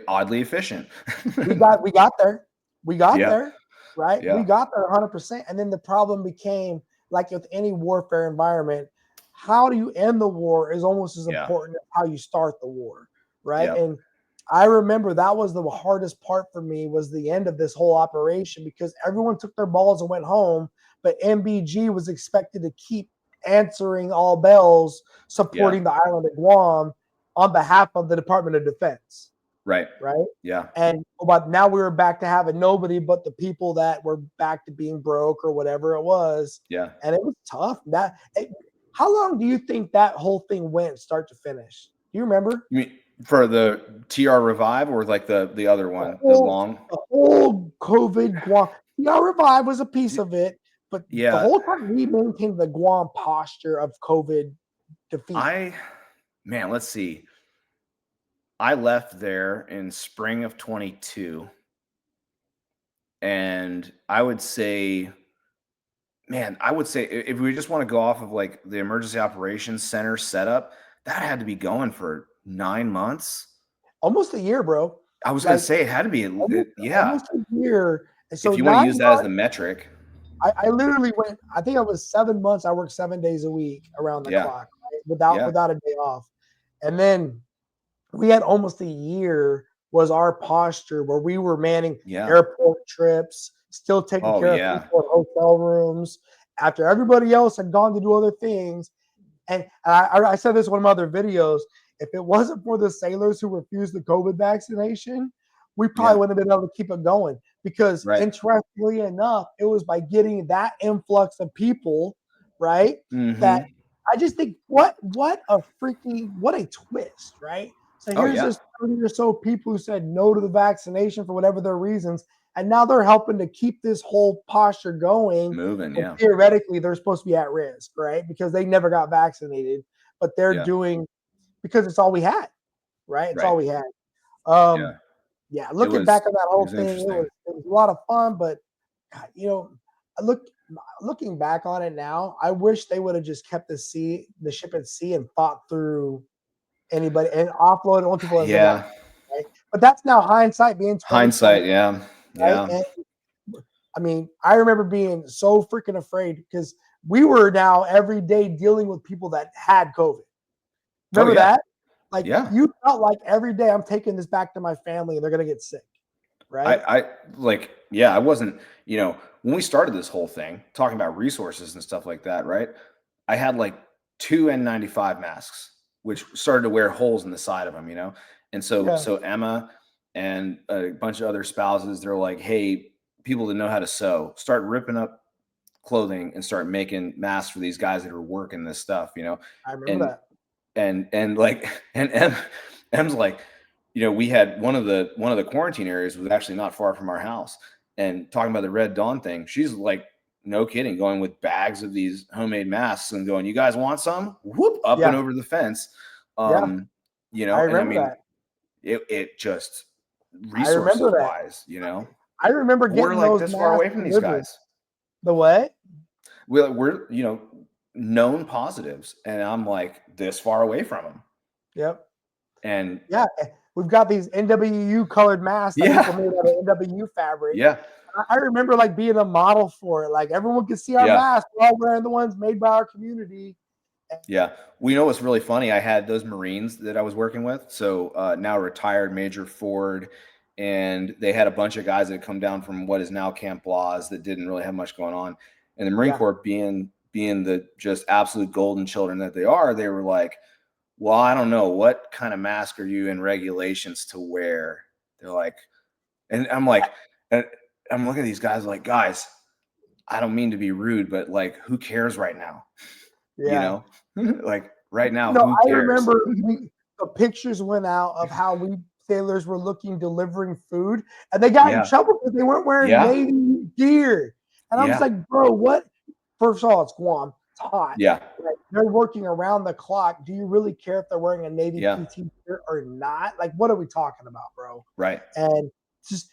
oddly efficient. we got there. We got there, right? Yeah. We got there 100%. And then the problem became, like with any warfare environment, how do you end the war is almost as important as how you start the war, right? And I remember that was the hardest part for me, was the end of this whole operation, because everyone took their balls and went home, but NBG was expected to keep answering all bells, supporting the island of Guam on behalf of the Department of Defense. Right. And but now we were back to having nobody but the people that were back to being broke or whatever it was. And it was tough. How long do you think that whole thing went start to finish? Do you remember? You mean for the TR Revive or like the other one, the whole COVID Guam? TR Revive was a piece of it, but the whole time we maintained the Guam posture of COVID defeat. Let's see. I left there in spring of 22. And I would say if we just want to go off of like the Emergency Operations Center setup, that had to be going for 9 months. Almost a year, bro. I was going to say it had to be, almost a year. So if you want to use that as the metric. I literally went, I think it was 7 months. I worked 7 days a week around the clock, right? without a day off. And then we had almost a year was our posture where we were manning airport trips, still taking care of people in hotel rooms after everybody else had gone to do other things. And I said this in one of my other videos, if it wasn't for the sailors who refused the COVID vaccination, we probably wouldn't have been able to keep it going. because Right. interestingly enough, it was by getting that influx of people, right? That Mhm. I just think what a twist, right? So Oh, here's yeah. this 30 or so people who said no to the vaccination for whatever their reasons, and now they're helping to keep this whole posture going. Moving, And yeah. theoretically, they're supposed to be at risk, right? Because they never got vaccinated, but they're Yeah. doing because it's all we had, right? It's all Right. we had. Yeah. Yeah, It looking was back on that it whole was thing, interesting. it was a lot of fun, but God, I looking back on it now, I wish they would have just kept the ship at sea and fought through anybody and offloaded only people that survived, Yeah. right? But that's now hindsight being 2020, Hindsight, yeah. right? Yeah. And I mean, I remember being so freaking afraid because we were now every day dealing with people that had COVID. Oh, Remember yeah. that? Like Yeah. you felt like every day I'm taking this back to my family and they're gonna get sick, right? I like, yeah, I wasn't, when we started this whole thing, talking about resources and stuff like that, right? I had like 2 N95 masks, which started to wear holes in the side of them. And so Yeah, so Emma and a bunch of other spouses, they're like, "Hey, people that know how to sew, start ripping up clothing and start making masks for these guys that are working this stuff." I remember And that. and like and M's like, we had one of the quarantine areas was actually not far from our house, and talking about the Red Dawn thing, she's like, no kidding, going with bags of these homemade masks and going, "You guys want some?" Whoop, up and Yeah, over the fence. yeah, um I and I remember mean, that. it just, I remember resources that. wise, I remember we're getting like those this far masks away from these delivered. guys. The what? We're known positives, and I'm like this far away from them. Yep. And Yeah, we've got these NWU colored masks that people yeah, made out of NWU fabric. yeah, I remember like being a model for it. Like everyone could see our yeah. masks. We're all wearing the ones made by our community. Yeah. We know what's really funny. I had those Marines that I was working with. So now retired Major Ford, and they had a bunch of guys that come down from what is now Camp Blas that didn't really have much going on. And the Marine Yeah, Corps being the just absolute golden children that they are, they were like, "Well, I don't know. What kind of mask are you in regulations to wear?" They're like, and I'm like, and I'm looking at these guys like, "Guys, I don't mean to be rude, but like, who cares right now?" You yeah. know, like right now, No, who I cares? remember the pictures went out of how we sailors were looking delivering food, and they got in Yeah, trouble because they weren't wearing yeah, Navy gear. And I'm just yeah, like, bro, what? First of all, it's Guam. It's hot. yeah, Like, they're working around the clock. Do you really care if they're wearing a Navy yeah. PT shirt or not? Like, what are we talking about, bro? Right. And just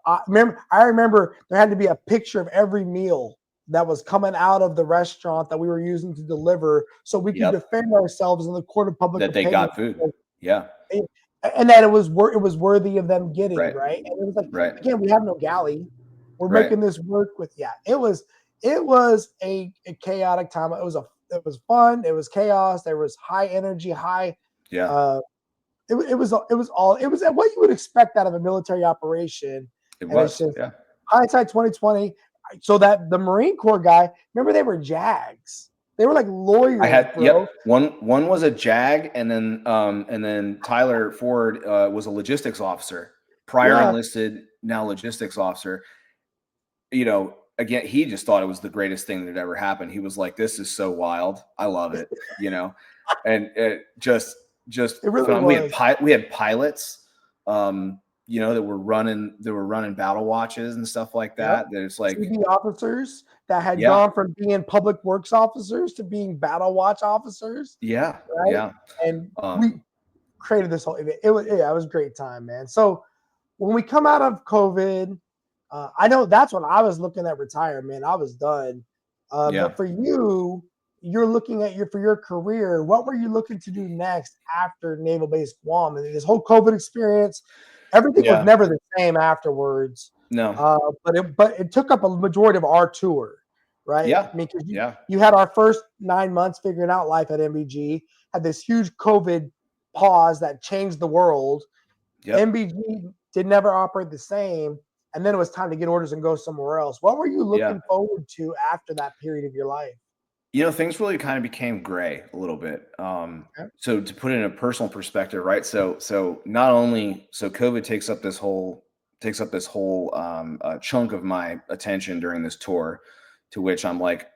I remember there had to be a picture of every meal that was coming out of the restaurant that we were using to deliver so we could Yep. defend ourselves in the court of public That they opinion. got food. Yeah. And that it was worthy of them getting, Right. right? And it was like, Right. again, we have no galley. We're Right. making this work with, yeah. It was a chaotic time. It was fun. It was chaos. There was high energy, high Yeah. uh it was what you would expect out of a military operation. It And it's was. just Yeah. hindsight 2020. So that the Marine Corps guy, remember they were JAGs. They were like I lawyers, had, bro. yep. One was a JAG, and then Tyler Ford was a logistics officer, prior Yeah. enlisted, now logistics officer. Again, he just thought it was the greatest thing that had ever happened. He was like, "This is so wild. I love it." And it just It really fun. was. We had pilots, that were running battle watches and stuff like Yep. that. That it's like, TV officers that had yeah, gone from being public works officers to being battle watch officers, yeah, right? yeah, And we um, created this whole event. It was a great time, man. So when we come out of COVID, I know that's when I was looking at retirement. I was done. yeah, But for you, you're looking at for your career. What were you looking to do next after Naval Base Guam and this whole COVID experience? Everything was yeah. never the same afterwards. No, But it took up a majority of our tour, right? yeah, I mean, because yeah, you had our first 9 months figuring out life at MBG, had this huge COVID pause that changed the world. yep. MBG did never operate the same, and then it was time to get orders and go somewhere else. What were you Yeah. looking forward to after that period of your life? Things really kind of became gray a little bit. Okay. So to put it in a personal perspective, right? So COVID takes up this whole takes up this whole chunk of my attention during this tour, to which I'm like,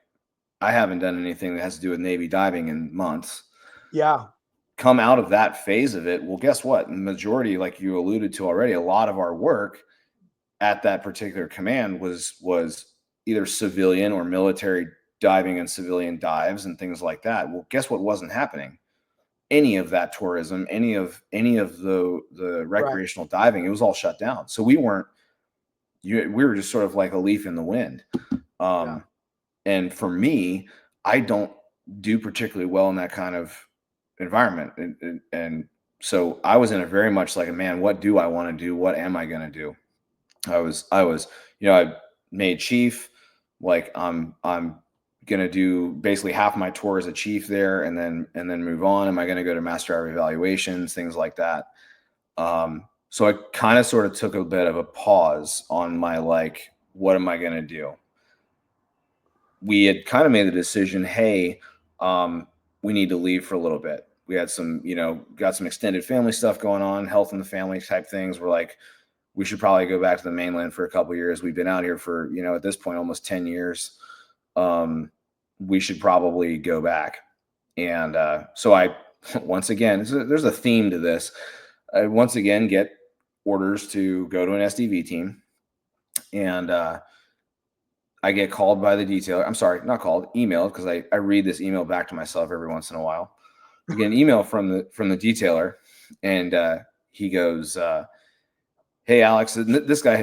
I haven't done anything that has to do with Navy diving in months. Yeah. Come out of that phase of it. Well, guess what? Majority, like you alluded to already, a lot of our work at that particular command was either civilian or military diving and civilian dives and things like that. Well, guess what wasn't happening? Any of that tourism, any of the recreational diving, it was all shut down. So we were just sort of like a leaf in the wind. And for me, I don't do particularly well in that kind of environment. And so I was in a very much like, man, what do I want to do? What am I going to do? I was, I made chief, like I'm going to do basically half my tour as a chief there and then move on. Am I going to go to master diver evaluations, things like that? So I kind of sort of took a bit of a pause on my, like, what am I going to do? We had kind of made the decision, hey, we need to leave for a little bit. We had some, got some extended family stuff going on, health in the family type things. We're like, we should probably go back to the mainland for a couple of years. We've been out here for, at this point, almost 10 years. We should probably go back. And so I, once again, there's a theme to this. I once again get orders to go to an SDV team. And I get called by the detailer. I'm sorry, not called, emailed, because I read this email back to myself every once in a while. I get an email from the detailer, and he goes, hey, Alex, this guy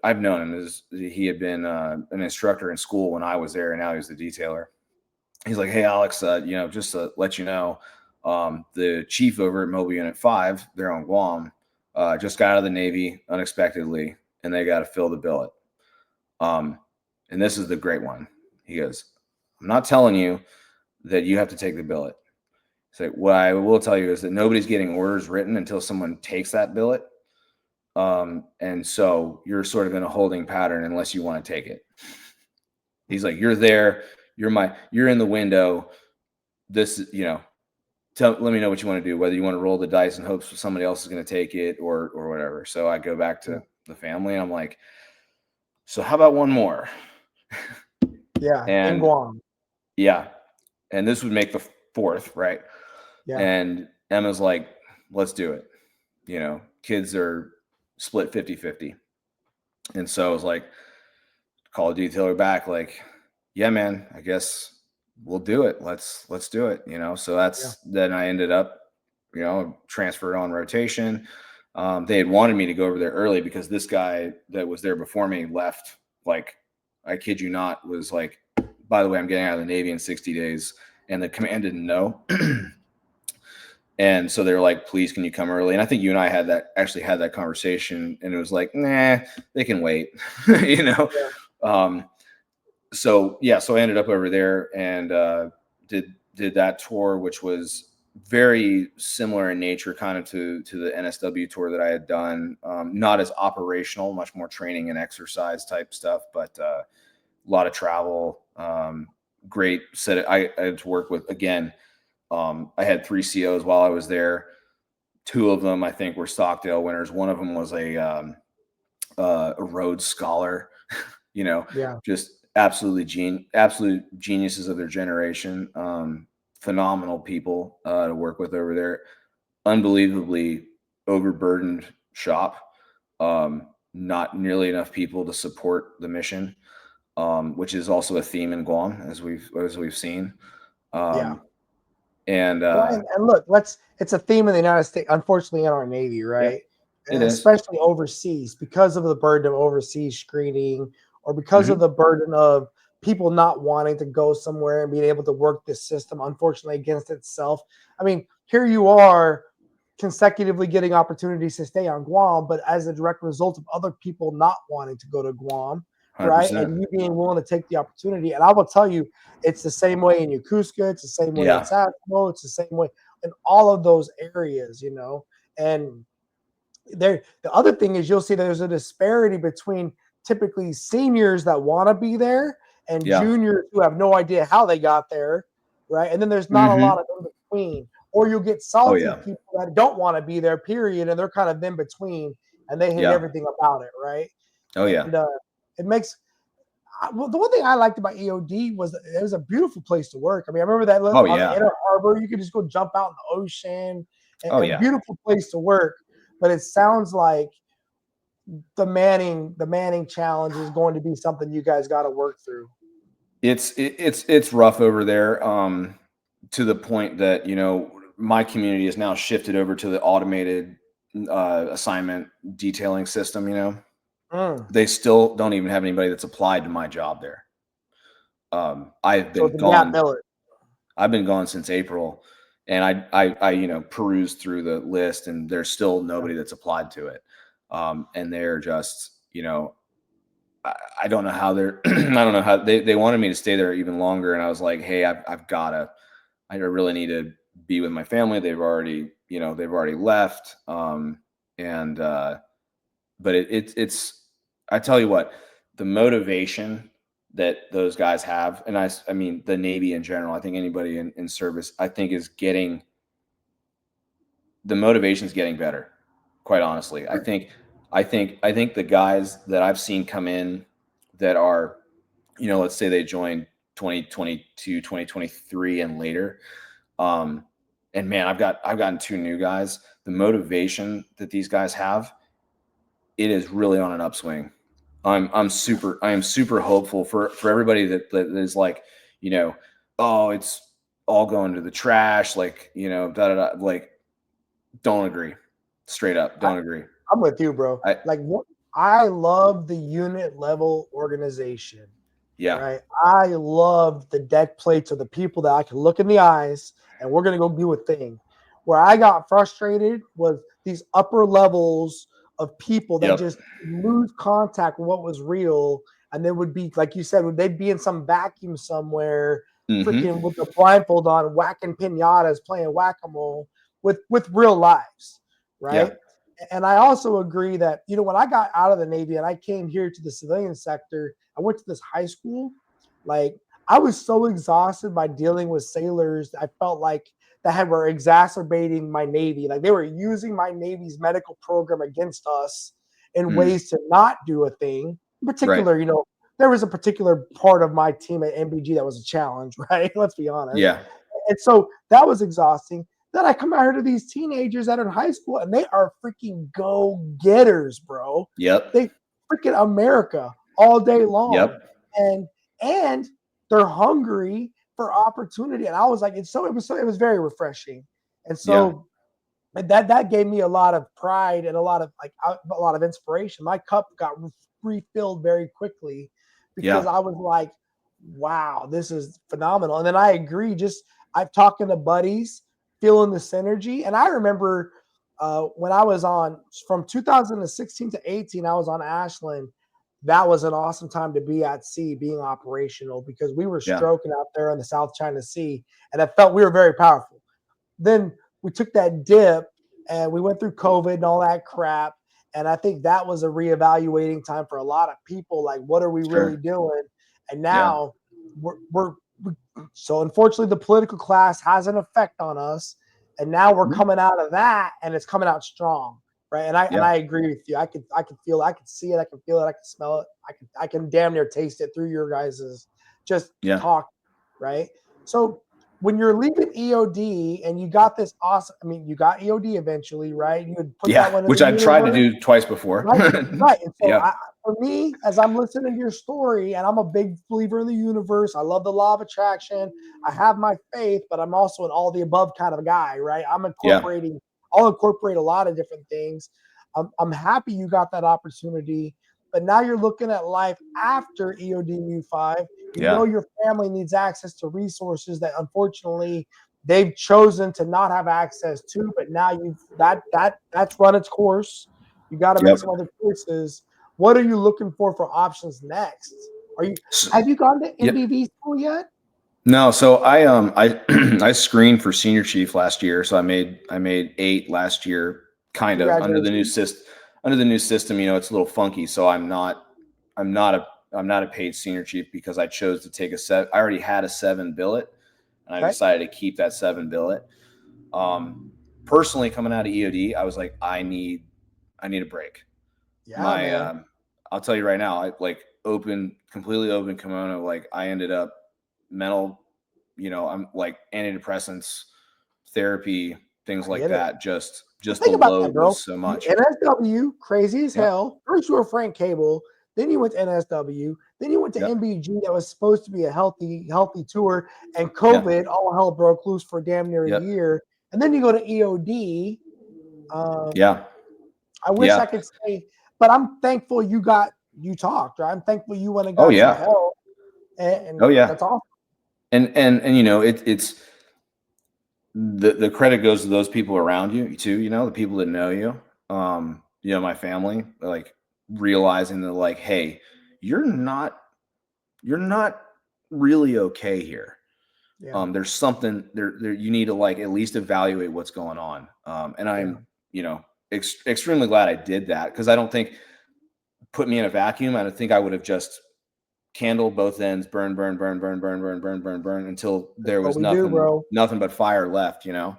I've known him. He had been an instructor in school when I was there, and now he's the detailer. He's like, hey, Alex, just to let you know, the chief over at Mobile Unit 5, they're on Guam, just got out of the Navy unexpectedly, and they got to fill the billet. And this is the great one. He goes, I'm not telling you that you have to take the billet. So what I will tell you is that nobody's getting orders written until someone takes that billet. And so you're sort of in a holding pattern unless you want to take it. He's like, you're there. You're in the window. This, let me know what you want to do, whether you want to roll the dice in hopes somebody else is going to take it or whatever. So I go back to the family and I'm like, so how about one more? Yeah. And in Guam. Yeah. And this would make the fourth, right? Yeah. And Emma's like, let's do it. Kids are split 50-50. And so I was like, call the detailer back, like, yeah, man, I guess we'll do it. Let's do it. So then I ended up, transferred on rotation. They had wanted me to go over there early because this guy that was there before me left, like, I kid you not, was like, by the way, I'm getting out of the Navy in 60 days. And the command didn't know. And so they're like, please, can you come early? And I think you and I had that conversation, and it was like, nah, they can wait, Yeah. So I ended up over there and did that tour, which was very similar in nature kind of to the NSW tour that I had done. Not as operational, much more training and exercise type stuff, but a lot of travel. Great set. I had to work with, again, I had 3 COs while I was there. 2 of them, I think, were Stockdale winners. One of them was a Rhodes Scholar, just absolute geniuses of their generation. Phenomenal people to work with over there. Unbelievably overburdened shop. Not nearly enough people to support the mission, which is also a theme in Guam, as we've seen. And look, it's a theme in the United States, unfortunately, in our Navy, right? Yeah, it especially overseas, because of the burden of overseas screening, or because of the burden of people not wanting to go somewhere and being able to work this system, unfortunately, against itself. I mean, here you are consecutively getting opportunities to stay on Guam, but as a direct result of other people not wanting to go to Guam, 100%. Right? And you being willing to take the opportunity. And I will tell you, it's the same way in Yokosuka. It's the same way in Sasebo. It's the same way in all of those areas, And the other thing is, you'll see that there's a disparity between typically seniors that want to be there and juniors who have no idea how they got there, right? And then there's not a lot of in between. Or you'll get salty people that don't want to be there, period, and they're kind of in between. and they hate Yeah. everything about it, right? Oh yeah. And it makes well, the one thing I liked about EOD was that it was a beautiful place to work. I mean, I remember that Oh on the yeah. Inner Harbor, you could just go jump out in the ocean, Oh and yeah. beautiful place to work. But it sounds like the Manning challenge is going to be something you guys got to work through. It's rough over there, to the point that, you know, my community is now shifted over to the automated assignment detailing system. You know, Mm. they still don't even have anybody that's applied to my job there. I've So been the Gap gone. Miller. I've been gone since April, and I you know, perused through the list, and there's still nobody that's applied to it. And they're just, you know, I don't know how they're I don't know how they wanted me to stay there even longer, and I was like, hey, I've gotta, I really need to be with my family. They've already, you know, they've already left. And but it's I tell you what, the motivation that those guys have, and I mean the Navy in general, I think anybody in service, I think is getting, the motivation is getting better. Quite honestly, I think the guys that I've seen come in that are, you know, let's say they joined 2022, 2023 and later. And man, I've gotten two new guys. The motivation that these guys have, it is really on an upswing. I am super hopeful for everybody that is like, you know, oh, it's all going to the trash, like, you know, da da da. Like, don't agree. Straight up, don't agree. I'm with you, bro. I Like, I love the unit level organization. Yeah. Right. I love the deck plates of the people that I can look in the eyes and we're going to go do a thing. Where I got frustrated was these upper levels of people that Yep. just lose contact with what was real. And they would be, like you said, they'd be in some vacuum somewhere, freaking with the blindfold on, whacking pinatas, playing whack-a-mole with real lives. Right. Yeah. And I also agree that, you know, when I got out of the Navy and I came here to the civilian sector, I went to this high school. Like, I was so exhausted by dealing with sailors. I felt like were exacerbating my Navy. Like, they were using my Navy's medical program against us in Mm. ways to not do a thing. In particular, Right. you know, there was a particular part of my team at NBG that was a challenge, right? Let's be honest. Yeah. And so that was exhausting. Then I come out here to these teenagers that are in high school and they are freaking go-getters, bro. Yep. They freaking America all day long. Yep. And they're hungry for opportunity. And I was like, it was very refreshing. And so that gave me a lot of pride and a lot of inspiration. My cup got refilled very quickly because Yeah. I was like, wow, this is phenomenal. And then I agree, I've talked to buddies, feeling the synergy. And I remember when I was on from 2016 to 18, I was on Ashland. That was an awesome time to be at sea, being operational, because we were Yeah. stroking out there in the South China Sea, and I felt we were very powerful. Then we took that dip and we went through COVID and all that crap. And I think that was a reevaluating time for a lot of people. Like, what are we really doing? And now so unfortunately the political class has an effect on us. And now we're coming out of that and it's coming out strong. Right. And I agree with you. I could feel it, I could see it, I can feel it, I can smell it, I can damn near taste it through your guys's just talk. Right. So when you're leaving EOD and you got this awesome, I mean, you got EOD eventually, right? You would put that one in which I've tried to do twice before. Right. And so for me, as I'm listening to your story, and I'm a big believer in the universe, I love the law of attraction. I have my faith, but I'm also an all the above kind of a guy, right? I'll incorporate a lot of different things. I'm happy you got that opportunity, but now you're looking at life after EOD U5. You know your family needs access to resources that unfortunately they've chosen to not have access to, but now that's run its course. You got to make some other choices. What are you looking for options next? Have you gone to NBV school yet? No, so I I screened for senior chief last year, so I made 8 last year, kind of under the new system. Under the new system, you know, it's a little funky, so I'm not a paid senior chief because I chose to take I already had a 7 billet, and I decided to keep that 7 billet. Personally, coming out of EOD, I was like, I need a break. Yeah, man. I'll tell you right now, I like completely open kimono. Like I ended up mental, I'm like antidepressants, therapy, things I like get it. that. Just the Think about that, load bro. was so You much. NSW, crazy as Yep. hell. First you were Frank Cable, then you went to NSW, then you went to Yep. MBG that was supposed to be a healthy tour, and Yeah. COVID, all hell broke loose for damn near a Yep. year. And then you go to EOD. Yeah. I wish I Yeah. could say, but I'm thankful you talked, right? I'm thankful you went and Oh got some yeah. help. And Oh yeah. that's awesome. And it's the credit goes to those people around you too, the people that know you. My family, like realizing that like, hey, you're not really okay here. Yeah. There's something there you need to like at least evaluate what's going on. And Yeah. I'm, extremely glad I did that, because I don't think put me in a vacuum. I don't think I would have just candle both ends, burn, burn, burn, burn, burn, burn, burn, burn, burn until That's there what was we do, bro. nothing but fire left, I Um,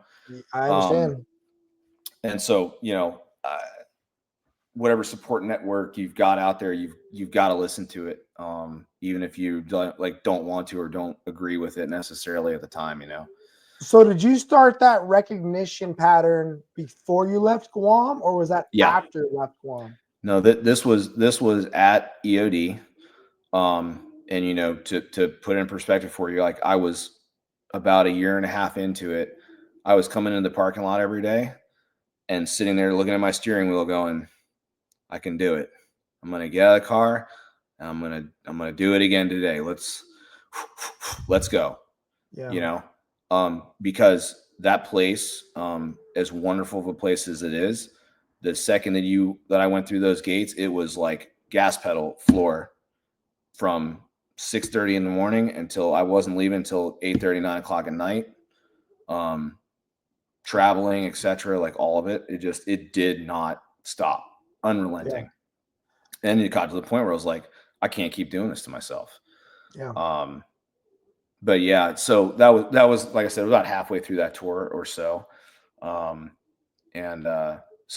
understand. and so, whatever support network you've got out there, you've got to listen to it. Even if you don't want to or don't agree with it necessarily at the time, So did you start that recognition pattern before you left Guam, or was that Yeah. after you left Guam? No, this was at EOD. And to put it in perspective for you, like I was about a year and a half into it. I was coming into the parking lot every day and sitting there looking at my steering wheel going, I can do it. I'm going to get out of the car. And I'm going to do it again today. Let's go. Yeah. Because that place, as wonderful of a place as it is, the second that I went through those gates, it was like gas pedal floor from 6:30 in the morning until I wasn't leaving until 8:30, 9 o'clock at night. Traveling, etc., like all of it, it did not stop, unrelenting. Yeah. And it got to the point where I was like, I can't keep doing this to myself. Yeah. But yeah, so that was like I said, about halfway through that tour or so. So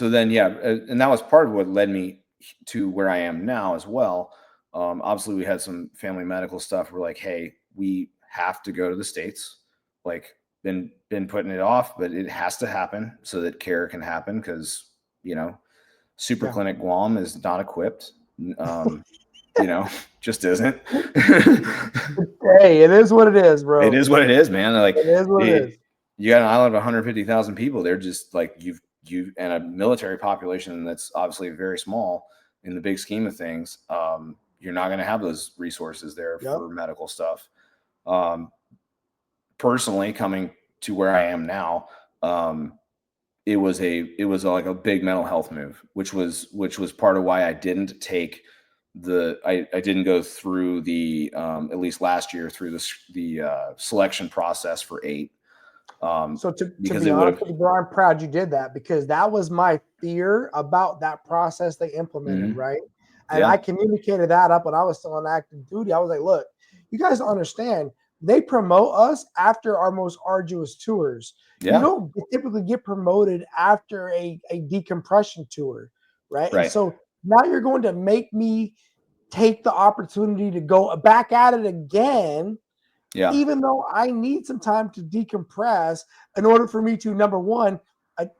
then, yeah, and that was part of what led me to where I am now as well. Obviously we had some family medical stuff. We're like, hey, we have to go to the States. Like been putting it off, but it has to happen so that care can happen, because Super Clinic Guam is not equipped. Just isn't. Hey, it is what it is, bro. It is what it is, man. Like it is what it is. You got an island of 150,000 people. They're just like you and a military population that's obviously very small in the big scheme of things. You're not going to have those resources there for medical stuff. Personally, coming to where I am now, it was like a big mental health move, which was part of why I didn't take I didn't go through the at least last year through the selection process for 8. So to be honest with you, bro, I'm proud you did that, because that was my fear about that process they implemented, Mm-hmm. right? And I communicated that up when I was still on active duty. I was like, look, you guys don't understand. They promote us after our most arduous tours. Yeah. You don't typically get promoted after a decompression tour, right? And so now you're going to make me take the opportunity to go back at it again. Yeah. Even though I need some time to decompress in order for me to, number one,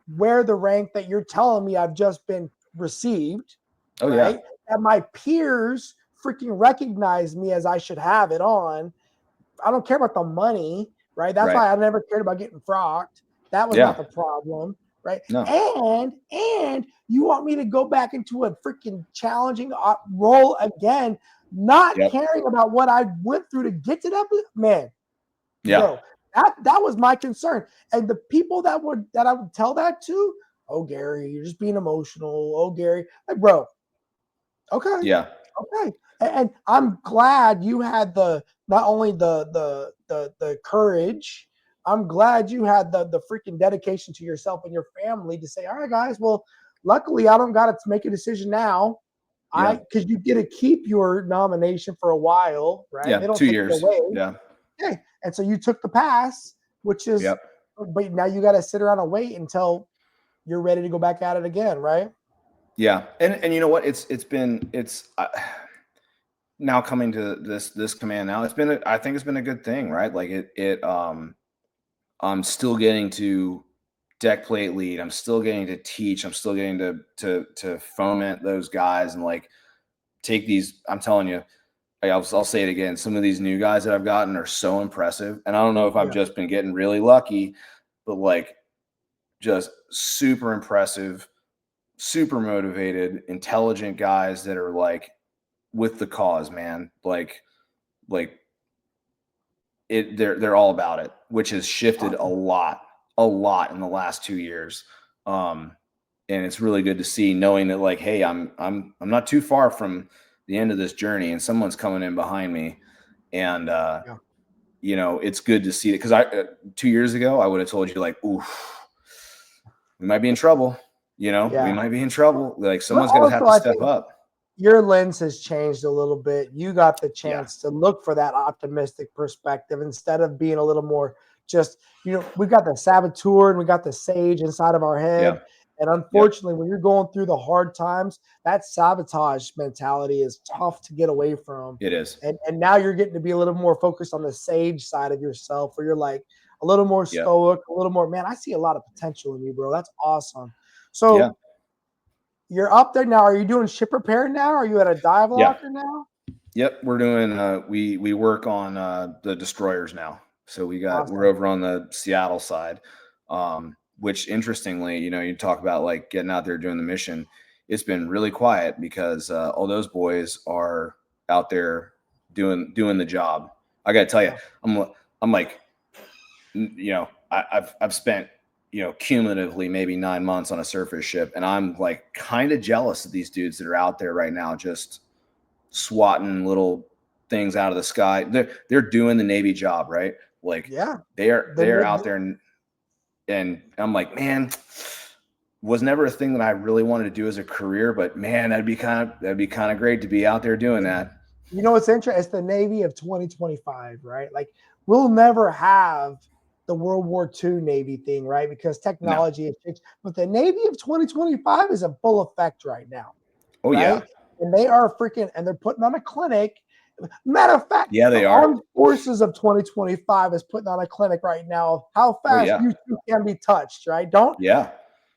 wear the rank that you're telling me I've just been received. Oh, right? Yeah. And my peers freaking recognize me as I should have it on. I don't care about the money, right? That's why I never cared about getting frocked. That was not the problem, right? No. And you want me to go back into a freaking challenging role again, not caring about what I went through to get to that, man. Yeah. Bro, that was my concern. And the people that I would tell that to, oh, Gary, you're just being emotional. Oh, Gary, like, bro. Okay. Yeah. Okay. And I'm glad you had not only the courage, I'm glad you had the freaking dedication to yourself and your family to say, all right, guys, well, luckily I don't got to make a decision now. Because you get to keep your nomination for a while, right? Yeah, they don't 2 take years. it away. Yeah. Okay. And so you took the pass, which is, but now you got to sit around and wait until you're ready to go back at it again, right? Yeah. And you know what? It's now coming to this command now, I think it's been a good thing, right? Like I'm still getting to deck plate lead. I'm still getting to teach. I'm still getting to foment those guys and like take these. I'm telling you, like, I'll say it again. Some of these new guys that I've gotten are so impressive, and I don't know if I've Yeah. just been getting really lucky, but like just super impressive, super motivated, intelligent guys that are like with the cause, man. Like they're all about it, which has shifted Awesome. a lot in the last 2 years. And it's really good to see, knowing that like, hey, I'm not too far from the end of this journey, and someone's coming in behind me, and Yeah. it's good to see it, because 2 years ago I would have told you like, oof, we might be in trouble. We Yeah. might be in trouble. Like But someone's going to have also, to I step think up. your lens has changed a little bit. You got the Yeah, chance to look for that optimistic perspective instead of being a little more just, we got the saboteur and we got the sage inside of our yeah, head. And yep. unfortunately, when you're going through the hard times, that sabotage mentality is tough to get away from. It is. And now you're getting to be a little more focused on the sage side of yourself, where you're like a little more Yep. stoic, a little more, man, I see a lot of potential in you, bro. That's awesome. Yeah. So you're up there now. Are you doing ship repair now? Are you at a dive Yeah. locker now? Yep. We're doing. We work on the destroyers now. So we're Awesome. over on the Seattle side, which interestingly, you talk about like getting out there doing the mission. It's been really quiet because all those boys are out there doing the job. I got to tell you, Yeah. I'm like, I've spent cumulatively maybe 9 months on a surface ship, and I'm like kind of jealous of these dudes that are out there right now just swatting little things out of the sky. They're doing the Navy job, right? Like Yeah. they're out there, and I'm like, man, was never a thing that I really wanted to do as a career, but man, that'd be kind of great to be out there doing that. What's interesting? It's the Navy of 2025, right? Like we'll never have the World War II Navy thing, right? Because No. technology has changed. But the Navy of 2025 is in full effect right now, Oh yeah. right? And they are freaking, and they're putting on a clinic. Matter of fact, Yeah, the they are. Armed Forces of 2025 is putting on a clinic right now of how Oh fast yeah. you two can be touched, right? Don't Yeah.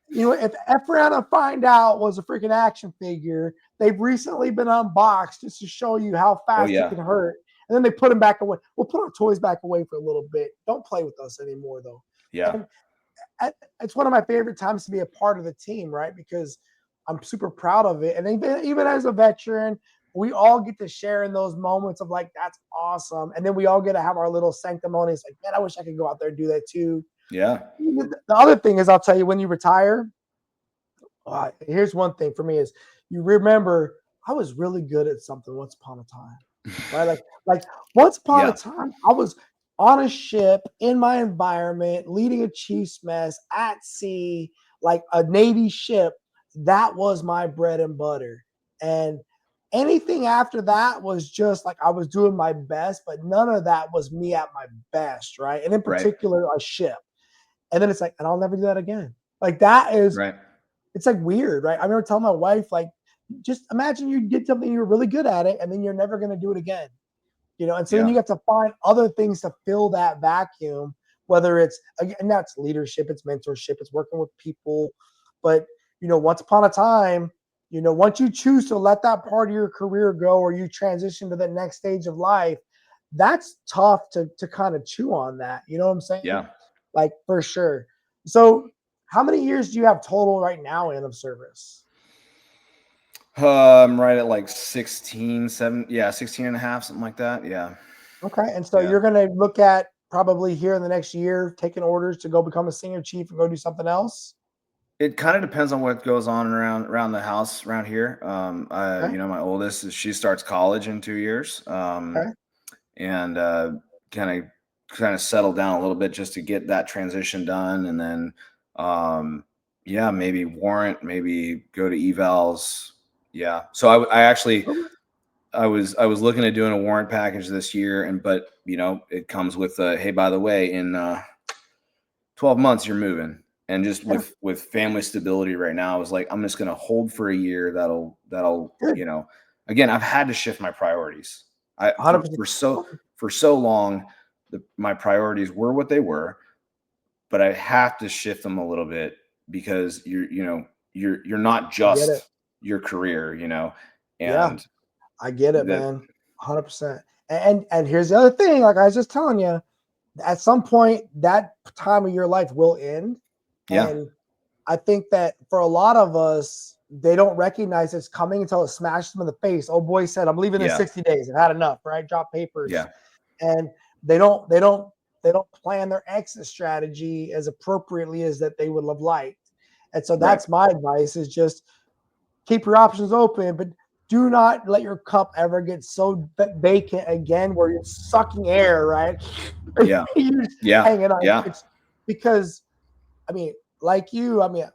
if Ephrata Find Out was a freaking action figure, they've recently been unboxed just to show you how Oh fast it yeah. can hurt. And then they put them back away. We'll put our toys back away for a little bit. Don't play with us anymore, though. Yeah. And it's one of my favorite times to be a part of the team, right? Because I'm super proud of it. And even as a veteran, we all get to share in those moments of like, that's awesome. And then we all get to have our little sanctimonies like, man, I wish I could go out there and do that too. Yeah. The other thing is, I'll tell you, when you retire, here's one thing for me is you remember I was really good at something once upon a time, right? Like once upon a Yeah. time, I was on a ship in my environment, leading a chief's mess at sea, like a Navy ship. That was my bread and butter. And anything after that was just like I was doing my best, but none of that was me at my best, right? And in Right. particular, a ship. And then it's like, and I'll never do that again. Like that is Right. it's like weird, right? I remember telling my wife, like, just imagine you did something, you're really good at it, and then you're never going to do it again, And so then Yeah. you have to find other things to fill that vacuum, whether it's, again, that's leadership, it's mentorship, it's working with people. But, once upon a time, once you choose to let that part of your career go or you transition to the next stage of life, that's tough to kind of chew on that. You know what I'm saying? Yeah. Like, for sure. So, how many years do you have total right now in of service? I'm right at like 16, 16 and a half, something like that. Yeah. Okay. And so Yeah. you're going to look at probably here in the next year taking orders to go become a senior chief and go do something else? It kind of depends on what goes on around the house around here. Okay. My oldest she starts college in 2 years. Okay. And kind of settle down a little bit just to get that transition done, and then maybe warrant, maybe go to evals. Yeah. So I actually Okay. I was looking at doing a warrant package this year, but it comes with hey, by the way, in 12 months you're moving. And just Yeah. with family stability right now, I was like, I'm just going to hold for a year. That'll, Good. again, I've had to shift my priorities. I, for, 100%. for so long, my priorities were what they were, but I have to shift them a little bit because you're not I get it. just your career, Yeah, and I get it, that, man. 100%. And here's the other thing, like I was just telling you, at some point that time of your life will end. yeah, And I think that for a lot of us, they don't recognize it's coming until it smashes them in the face. Oh boy said, I'm leaving in yeah, 60 days. I've had enough, right? Drop papers. yeah, And they don't plan their exit strategy as appropriately as that they would have liked. And so right. that's my advice is just keep your options open, but do not let your cup ever get so vacant again where you're sucking air, right? Yeah, You're just yeah, hanging on. yeah. It's because I mean, like you, I mean,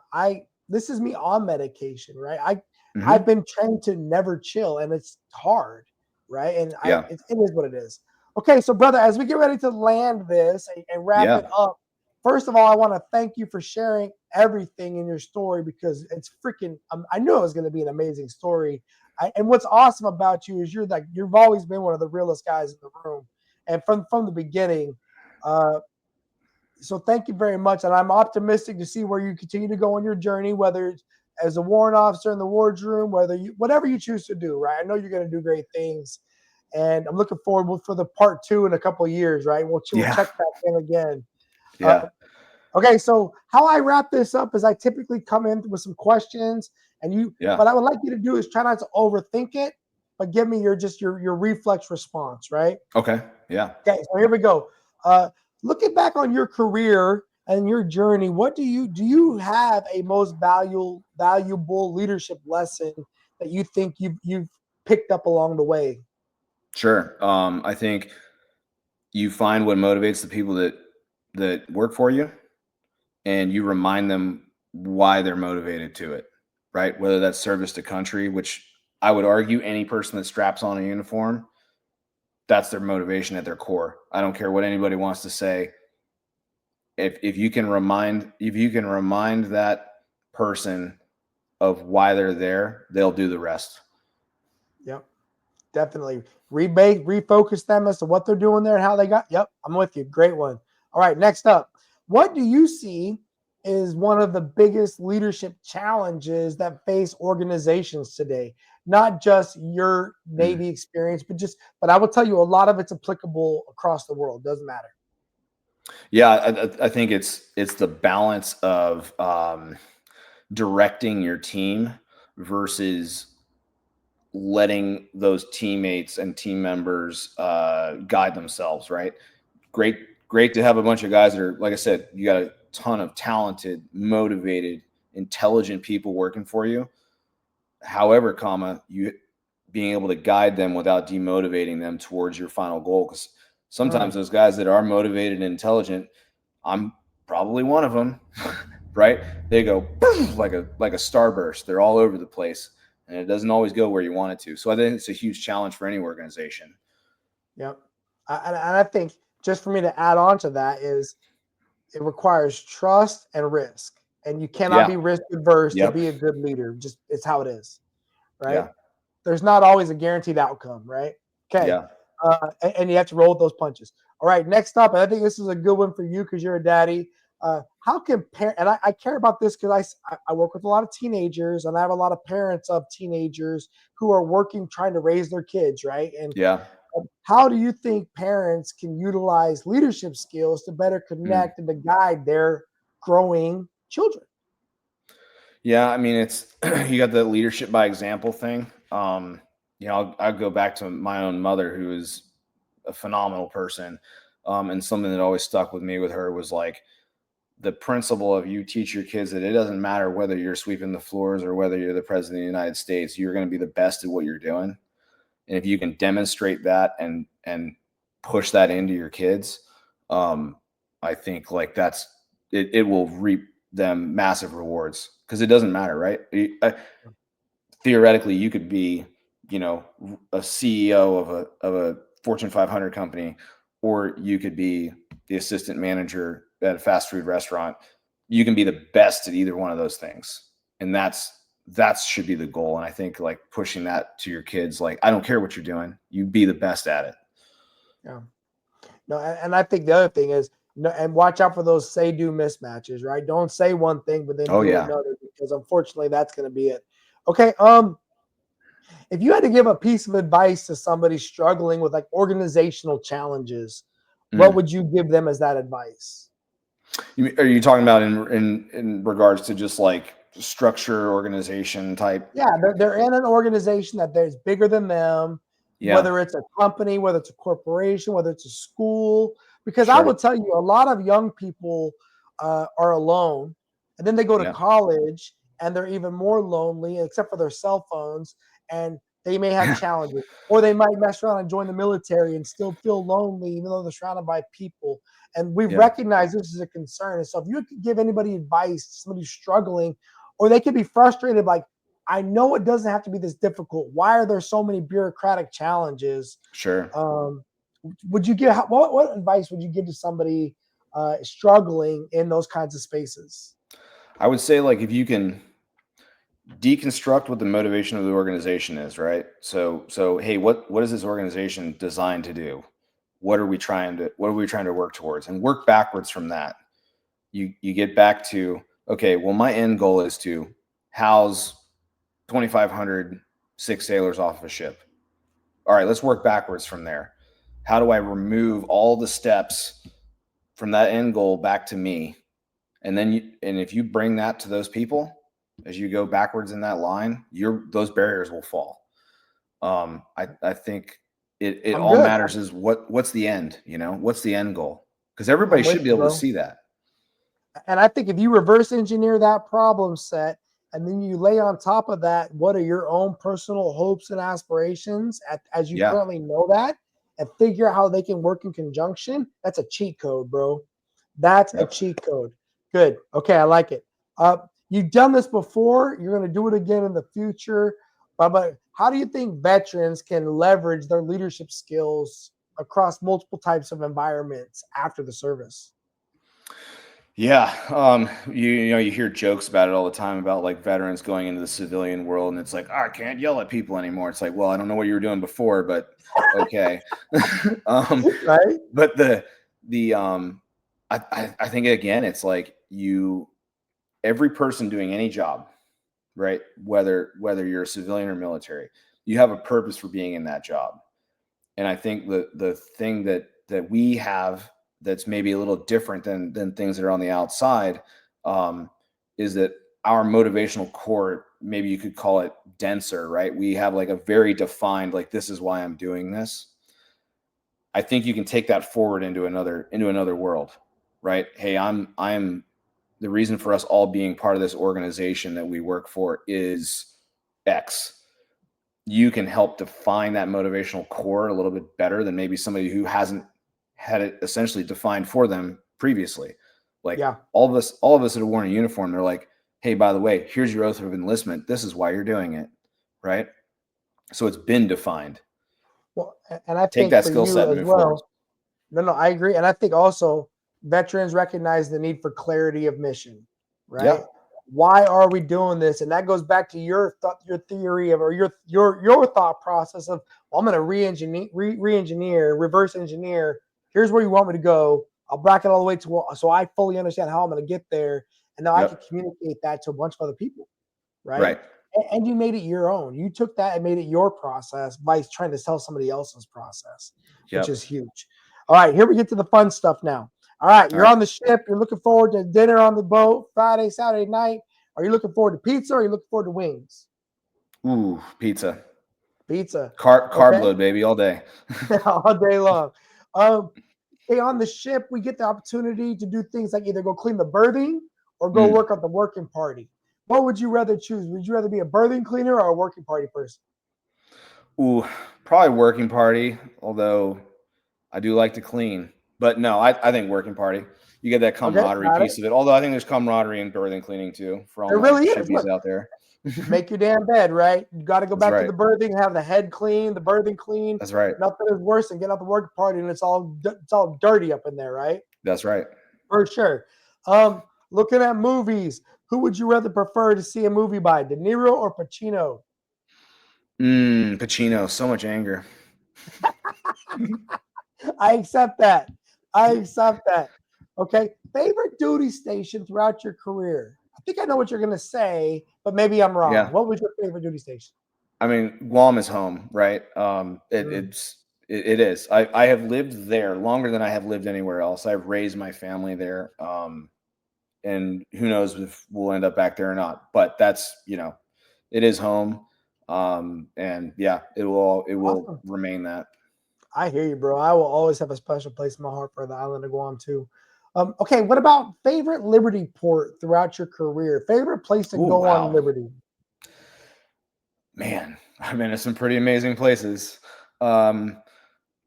this is me on medication, right? I've Hmm. been trained to never chill, and it's hard, right? And Yeah, it is what it is. Okay, so brother, as we get ready to land this and wrap yeah, it up, first of all, I want to thank you for sharing everything in your story because it's freaking. I knew it was going to be an amazing story. And what's awesome about you is you've always been one of the realest guys in the room, and from the beginning. Uh, so thank you very much. And I'm optimistic to see where you continue to go on your journey, whether it's as a warrant officer in the wardroom, whatever you choose to do, right? I know you're going to do great things. And I'm looking forward for the part 2 in a couple of years, right? We'll yeah, check back in again. Uh, yeah, okay, so how I wrap this up is I typically come in with some questions, yeah. what I would like you to do is try not to overthink it, but give me your reflex response, right? Okay, yeah. Okay, so here we go. Uh, Looking back on your career and your journey, what do you have a most valuable leadership lesson that you think you've picked up along the way? Sure. I think you find what motivates the people that work for you, and you remind them why they're motivated to it, right? Whether that's service to country, which I would argue any person that straps on a uniform, that's their motivation at their core. I don't care what anybody wants to say. If you can remind that person of why they're there, they'll do the rest. Yep, definitely. Refocus them as to what they're doing there and how they got. Yep, I'm with you. Great one. All right, next up, what do you see is one of the biggest leadership challenges that face organizations today? Not just your Mm. Navy experience, but I will tell you a lot of it's applicable across the world. Doesn't matter. Yeah, I think it's the balance of directing your team versus letting those teammates and team members guide themselves. Right? Great to have a bunch of guys that are, like I said, you got a ton of talented, motivated, intelligent people working for you. However, you being able to guide them without demotivating them towards your final goal. Because sometimes Mm, those guys that are motivated and intelligent, I'm probably one of them, right? They go like a starburst. They're all over the place, and it doesn't always go where you want it to. So I think it's a huge challenge for any organization. yep. And I think just for me to add on to that is it requires trust and risk. And you cannot Yeah. be risk adverse to Yep. be a good leader. Just it's how it is, right? Yeah. There's not always a guaranteed outcome, right? Okay. Yeah. And you have to roll with those punches. All right, next up, and I think this is a good one for you because you're a daddy. How can parent, and I care about this because I work with a lot of teenagers and I have a lot of parents of teenagers who are working, trying to raise their kids, right? And Yeah. how do you think parents can utilize leadership skills to better Mm. connect and to guide their growing children? Yeah. I mean, it's you got the leadership by example thing. I'll go back to my own mother, who is a phenomenal person. And something that always stuck with me with her was like the principle of you teach your kids that it doesn't matter whether you're sweeping the floors or whether you're the president of the United States, you're going to be the best at what you're doing. And if you can demonstrate that and push that into your kids, I think like it will reap them massive rewards because it doesn't matter, right? Theoretically, you could be, a CEO of a Fortune 500 company, or you could be the assistant manager at a fast food restaurant. you can be the best at either one of those things. And that should be the goal. And I think like pushing that to your kids, like, I don't care what you're doing, you be the best at it. Yeah. No, and I think the other thing is, and watch out for those say-do mismatches, right? Don't say one thing, but then do another, because unfortunately that's going to be it. Okay. If you had to give a piece of advice to somebody struggling with like organizational challenges, what would you give them as that advice? Are you talking about in regards to just like structure, organization type? Yeah, they're in an organization that there's bigger than them, whether it's a company, whether it's a corporation, whether it's a school. Because I will tell you, a lot of young people are alone, and then they go to college and they're even more lonely, except for their cell phones, and they may have challenges, or they might mess around and join the military and still feel lonely, even though they're surrounded by people. And we recognize this is a concern. And so if you could give anybody advice, somebody struggling, or they could be frustrated, like, I know it doesn't have to be this difficult. Why are there so many bureaucratic challenges? Sure. Would you give, what advice would you give to somebody struggling in those kinds of spaces? I would say, like, if you can deconstruct what the motivation of the organization is, right? So hey, what is this organization designed to do? What are we trying to work towards? And work backwards from that. You get back to, okay, well, my end goal is to house 2,500 sick sailors off of a ship. All right, let's work backwards from there. How do I remove all the steps from that end goal back to me? And then if you bring that to those people, as you go backwards in that line, those barriers will fall. I think it all matters is what's the end, what's the end goal? Because everybody should be able to see that. And I think if you reverse engineer that problem set, and then you lay on top of that, what are your own personal hopes and aspirations as you currently know that, and figure out how they can work in conjunction, that's a cheat code, bro. That's a cheat code. Good. Okay, I like it. You've done this before. You're going to do it again in the future. But how do you think veterans can leverage their leadership skills across multiple types of environments after the service? Yeah. You hear jokes about it all the time about like veterans going into the civilian world, and it's like, I can't yell at people anymore. It's like, well, I don't know what you were doing before, but okay. Right. But I think again, it's like every person doing any job, right? Whether you're a civilian or military, you have a purpose for being in that job. And I think the thing that we have that's maybe a little different than things that are on the outside is that our motivational core, maybe you could call it denser, right? We have like a very defined, like, this is why I'm doing this. I think you can take that forward into another world, right? Hey, I'm the reason for us all being part of this organization that we work for is X. You can help define that motivational core a little bit better than maybe somebody who hasn't had it essentially defined for them previously. Like, all of us that have worn a uniform, they're like, hey, by the way, here's your oath of enlistment. This is why you're doing it. Right. So it's been defined. Well, and I take think that skill set and move forward. No, I agree. And I think also veterans recognize the need for clarity of mission, right? Yeah. Why are we doing this? And that goes back to your theory of, or your thought process of, well, I'm going to reverse engineer. Here's where you want me to go. I'll back it all the way to, so I fully understand how I'm going to get there. And now I can communicate that to a bunch of other people, right? Right. And you made it your own. You took that and made it your process by trying to sell somebody else's process, which is huge. All right, here we get to the fun stuff now. All right, you're on the ship. You're looking forward to dinner on the boat Friday, Saturday night. Are you looking forward to pizza, or are you looking forward to wings? Ooh, pizza. Pizza. Carb load, baby, all day. All day long. Hey, on the ship, we get the opportunity to do things like either go clean the berthing or go work at the working party. What would you rather choose? Would you rather be a berthing cleaner or a working party person? Ooh, probably working party, although I do like to clean. But no, I think working party. You get that camaraderie piece of it. Although I think there's camaraderie in berthing cleaning too for all my shippies out there. Make your damn bed, right? You got to go back to the berthing, have the head clean, the berthing clean. That's right. Nothing is worse than getting out the working party and it's all dirty up in there, right? That's right. For sure. Looking at movies, who would you rather prefer to see a movie by, De Niro or Pacino? Pacino, so much anger. I accept that. I accept that. Okay. Favorite duty station throughout your career? I think I know what you're going to say, but maybe I'm wrong. Yeah. What was your favorite duty station? I mean, Guam is home, right? It is. I have lived there longer than I have lived anywhere else. I've raised my family there. And who knows if we'll end up back there or not, but that's, it is home. And yeah, it will Awesome. remain that. I hear you, bro. I will always have a special place in my heart for the island of Guam too. Okay, what about favorite Liberty port throughout your career? Favorite place to Ooh, go wow. on Liberty? Man, I've been to some pretty amazing places. I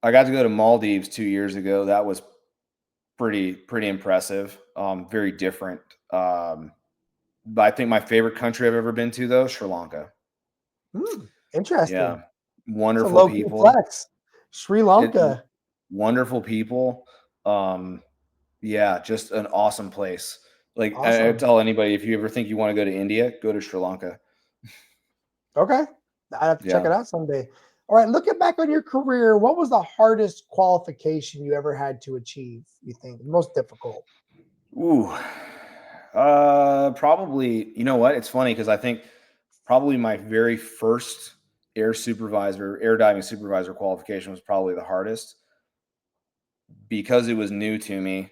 got to go to Maldives 2 years ago. That was pretty impressive. Very different. But I think my favorite country I've ever been to, though, Sri Lanka. Interesting. Yeah, It's a wonderful low-key people. flex. Sri Lanka. Wonderful people. Yeah, just an awesome place. Like I Awesome. tell anybody, if you ever think you want to go to India, go to Sri Lanka. Okay. I have to check it Yeah. out someday. All right. Looking back on your career, what was the hardest qualification you ever had to achieve, you think? The most difficult? Ooh. Probably, you know what? It's funny because I think probably my very first air diving supervisor qualification was probably the hardest because it was new to me,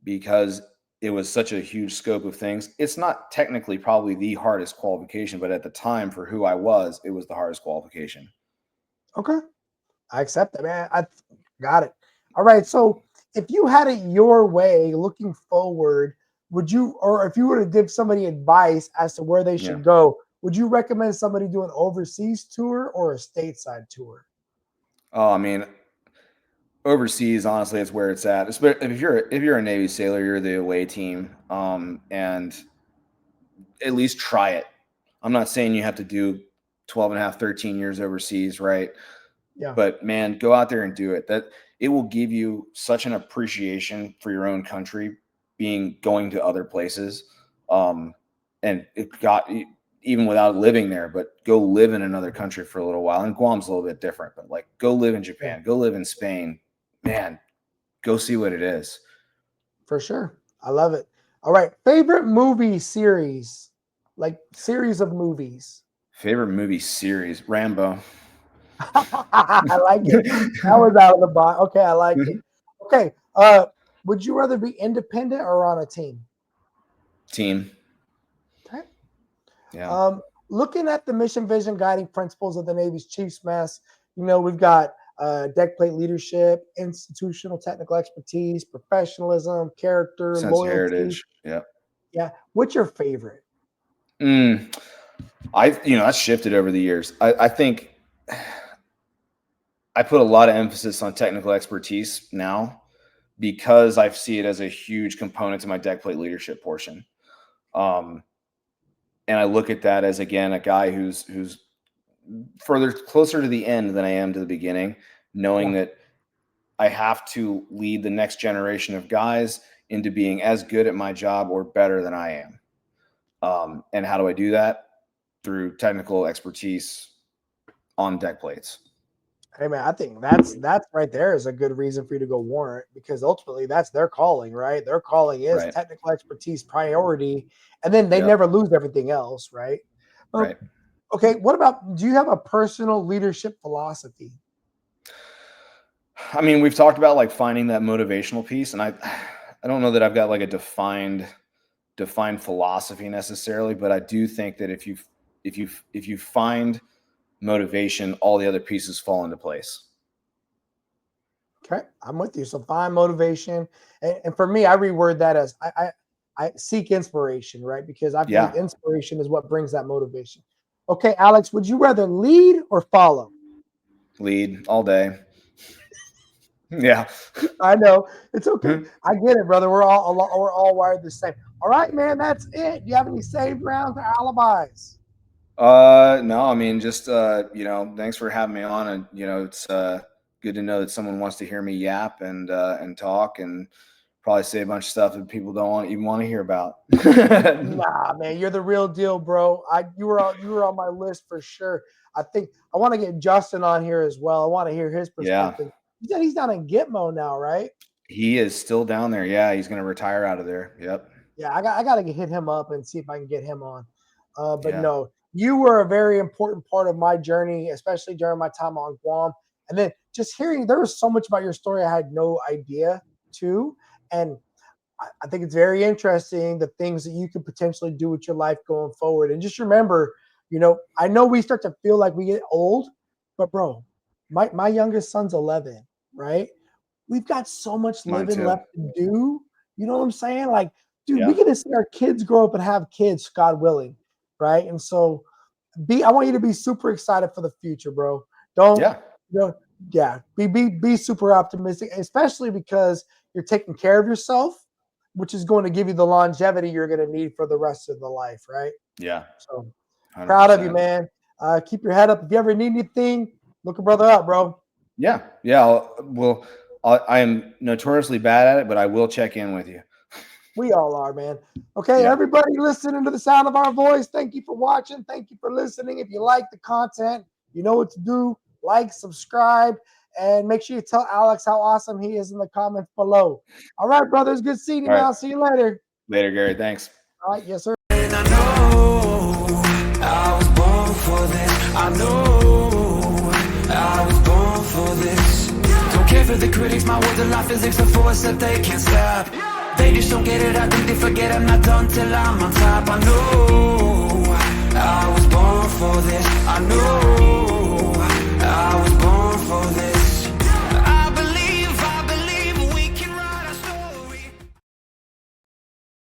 because it was such a huge scope of things. It's not technically probably the hardest qualification, but at the time for who I was, it was the hardest qualification. Okay. I accept that, man. I got it. All right. So if you had it your way looking forward, would you, or if you were to give somebody advice as to where they Yeah. should go, would you recommend somebody do an overseas tour or a stateside tour? Oh, I mean, overseas, honestly, it's where it's at. If you're a Navy sailor, you're the away team, and at least try it. I'm not saying you have to do 12 and a half, 13 years overseas, right? Yeah. But man, go out there and do it. That it will give you such an appreciation for your own country, going to other places. And it got even without living there, but go live in another country for a little while. And Guam's a little bit different, but like go live in Japan, go live in Spain, man, go see what it is. For sure. I love it. All right. Favorite movie series, like series of movies. Favorite movie series, Rambo. I like it. That was out of the box. Okay, I like it. Okay. Would you rather be independent or on a team? Team. Okay. Yeah. Looking at the mission, vision, guiding principles of the Navy's Chiefs Mess, we've got deck plate leadership, institutional technical expertise, professionalism, character, Sense of loyalty. heritage. Yeah. Yeah. What's your favorite? That's shifted over the years. I think I put a lot of emphasis on technical expertise now because I see it as a huge component to my deck plate leadership portion. And I look at that as, again, a guy who's closer to the end than I am to the beginning, knowing that I have to lead the next generation of guys into being as good at my job or better than I am. And how do I do that? Through technical expertise on deck plates. Hey man, I think that's right there is a good reason for you to go warrant, because ultimately that's their calling, right? Their calling is Right. technical expertise priority, and then they Yep. never lose everything else, right? Right. Okay, do you have a personal leadership philosophy? I mean, we've talked about like finding that motivational piece, and I don't know that I've got like a defined philosophy necessarily, but I do think that if you find motivation, all the other pieces fall into place. Okay, I'm with you. So find motivation, and for me, I reword that as I seek inspiration, right? Because I Yeah. think inspiration is what brings that motivation. Okay, Alex, would you rather lead or follow? Lead all day. Yeah. I know. It's okay. I get it, brother. We're all wired the same. All right, man. That's it. Do you have any saved rounds or alibis? No, I mean, just thanks for having me on, and it's good to know that someone wants to hear me yap and talk, and probably say a bunch of stuff that people don't even want to hear about. Nah, man, you're the real deal, bro. You were on my list for sure. I think I want to get Justin on here as well. I want to hear his perspective. He said he's down in Gitmo now, right? He is still down there. Yeah, he's going to retire out of there. Yep. Yeah, I got to hit him up and see if I can get him on. But no, you were a very important part of my journey, especially during my time on Guam. And then just hearing, there was so much about your story I had no idea too. And I think it's very interesting, the things that you could potentially do with your life going forward. And just remember, I know we start to feel like we get old, but bro, my youngest son's 11, right? We've got so much living left to do. You know what I'm saying? Like, dude, we get to see our kids grow up and have kids, God willing, right? And so I want you to be super excited for the future, bro. Be super optimistic, especially because you're taking care of yourself, which is going to give you the longevity you're going to need for the rest of the life, right? Yeah. So 100%. Proud of you, man. Keep your head up. If you ever need anything, look a brother up, bro. Yeah. I am notoriously bad at it, but I will check in with you. We all are, man. Okay, everybody listening to the sound of our voice, thank you for watching. Thank you for listening. If you like the content, you know what to do. Like, subscribe, and make sure you tell Alex how awesome he is in the comments below. All right, brothers. Good seeing you now. See you later. Later, Gary. Thanks. All right. Yes, sir. And I know I was born for this. I know I was born for this. Don't care for the critics. My words are like physics, a force that they can't stop. They just don't get it. I think they forget I'm not done till I'm on top. I know I was born for this. I know I was born for this.